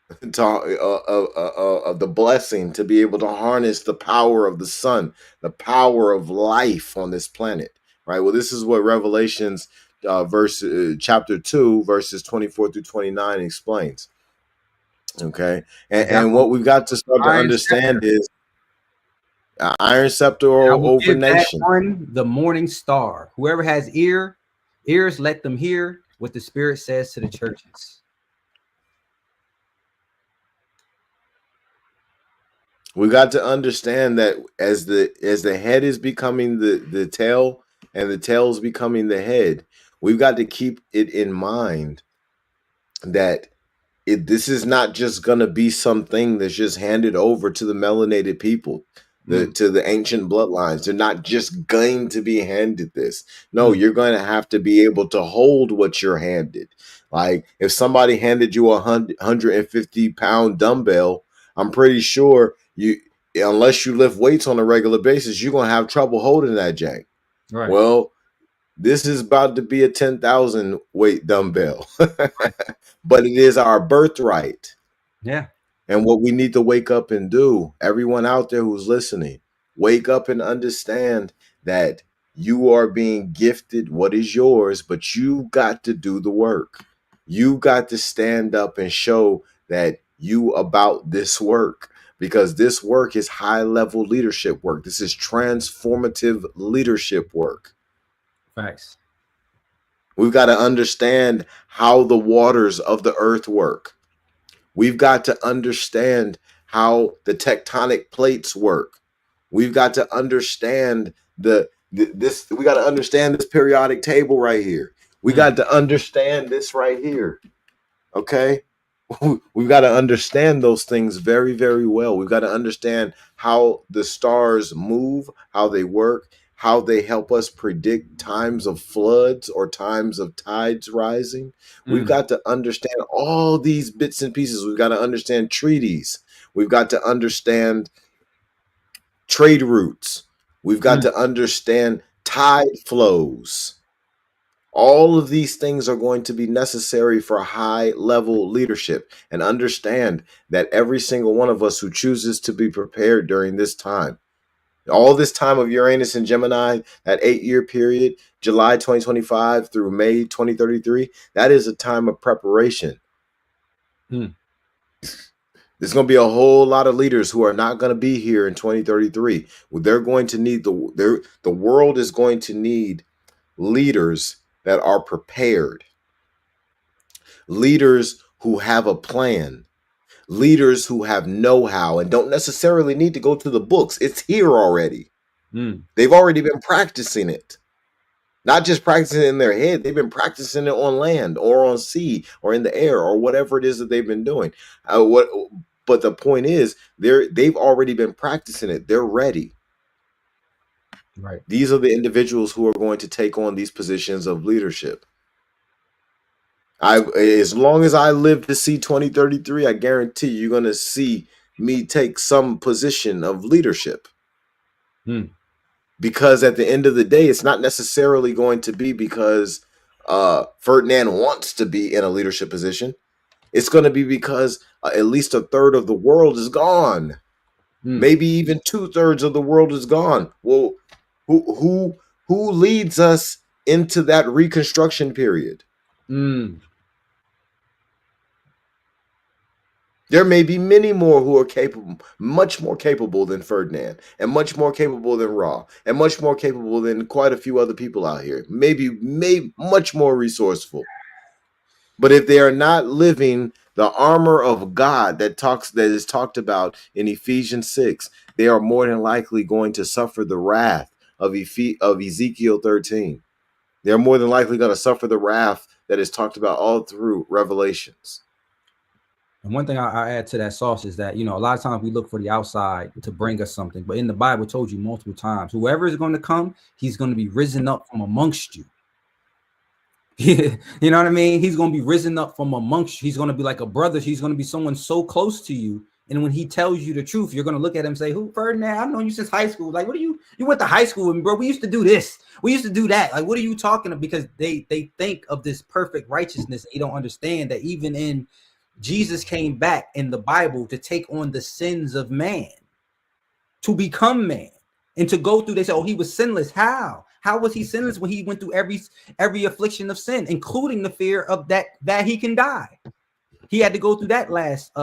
[SPEAKER 2] of the blessing to be able to harness the power of the sun, the power of life on this planet, right? Well, this is what Revelations chapter 2, verses 24 through 29 explains. Okay, and what we've got to start to understand is iron scepter over nation.
[SPEAKER 1] The morning star. Whoever has ears, let them hear what the Spirit says to the churches.
[SPEAKER 2] We got to understand that as the head is becoming the tail and the tail is becoming the head, we've got to keep it in mind that this is not just going to be something that's just handed over to the melanated people. to the ancient bloodlines. They're not just going to be handed this. No, you're going to have to be able to hold what you're handed. Like if somebody handed you a 150-pound dumbbell, I'm pretty sure unless you lift weights on a regular basis, you're going to have trouble holding that jank.
[SPEAKER 1] Right.
[SPEAKER 2] Well, this is about to be a 10,000 weight dumbbell, but it is our birthright.
[SPEAKER 1] Yeah.
[SPEAKER 2] And what we need to wake up and do, everyone out there who's listening, wake up and understand that you are being gifted what is yours, but you got to do the work. You got to stand up and show that you about this work, because this work is high-level leadership work. This is transformative leadership work.
[SPEAKER 1] Facts.
[SPEAKER 2] We've got to understand how the waters of the earth work. We've got to understand how the tectonic plates work. We've got to understand we got to understand this periodic table right here. We got to understand this right here. Okay? We've got to understand those things very, very well. We've got to understand how the stars move, how they work, how they help us predict times of floods or times of tides rising. We've got to understand all these bits and pieces. We've got to understand treaties. We've got to understand trade routes. We've got to understand tide flows. All of these things are going to be necessary for high-level leadership. And understand that every single one of us who chooses to be prepared during this time, all this time of Uranus and Gemini, that 8-year period, July 2025 through May 2033, that is a time of preparation. There's going to be a whole lot of leaders who are not going to be here in 2033. They're going to need the world is going to need leaders that are prepared, leaders who have a plan, leaders who have know-how and don't necessarily need to go to the books. It's here already. They've already been practicing it. Not just practicing it in their head, they've been practicing it on land or on sea or in the air or whatever it is that they've been doing. But the point is, they've already been practicing it. They're ready.
[SPEAKER 1] Right.
[SPEAKER 2] These are the individuals who are going to take on these positions of leadership. As long as I live to see 2033, I guarantee you're going to see me take some position of leadership. Because at the end of the day, it's not necessarily going to be because Ferdinand wants to be in a leadership position. It's going to be because at least a third of the world is gone. Maybe even 2/3 of the world is gone. Well, who leads us into that reconstruction period? There may be many more who are capable, much more capable than Ferdinand, and much more capable than Ra, and much more capable than quite a few other people out here. Maybe much more resourceful. But if they are not living the armor of God that is talked about in Ephesians 6, they are more than likely going to suffer the wrath of Ezekiel 13. They're more than likely going to suffer the wrath that is talked about all through Revelations.
[SPEAKER 1] And one thing I add to that sauce is that, a lot of times we look for the outside to bring us something. But in the Bible, it told you multiple times, whoever is going to come, he's going to be risen up from amongst you. You know what I mean? He's going to be risen up from amongst you. He's going to be like a brother. He's going to be someone so close to you. And when he tells you the truth, you're going to look at him and say, who, Ferdinand? I've known you since high school. Like, what are you went to high school with me, bro. We used to do this. We used to do that. Like, what are you talking about? Because they think of this perfect righteousness. They don't understand that even in Jesus came back in the Bible to take on the sins of man, to become man, and to go through. They say, oh, he was sinless. How was he sinless when he went through every affliction of sin, including the fear of that he can die? He had to go through that last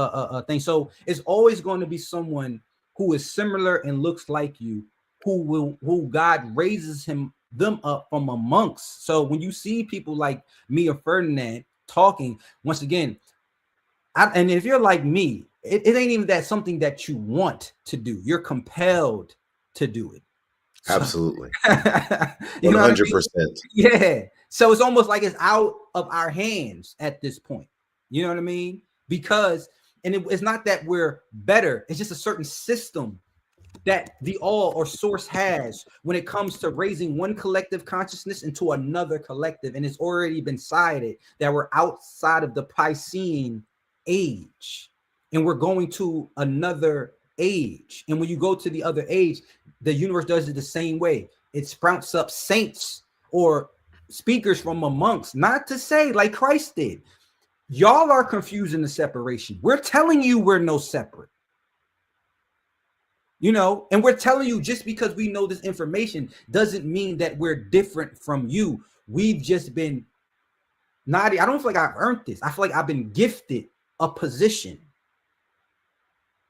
[SPEAKER 1] thing. So it's always going to be someone who is similar and looks like you, who God raises them up from amongst. So when you see people like me or Ferdinand talking, once again, and if you're like me, it ain't even that something that you want to do. You're compelled to do it.
[SPEAKER 2] Absolutely.
[SPEAKER 1] You know
[SPEAKER 2] 100%.
[SPEAKER 1] what I mean? Yeah. So it's almost like it's out of our hands at this point. You know what I mean? Because, and it's not that we're better. It's just a certain system that the all or source has when it comes to raising one collective consciousness into another collective. And it's already been cited that we're outside of the Piscean age and we're going to another age. And when you go to the other age, the universe does it the same way. It sprouts up saints or speakers from amongst, not to say like Christ did. Y'all are confusing the separation. We're telling you we're no separate. You know, and we're telling you just because we know this information doesn't mean that we're different from you. We've just been not, I don't feel like I've earned this. I feel like I've been gifted a position.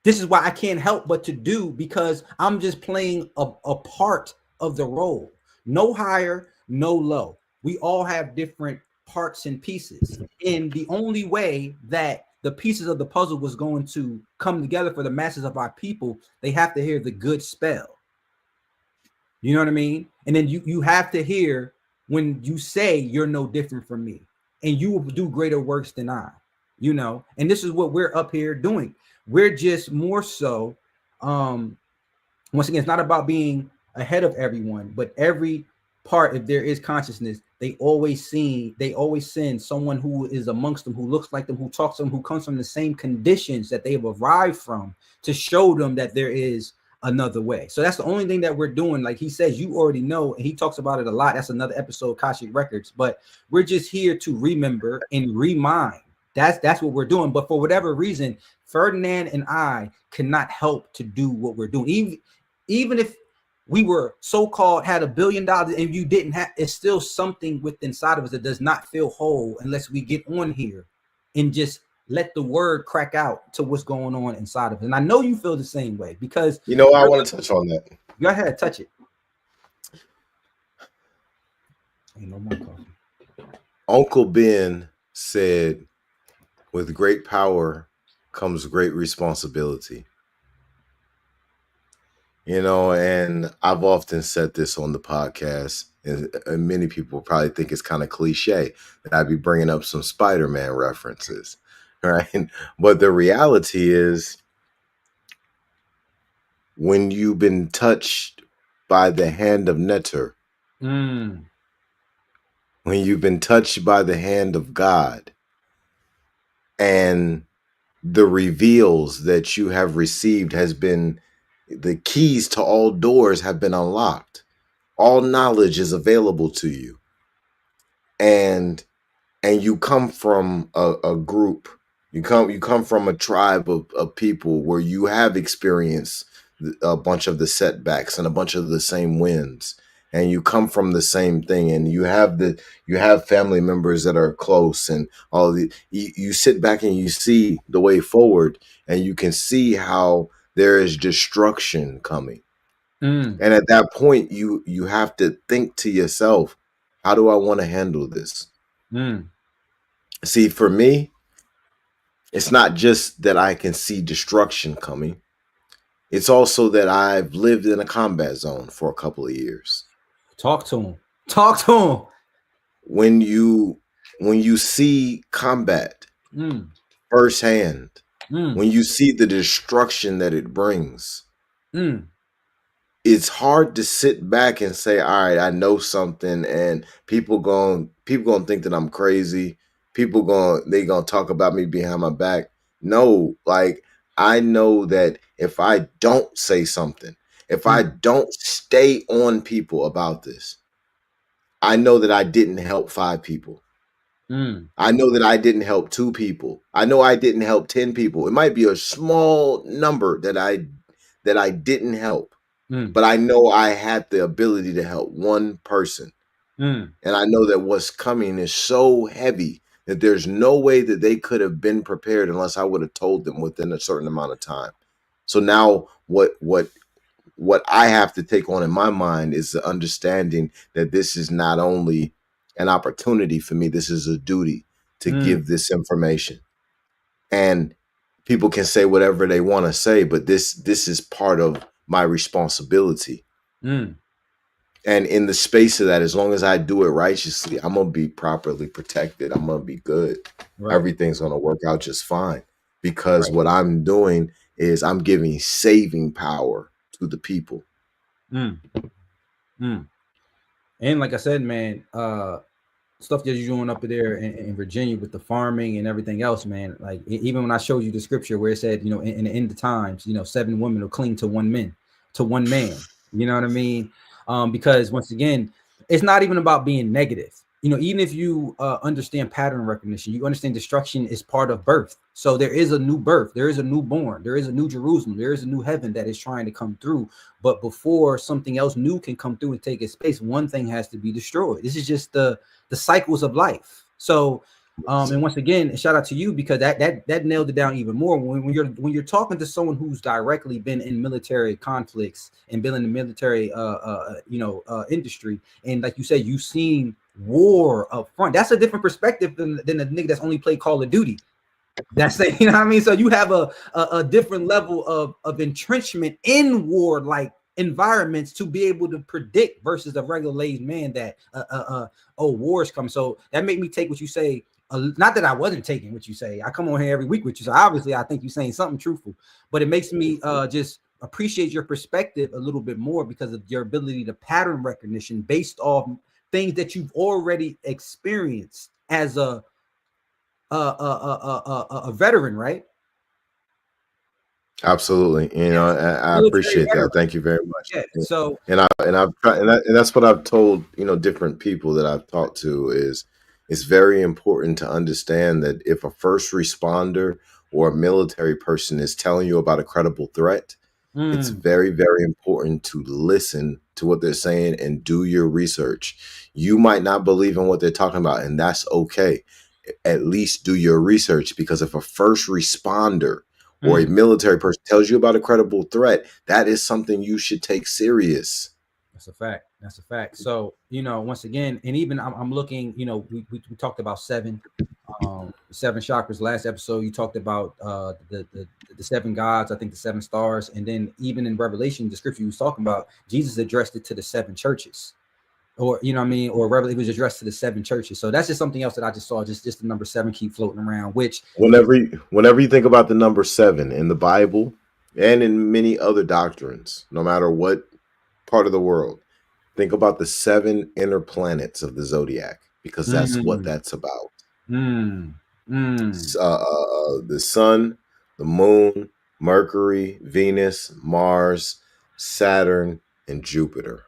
[SPEAKER 1] This is why I can't help but to do, because I'm just playing a part of the role. No higher, no low. We all have different parts and pieces. And the only way that the pieces of the puzzle was going to come together for the masses of our people, they have to hear the good spell. You know what I mean? And then you have to hear when you say you're no different from me and you will do greater works than I, you know, and this is what we're up here doing. We're just more so, once again, it's not about being ahead of everyone, but every part, if there is consciousness, they always send someone who is amongst them, who looks like them, who talks to them, who comes from the same conditions that they have arrived from, to show them that there is another way. So that's the only thing that we're doing. Like he says, you already know, and he talks about it a lot. That's another episode of Akashic Records, but we're just here to remember and remind. That's what we're doing. But for whatever reason, Ferdinand and I cannot help to do what we're doing. Even if we were so-called had $1 billion and you didn't have, it's still something within inside of us that does not feel whole unless we get on here and just let the word crack out to what's going on inside of it. And I know you feel the same way, because
[SPEAKER 2] you know, I want to touch on that.
[SPEAKER 1] Go ahead, touch it. Ain't no more coffee.
[SPEAKER 2] Uncle Ben said, with great power comes great responsibility. You know, and I've often said this on the podcast, and many people probably think it's kind of cliche that I'd be bringing up some Spider-Man references, right? But the reality is, when you've been touched by the hand of Netter, when you've been touched by the hand of God, and the reveals that you have received has been, the keys to all doors have been unlocked. All knowledge is available to you. And you come from a group, you come from a tribe of people where you have experienced a bunch of the setbacks and a bunch of the same wins. And you come from the same thing, and you have family members that are close, and all the you sit back and you see the way forward, and you can see how there is destruction coming. And at that point, you have to think to yourself, how do I want to handle this? See, for me, it's not just that I can see destruction coming. It's also that I've lived in a combat zone for a couple of years.
[SPEAKER 1] Talk to him. Talk to him.
[SPEAKER 2] When you see combat firsthand, when you see the destruction that it brings, it's hard to sit back and say, all right, I know something, and people gonna think that I'm crazy. They gonna talk about me behind my back. No, like, I know that if I don't say something, if I don't stay on people about this, I know that I didn't help 5 people. I know that I didn't help 2 people. I know I didn't help 10 people. It might be a small number that I didn't help, but I know I had the ability to help 1 person. And I know that what's coming is so heavy that there's no way that they could have been prepared unless I would have told them within a certain amount of time. So now what I have to take on in my mind is the understanding that this is not only an opportunity for me, this is a duty to give this information. And people can say whatever they want to say, but this is part of my responsibility. And in the space of that, as long as I do it righteously, I'm going to be properly protected. I'm going to be good. Right. Everything's going to work out just fine, because what I'm doing is I'm giving saving power to the people.
[SPEAKER 1] Mm, mm. And like I said, man, stuff that you're doing up there in Virginia with the farming and everything else, man. Like even when I showed you the scripture where it said, in the end of times, 7 women will cling to one man. You know what I mean? Because once again, it's not even about being negative. Even if you understand pattern recognition, you understand destruction is part of birth. So there is a new birth, there is a newborn, there is a new Jerusalem, there is a new heaven that is trying to come through. But before something else new can come through and take its space, one thing has to be destroyed. This is just the cycles of life. So and once again, shout out to you, because that nailed it down even more. When you're talking to someone who's directly been in military conflicts and been in the military industry, and like you said, you've seen war up front. That's a different perspective than the nigga that's only played Call of Duty. That's it, you know what I mean? So you have a different level of entrenchment in war like environments to be able to predict versus a regular lazy man that war's coming. So that made me take what you say. Not that I wasn't taking what you say. I come on here every week with you, so obviously I think you're saying something truthful. But it makes me just appreciate your perspective a little bit more because of your ability to pattern recognition based off things that you've already experienced as a veteran, right?
[SPEAKER 2] Absolutely. I appreciate that. Thank you very much.
[SPEAKER 1] Yeah. So,
[SPEAKER 2] and that's what I've told, different people that I've talked to is it's very important to understand that if a first responder or a military person is telling you about a credible threat, it's very, very important to listen to what they're saying and do your research. You might not believe in what they're talking about, and that's okay. At least do your research, because if a first responder or a military person tells you about a credible threat, that is something you should take serious.
[SPEAKER 1] That's a fact. So, once again, and even I'm looking, we talked about seven chakras last episode. You talked about the 7 gods, I think the 7 stars. And then even in Revelation, the scripture you was talking about, Jesus addressed it to the 7 churches. Or, or it was addressed to the 7 churches. So that's just something else that I just saw, just the number 7 keep floating around, which
[SPEAKER 2] whenever you think about the number 7 in the Bible and in many other doctrines, no matter what part of the world, think about the 7 inner planets of the zodiac, because that's what that's about. The sun, the moon, Mercury, Venus, Mars, Saturn, and Jupiter.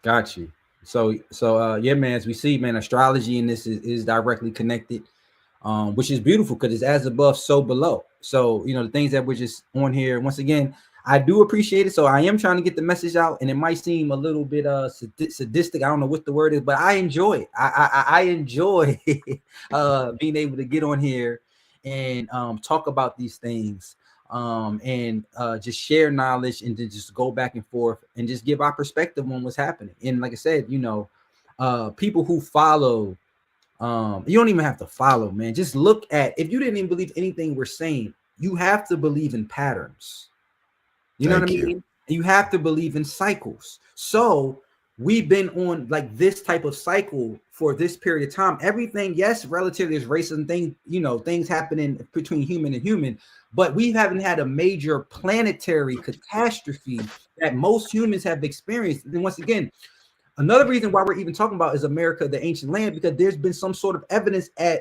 [SPEAKER 1] Got you. So yeah, man, as we see, man, astrology in this is directly connected, which is beautiful because it's as above, so below. So, the things that we're just on here, once again, I do appreciate it. So I am trying to get the message out, and it might seem a little bit sadistic. I don't know what the word is, but I enjoy it. I enjoy being able to get on here and talk about these things. And just share knowledge and to just go back and forth and just give our perspective on what's happening. And like I said, people who follow, you don't even have to follow, man. Just look at, if you didn't even believe anything we're saying, you have to believe in patterns. You know what I mean? You have to believe in cycles. So we've been on like this type of cycle for this period of time. Everything, yes, relative, there's racism thing, things happening between human and human, but we haven't had a major planetary catastrophe that most humans have experienced. And once again, another reason why we're even talking about is America, the ancient land, because there's been some sort of evidence as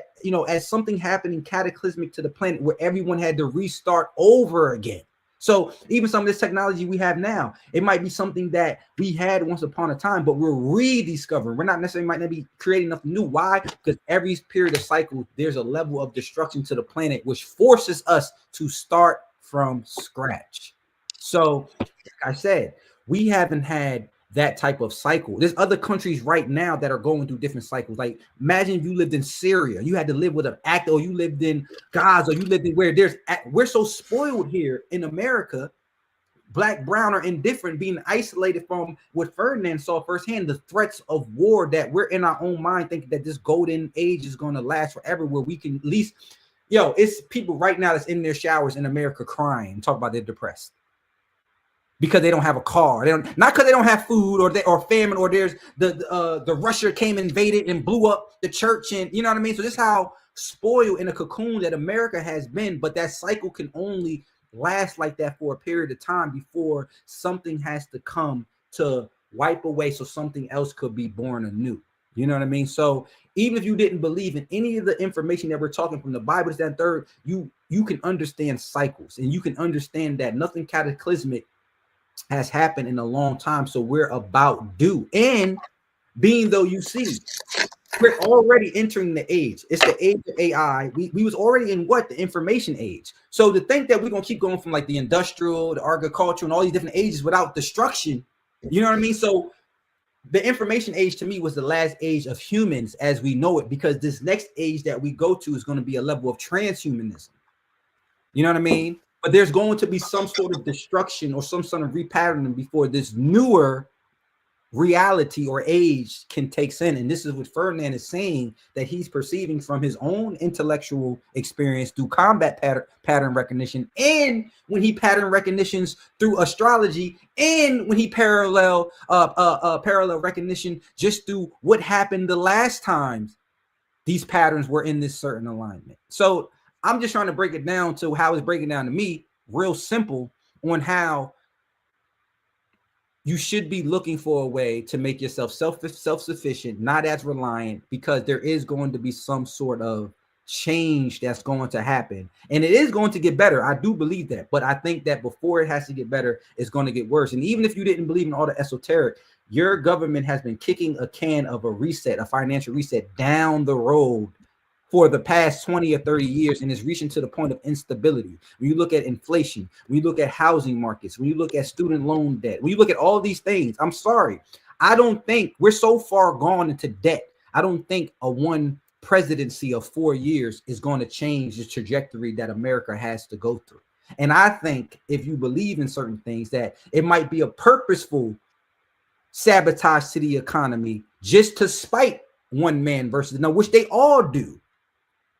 [SPEAKER 1] something happening cataclysmic to the planet where everyone had to restart over again. So even some of this technology we have now, it might be something that we had once upon a time, but we're rediscovering. We're not necessarily might not be creating nothing new. Why? Because every period of cycle, there's a level of destruction to the planet, which forces us to start from scratch. So, like I said, we haven't had that type of cycle. There's other countries right now that are going through different cycles. Like imagine if you lived in Syria, you had to live with an actor, or you lived in Gaza, or you lived in we're so spoiled here in America, black, brown, or indifferent, being isolated from what Ferdinand saw firsthand, the threats of war, that we're in our own mind thinking that this golden age is going to last forever, where we can at least, it's people right now that's in their showers in America crying and talk about they're depressed because they don't have a car. Not because they don't have food or famine, or there's the Russia came, invaded, and blew up the church, and you know what I mean. So this is how spoiled in a cocoon that America has been. But that cycle can only last like that for a period of time before something has to come to wipe away so something else could be born anew. You know what I mean? So even if you didn't believe in any of the information that we're talking from the Bible, that third, you can understand cycles, and you can understand that nothing cataclysmic has happened in a long time. So we're about due. And being though you see, we're already entering the age. It's the age of AI. We was already in what? The information age. So to think that we're gonna keep going from like the industrial, the agricultural, and all these different ages without destruction, you know what I mean? So the information age to me was the last age of humans as we know it, because this next age that we go to is going to be a level of transhumanism. You know what I mean? But there's going to be some sort of destruction or some sort of repatterning before this newer reality or age can take in. And this is what Ferdinand is saying, that he's perceiving from his own intellectual experience through combat pattern recognition, and when he pattern recognitions through astrology, and when he parallel recognition just through what happened the last times these patterns were in this certain alignment. So I'm just trying to break it down to how it's breaking down to me, real simple, on how you should be looking for a way to make yourself self-sufficient, not as reliant, because there is going to be some sort of change that's going to happen. And it is going to get better. I do believe that. But I think that before it has to get better, it's going to get worse. And even if you didn't believe in all the esoteric, your government has been kicking a can of a reset, a financial reset down the road for the past 20 or 30 years, and is reaching to the point of instability. When you look at inflation, when you look at housing markets, when you look at student loan debt, when you look at all these things, I'm sorry, I don't think we're so far gone into debt. I don't think a one presidency of 4 years is going to change the trajectory that America has to go through. And I think if you believe in certain things, that it might be a purposeful sabotage to the economy just to spite one man versus another, which they all do.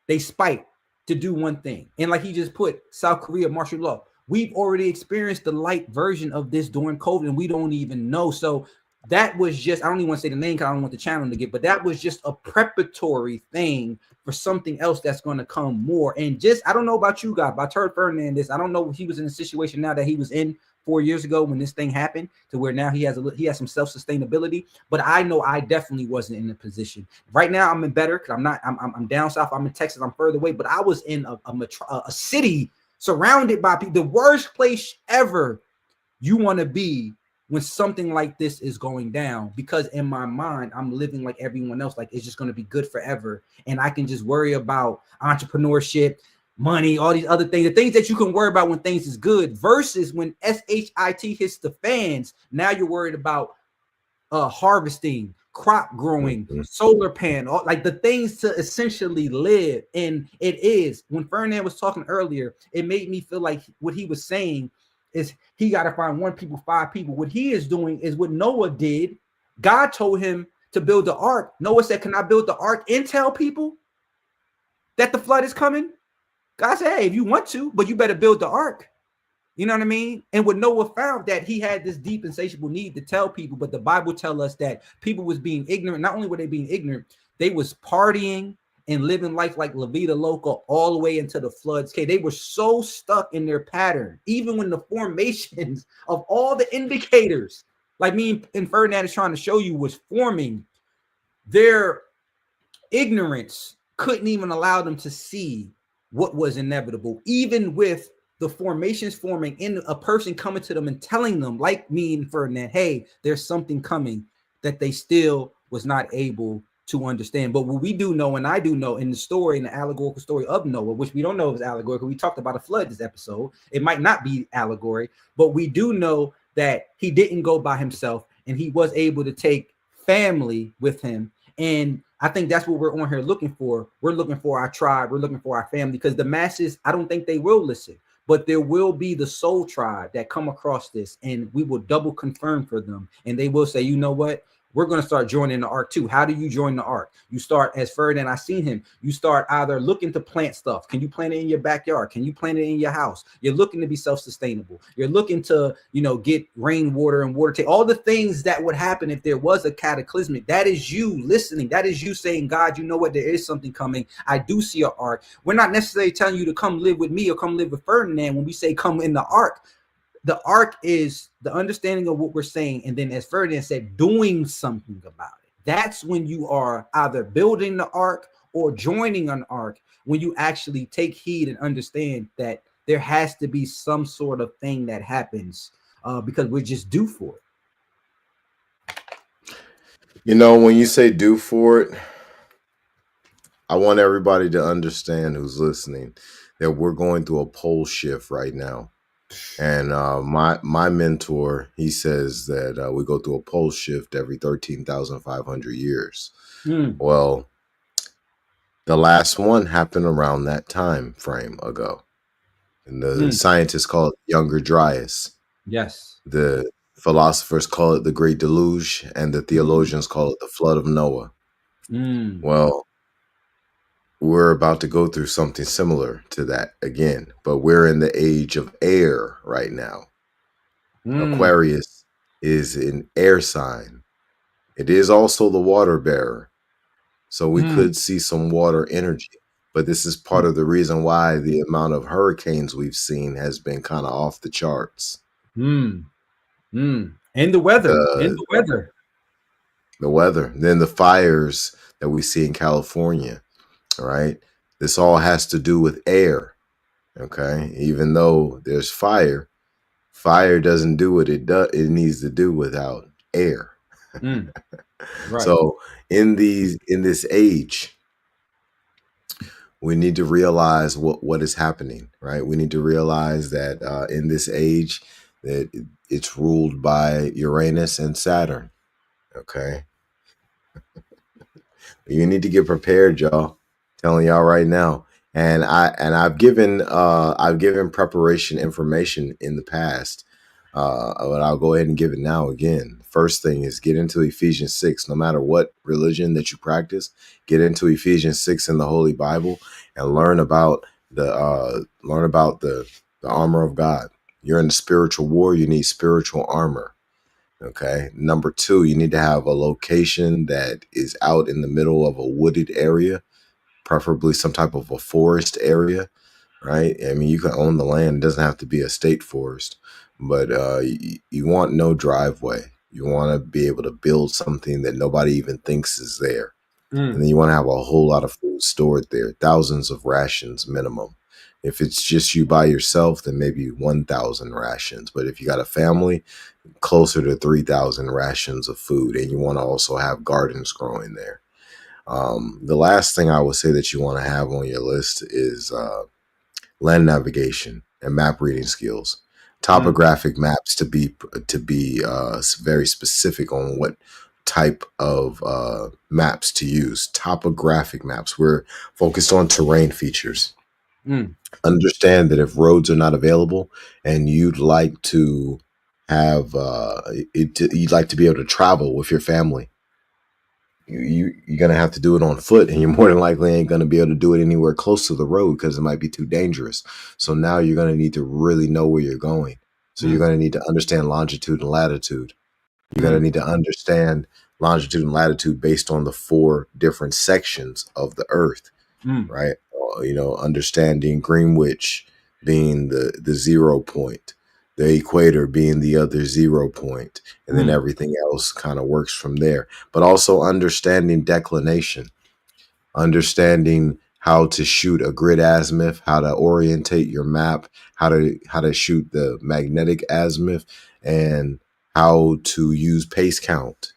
[SPEAKER 1] They spite to do one thing. And like he just put, South Korea, martial law. We've already experienced the light version of this during COVID, and we don't even know. So that was just, I don't even want to say the name because I don't want the channel to get, but that was just a preparatory thing for something else that's going to come more. And just, I don't know about you guys, but I heard Ferdinand this. I don't know if he was in a situation now that he was in 4 years ago when this thing happened, to where now he has some self-sustainability. But I know I definitely wasn't in a position. Right now I'm in better because I'm down south. I'm in Texas. I'm further away, but I was in a city surrounded by people. The worst place ever you want to be when something like this is going down, because in my mind, I'm living like everyone else. Like it's just going to be good forever. And I can just worry about entrepreneurship, money, all these other things, the things that you can worry about when things is good, versus when SHIT hits the fans. Now you're worried about harvesting, crop growing, solar panel, like the things to essentially live. And it is, when Ferdinand was talking earlier, it made me feel like what he was saying is he got to find 1 people, 5 people. What he is doing is what Noah did. God told him to build the ark. Noah said, can I build the ark and tell people that the flood is coming? God said, hey, if you want to, but you better build the ark. You know what I mean? And what Noah found, that he had this deep insatiable need to tell people, but the Bible tells us that people was being ignorant. Not only were they being ignorant, they was partying and living life like La Vida Loca all the way into the floods. Okay, they were so stuck in their pattern, even when the formations of all the indicators, like me and Ferdinand is trying to show you, was forming, their ignorance couldn't even allow them to see what was inevitable, even with the formations forming in a person coming to them and telling them, like me and Ferdinand, hey, there's something coming, that they still was not able to understand. But what we do know, and I do know, in the story, in the allegorical story of Noah, which we don't know if it's allegorical, we talked about a flood this episode, it might not be allegory, but we do know that he didn't go by himself, and he was able to take family with him. And I think that's what we're on here looking for. We're looking for our tribe. We're looking for our family, because the masses, I don't think they will listen, but there will be the soul tribe that come across this, and we will double confirm for them. And they will say, you know what? we're going to start joining the ark too. How do you join the ark? You start, as Ferdinand, I seen him, you start either looking to plant stuff. Can you plant it in your backyard? Can you plant it in your house? You're looking to be self-sustainable. You're looking to, get rainwater and water, take all the things that would happen if there was a cataclysmic. That is you listening. That is you saying, God, you know what? There is something coming. I do see an ark. We're not necessarily telling you to come live with me or come live with Ferdinand. When we say come in the ark is the understanding of what we're saying. And then, as Ferdinand said, doing something about it. That's when you are either building the ark or joining an ark, when you actually take heed and understand that there has to be some sort of thing that happens because we're just due for it.
[SPEAKER 2] When you say due for it, I want everybody to understand who's listening that we're going through a pole shift right now. And my mentor, he says that we go through a pole shift every 13,500 years. Well, the last one happened around that time frame ago. And the scientists call it Younger Dryas.
[SPEAKER 1] Yes.
[SPEAKER 2] The philosophers call it the Great Deluge, and the theologians call it the Flood of Noah. Well, we're about to go through something similar to that again, but we're in the age of air right now. Aquarius is an air sign. It is also the water bearer. So we could see some water energy, but this is part of the reason why the amount of hurricanes we've seen has been kind of off the charts.
[SPEAKER 1] And the weather.
[SPEAKER 2] The weather. Then the fires that we see in California. All right. This all has to do with air. Okay. Even though there's fire doesn't do what it needs to do without air. Right. So in this age, we need to realize what is happening, right? We need to realize that in this age that it's ruled by Uranus and Saturn. Okay. You need to get prepared, y'all. Telling y'all right now. And I've given preparation information in the past. But I'll go ahead and give it now again. First thing is get into Ephesians 6. No matter what religion that you practice, get into Ephesians 6 in the Holy Bible and learn about the armor of God. You're in the spiritual war. You need spiritual armor. Okay. Number 2, you need to have a location that is out in the middle of a wooded area, preferably some type of a forest area, right? I mean, you can own the land. It doesn't have to be a state forest, but you want no driveway. You want to be able to build something that nobody even thinks is there. And then you want to have a whole lot of food stored there, thousands of rations minimum. If it's just you by yourself, then maybe 1,000 rations. But if you got a family, closer to 3,000 rations of food. And you want to also have gardens growing there. The last thing I would say that you want to have on your list is land navigation and map reading skills. Topographic maps to be very specific on what type of maps to use. Topographic maps. We're focused on terrain features. Understand that if roads are not available and you'd like to have you'd like to be able to travel with your family, you're going to have to do it on foot, and you're more than likely ain't going to be able to do it anywhere close to the road because it might be too dangerous. So now you're going to need to really know where you're going. So you're going to need to understand longitude and latitude. You're going to need to understand longitude and latitude based on the 4 different sections of the earth, right? Understanding Greenwich being the 0 point, the equator being the other 0 point, and then everything else kind of works from there. But also understanding declination, understanding how to shoot a grid azimuth, how to orientate your map, how to shoot the magnetic azimuth, and how to use pace count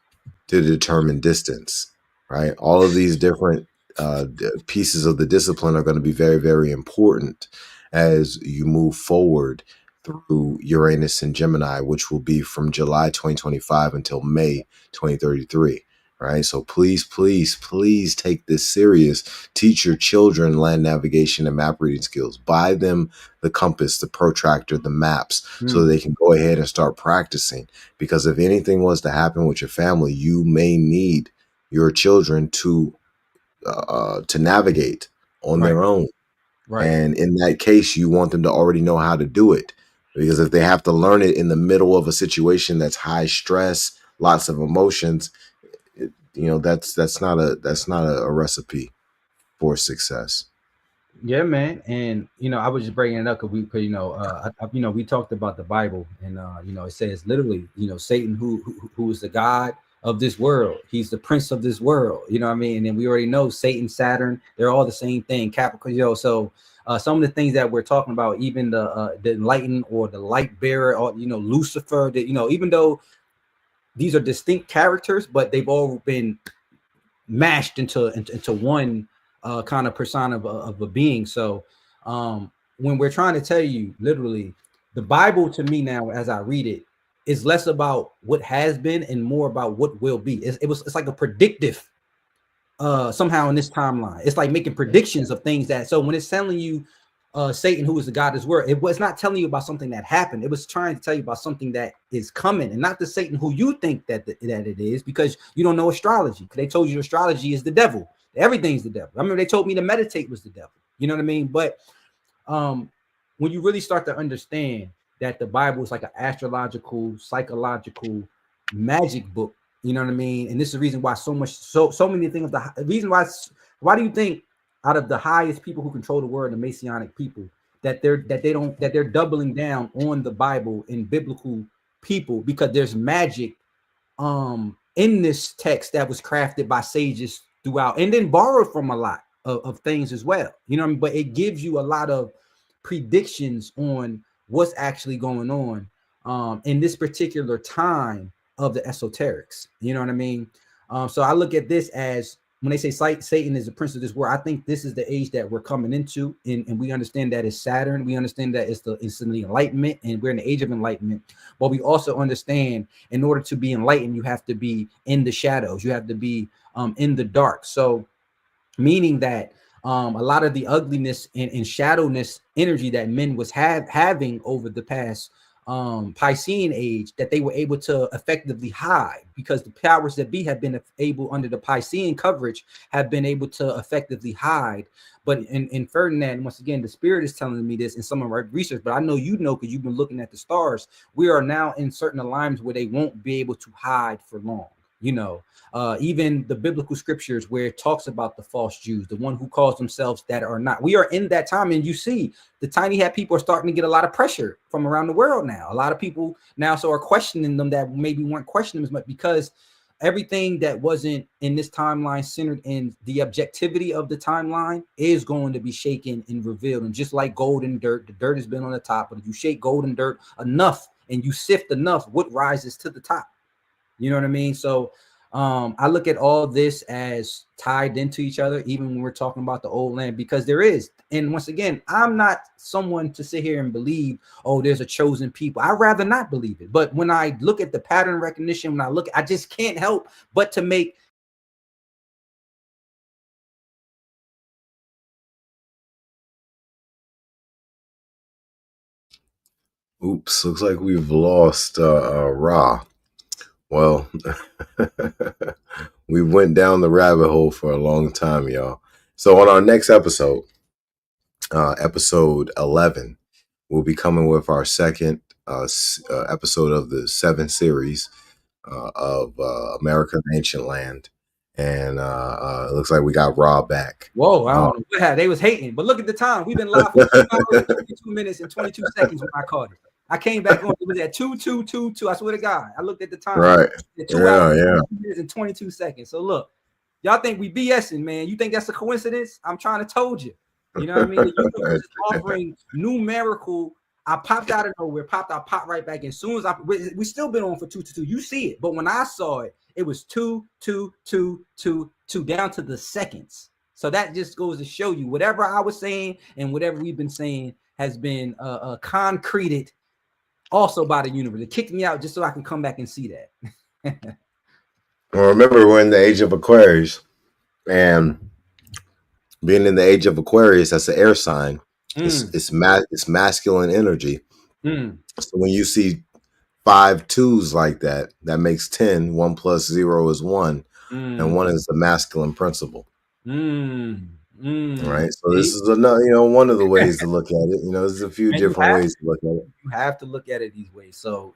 [SPEAKER 2] to determine distance, right? All of these different pieces of the discipline are going to be very, very important as you move forward through Uranus and Gemini, which will be from July 2025 until May 2033. right? So please, please, please take this serious. Teach your children land navigation and map reading skills. Buy them the compass, the protractor, the maps, so they can go ahead and start practicing. Because if anything was to happen with your family, you may need your children to navigate on
[SPEAKER 1] Right.
[SPEAKER 2] their own.
[SPEAKER 1] Right.
[SPEAKER 2] And in that case, you want them to already know how to do it. Because if they have to learn it in the middle of a situation that's high stress, lots of emotions, that's not a recipe for success.
[SPEAKER 1] Yeah, man. And I was just bringing it up because we talked about the Bible, and it says literally, Satan, who is the god of this world, he's the prince of this world. You know what I mean? And then we already know Satan, Saturn, they're all the same thing. Capricorn, so some of the things that we're talking about, even the enlightened or the light bearer, or Lucifer, that even though these are distinct characters, but they've all been mashed into one kind of persona of a being. So when we're trying to tell you, literally, the Bible to me now, as I read it, is less about what has been and more about what will be. It's like a predictive somehow in this timeline. It's like making predictions of things that, so when it's telling you Satan, who is the God of this world, it was not telling you about something that happened. It was trying to tell you about something that is coming, and not the Satan who you think that it is, because you don't know astrology. Because they told you astrology is the devil. Everything's the devil. I remember they told me to meditate was the devil. You know what I mean? But when you really start to understand that the Bible is like an astrological, psychological magic book, you know what I mean? And this is the reason why so many things. The reason why do you think out of the highest people who control the world, the Messianic people, that they're doubling down on the Bible and biblical people, because there's magic in this text that was crafted by sages throughout, and then borrowed from a lot of things as well. You know what I mean? But it gives you a lot of predictions on what's actually going on in this particular time of the esoterics. You know what I mean? So I look at this as, when they say Satan is the prince of this world, I think this is the age that we're coming into, and we understand that it's Saturn. We understand that it's the enlightenment, and we're in the age of enlightenment. But we also understand, in order to be enlightened, you have to be in the shadows. You have to be in the dark. So meaning that a lot of the ugliness and shadowness energy that men was having over the past Piscean age, that they were able to effectively hide, because the powers that be have been able, under the Piscean coverage, have been able to effectively hide. But in Ferdinand, once again, the spirit is telling me this in some of our research, but I know because you've been looking at the stars, we are now in certain alignments where they won't be able to hide for long. Even the biblical scriptures where it talks about the false Jews, the one who calls themselves that are not. We are in that time, and you see the tiny hat people are starting to get a lot of pressure from around the world now. A lot of people now are questioning them that maybe weren't questioning them as much, because everything that wasn't in this timeline centered in the objectivity of the timeline is going to be shaken and revealed. And just like gold and dirt, the dirt has been on the top, but if you shake gold and dirt enough and you sift enough, what rises to the top? You know what I mean? So I look at all this as tied into each other, even when we're talking about the old land, because there is. And once again, I'm not someone to sit here and believe, oh, there's a chosen people. I'd rather not believe it. But when I look at the pattern recognition, I just can't help but to make.
[SPEAKER 2] Oops, looks like we've lost Ra. Well, we went down the rabbit hole for a long time, y'all. So on our next episode, episode 11, we'll be coming with our second episode of the 7 series of America's Ancient Land. And it looks like we got Ra back.
[SPEAKER 1] Whoa, I don't know what happened. They was hating, but look at the time. We've been live for 2 hours and 22 minutes and 22 seconds when I caught it. I came back on. It was at 2:22:22. I swear to God. I looked at the time.
[SPEAKER 2] Right.
[SPEAKER 1] At 2 hours, 22 minutes and 22 seconds. So look, y'all think we BSing, man. You think that's a coincidence? I'm trying to told you. You know what I mean? The universe is offering numerical. I popped out of nowhere, I popped right back in. As soon as we still been on for 2 to 2. You see it, but when I saw it, it was 2, 2, 2, 2, 2 down to the seconds. So that just goes to show you, whatever I was saying and whatever we've been saying has been concreted also by the universe. It kicked me out just so I can come back and see that.
[SPEAKER 2] Well, remember, we're in the age of Aquarius, and being in the age of Aquarius, that's an air sign. It's masculine energy.
[SPEAKER 1] Mm,
[SPEAKER 2] So when you see 5 2s like that, that makes 10. 1 plus 0 is 1, and
[SPEAKER 1] mm,
[SPEAKER 2] 1 is the masculine principle.
[SPEAKER 1] mm,
[SPEAKER 2] Right. So this
[SPEAKER 1] See?
[SPEAKER 2] is another, one of the ways to look at it. There's a few
[SPEAKER 1] And you
[SPEAKER 2] different ways to look at it.
[SPEAKER 1] have to look at it these ways. So,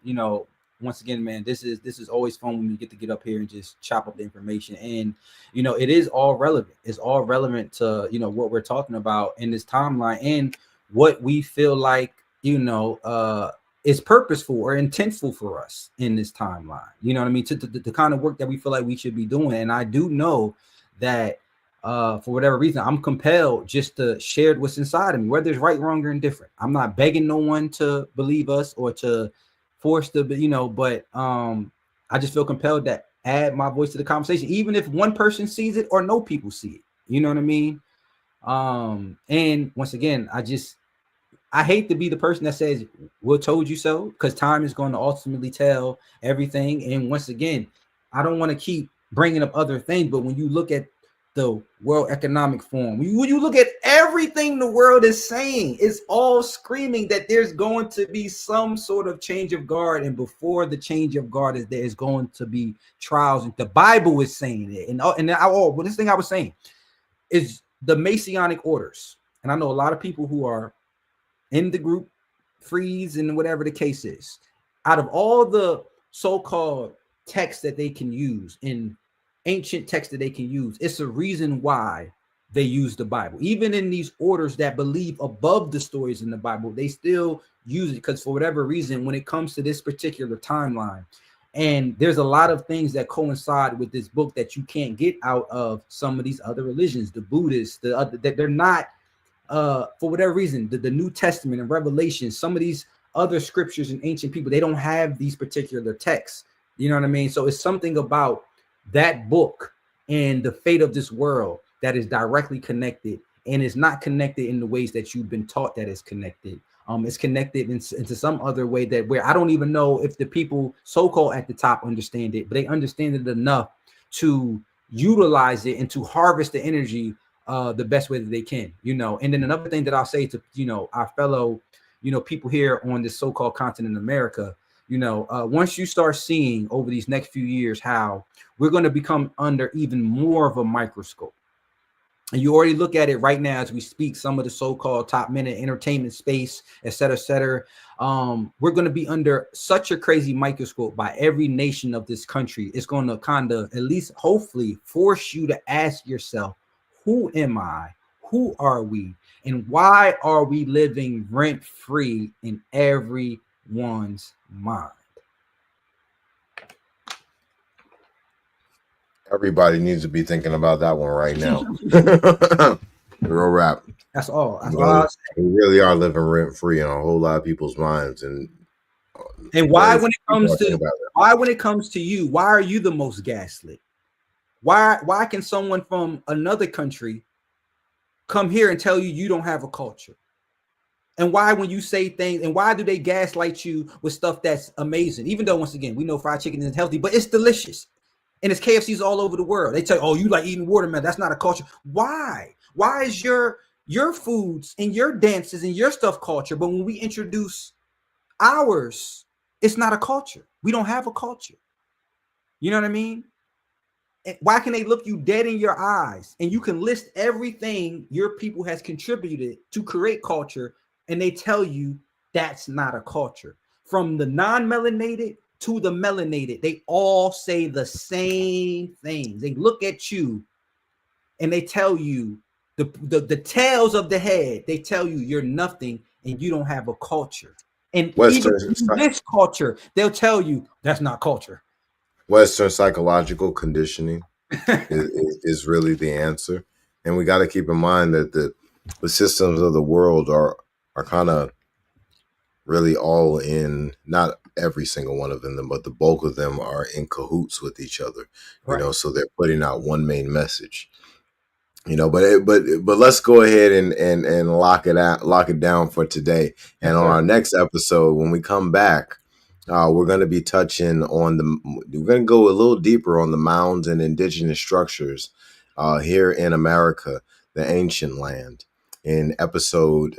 [SPEAKER 1] once again, man, this is always fun when we get up here and just chop up the information. And it is all relevant. It's all relevant to what we're talking about in this timeline and what we feel like is purposeful or intentful for us in this timeline. You know what I mean? To the kind of work that we feel like we should be doing. And I do know that for whatever reason, I'm compelled just to share what's inside of me, whether it's right, wrong, or indifferent. I'm not begging no one to believe us or to force the, but I just feel compelled to add my voice to the conversation, even if one person sees it or no people see it. You know what I mean? And once again, I hate to be the person that says, "Well, told you so," because time is going to ultimately tell everything. And once again, I don't want to keep bringing up other things, but when you look at the World Economic Forum, when you look at everything the world is saying, it's all screaming that there's going to be some sort of change of guard. And before the change of guard is there is going to be trials. And the Bible is saying it. Well, this thing I was saying is the Masonic orders. And I know a lot of people who are in the group freeze and whatever the case is, out of all the so-called texts that they can use, in ancient texts that they can use, it's a reason why they use the Bible. Even in these orders that believe above the stories in the Bible, they still use it because for whatever reason, when it comes to this particular timeline, and there's a lot of things that coincide with this book that you can't get out of some of these other religions, the Buddhists, the other, that they're not for whatever reason, the New Testament and Revelation, some of these other scriptures and ancient people, they don't have these particular texts. You know what I mean? So it's something about that book and the fate of this world that is directly connected, and is not connected in the ways that you've been taught that it's connected. It's connected into some other way that where I don't even know if the people so-called at the top understand it, but they understand it enough to utilize it and to harvest the energy the best way that they can, And then another thing that I'll say to, our fellow, people here on this so-called continent in America, once you start seeing over these next few years how we're going to become under even more of a microscope. And you already look at it right now as we speak, some of the so-called top men in entertainment space, et cetera, et cetera. We're going to be under such a crazy microscope by every nation of this country. It's going to kind of, at least hopefully, force you to ask yourself, who am I? Who are we? And why are we living rent-free in everyone's mind?
[SPEAKER 2] Everybody needs to be thinking about that one right now. Real rap.
[SPEAKER 1] That's all.
[SPEAKER 2] We really are living rent-free in a whole lot of people's minds. And
[SPEAKER 1] why when it comes to you, why are you the most gaslit? Why can someone from another country come here and tell you you don't have a culture? And why, when you say things, and why do they gaslight you with stuff that's amazing? Even though, once again, we know fried chicken isn't healthy, but it's delicious. And it's KFCs all over the world. They tell you, oh, you like eating watermelon. That's not a culture. Why? Why is your foods and your dances and your stuff culture? But when we introduce ours, it's not a culture. We don't have a culture. You know what I mean? Why can they look you dead in your eyes and you can list everything your people has contributed to create culture, and they tell you that's not a culture? From the non-melanated to the melanated, they all say the same things. They look at you and they tell you the tails of the head. They tell you you're nothing and you don't have a culture. And even this culture, they'll tell you that's not culture.
[SPEAKER 2] Western psychological conditioning is really the answer. And we got to keep in mind that the systems of the world are kind of really all in, not every single one of them, but the bulk of them are in cahoots with each other, right. So they're putting out one main message, but let's go ahead and lock it down for today. And on our next episode, when we come back, We're going to be touching on we're going to go a little deeper on the mounds and indigenous structures here in America, the ancient land, in episode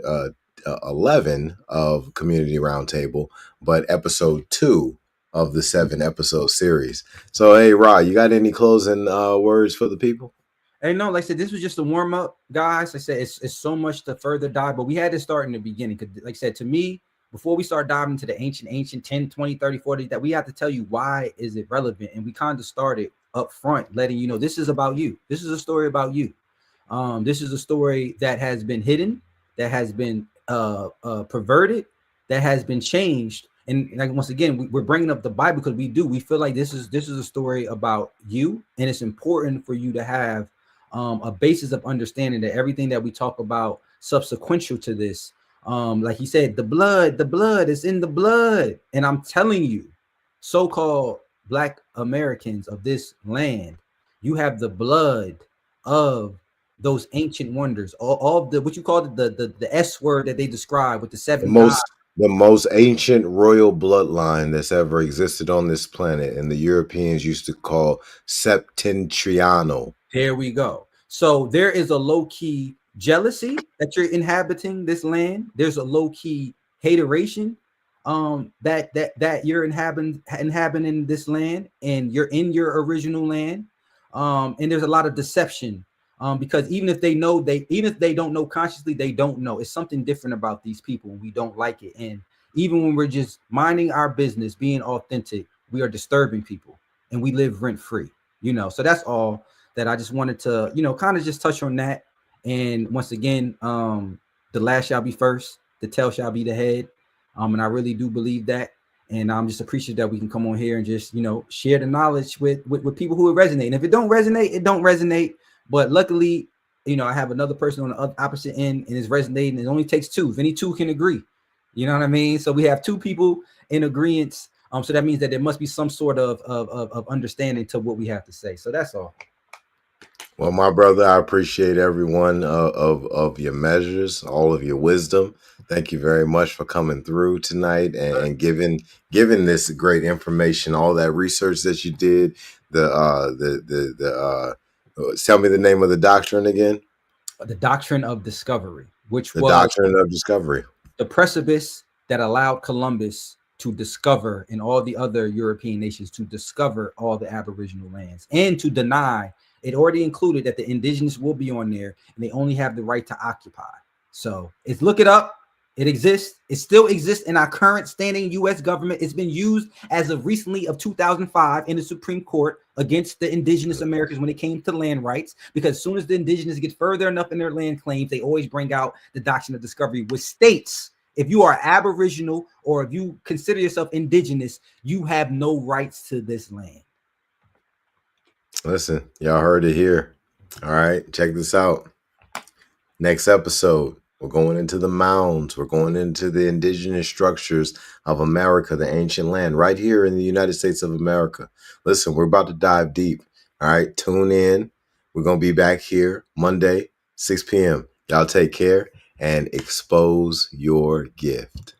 [SPEAKER 2] 11 of Community Roundtable, but episode 2 of the 7-episode series. So, hey, Ra, you got any closing words for the people?
[SPEAKER 1] Hey, no, like I said, this was just a warm up, guys. Like I said, it's so much to further dive, but we had to start in the beginning. Because, like I said, to me, before we start diving into the ancient 10, 20, 30, 40, that we have to tell you why is it relevant. And we kind of started up front, letting you know this is about you. This is a story about you. This is a story that has been hidden, that has been perverted, that has been changed. And like once again, we're bringing up the Bible because we feel like this is a story about you, and it's important for you to have a basis of understanding that everything that we talk about subsequential to this, like he said, the blood is in the blood. And I'm telling you, so-called Black Americans of this land, you have the blood of those ancient wonders, all of the what you call the S word that they describe with the seven gods.
[SPEAKER 2] The most ancient royal bloodline that's ever existed on this planet, and the Europeans used to call Septentrional.
[SPEAKER 1] There we go. So there is a low-key jealousy that you're inhabiting this land. There's a low-key hateration that you're inhabiting this land, and you're in your original land. And there's a lot of deception. Because even if they don't know consciously, they don't know. It's something different about these people, and we don't like it. And even when we're just minding our business, being authentic, we are disturbing people, and we live rent-free. So that's all that I just wanted to, kind of just touch on that. And once again, the last shall be first, the tail shall be the head. And I really do believe that. And I'm just appreciative that we can come on here and just, share the knowledge with people who it resonate. And if it don't resonate, it don't resonate. But luckily, I have another person on the opposite end, and it's resonating. It only takes two. If any two can agree, you know what I mean? So we have two people in agreement. So that means that there must be some sort of understanding to what we have to say. So that's all.
[SPEAKER 2] Well, my brother, I appreciate every one of your measures, all of your wisdom. Thank you very much for coming through tonight and giving this great information, all that research that you did. Tell me the name of the doctrine again.
[SPEAKER 1] The doctrine of discovery, which
[SPEAKER 2] the
[SPEAKER 1] was
[SPEAKER 2] doctrine of discovery,
[SPEAKER 1] the precipice that allowed Columbus to discover, and all the other European nations to discover all the Aboriginal lands, and to deny it already included that the indigenous will be on there, and they only have the right to occupy. So it's look it up. It exists. It still exists in our current standing U.S. government. It's been used as of recently of 2005 in the Supreme Court against the indigenous Americans when it came to land rights, because as soon as the indigenous get further enough in their land claims, they always bring out the doctrine of discovery, which states if you are Aboriginal or if you consider yourself indigenous, you have no rights to this land.
[SPEAKER 2] Listen, y'all heard it here. All right, check this out. Next episode, we're going into the mounds. We're going into the indigenous structures of America, the ancient land, right here in the United States of America. Listen, we're about to dive deep. All right, tune in. We're going to be back here Monday, 6 p.m. Y'all take care and expose your gift.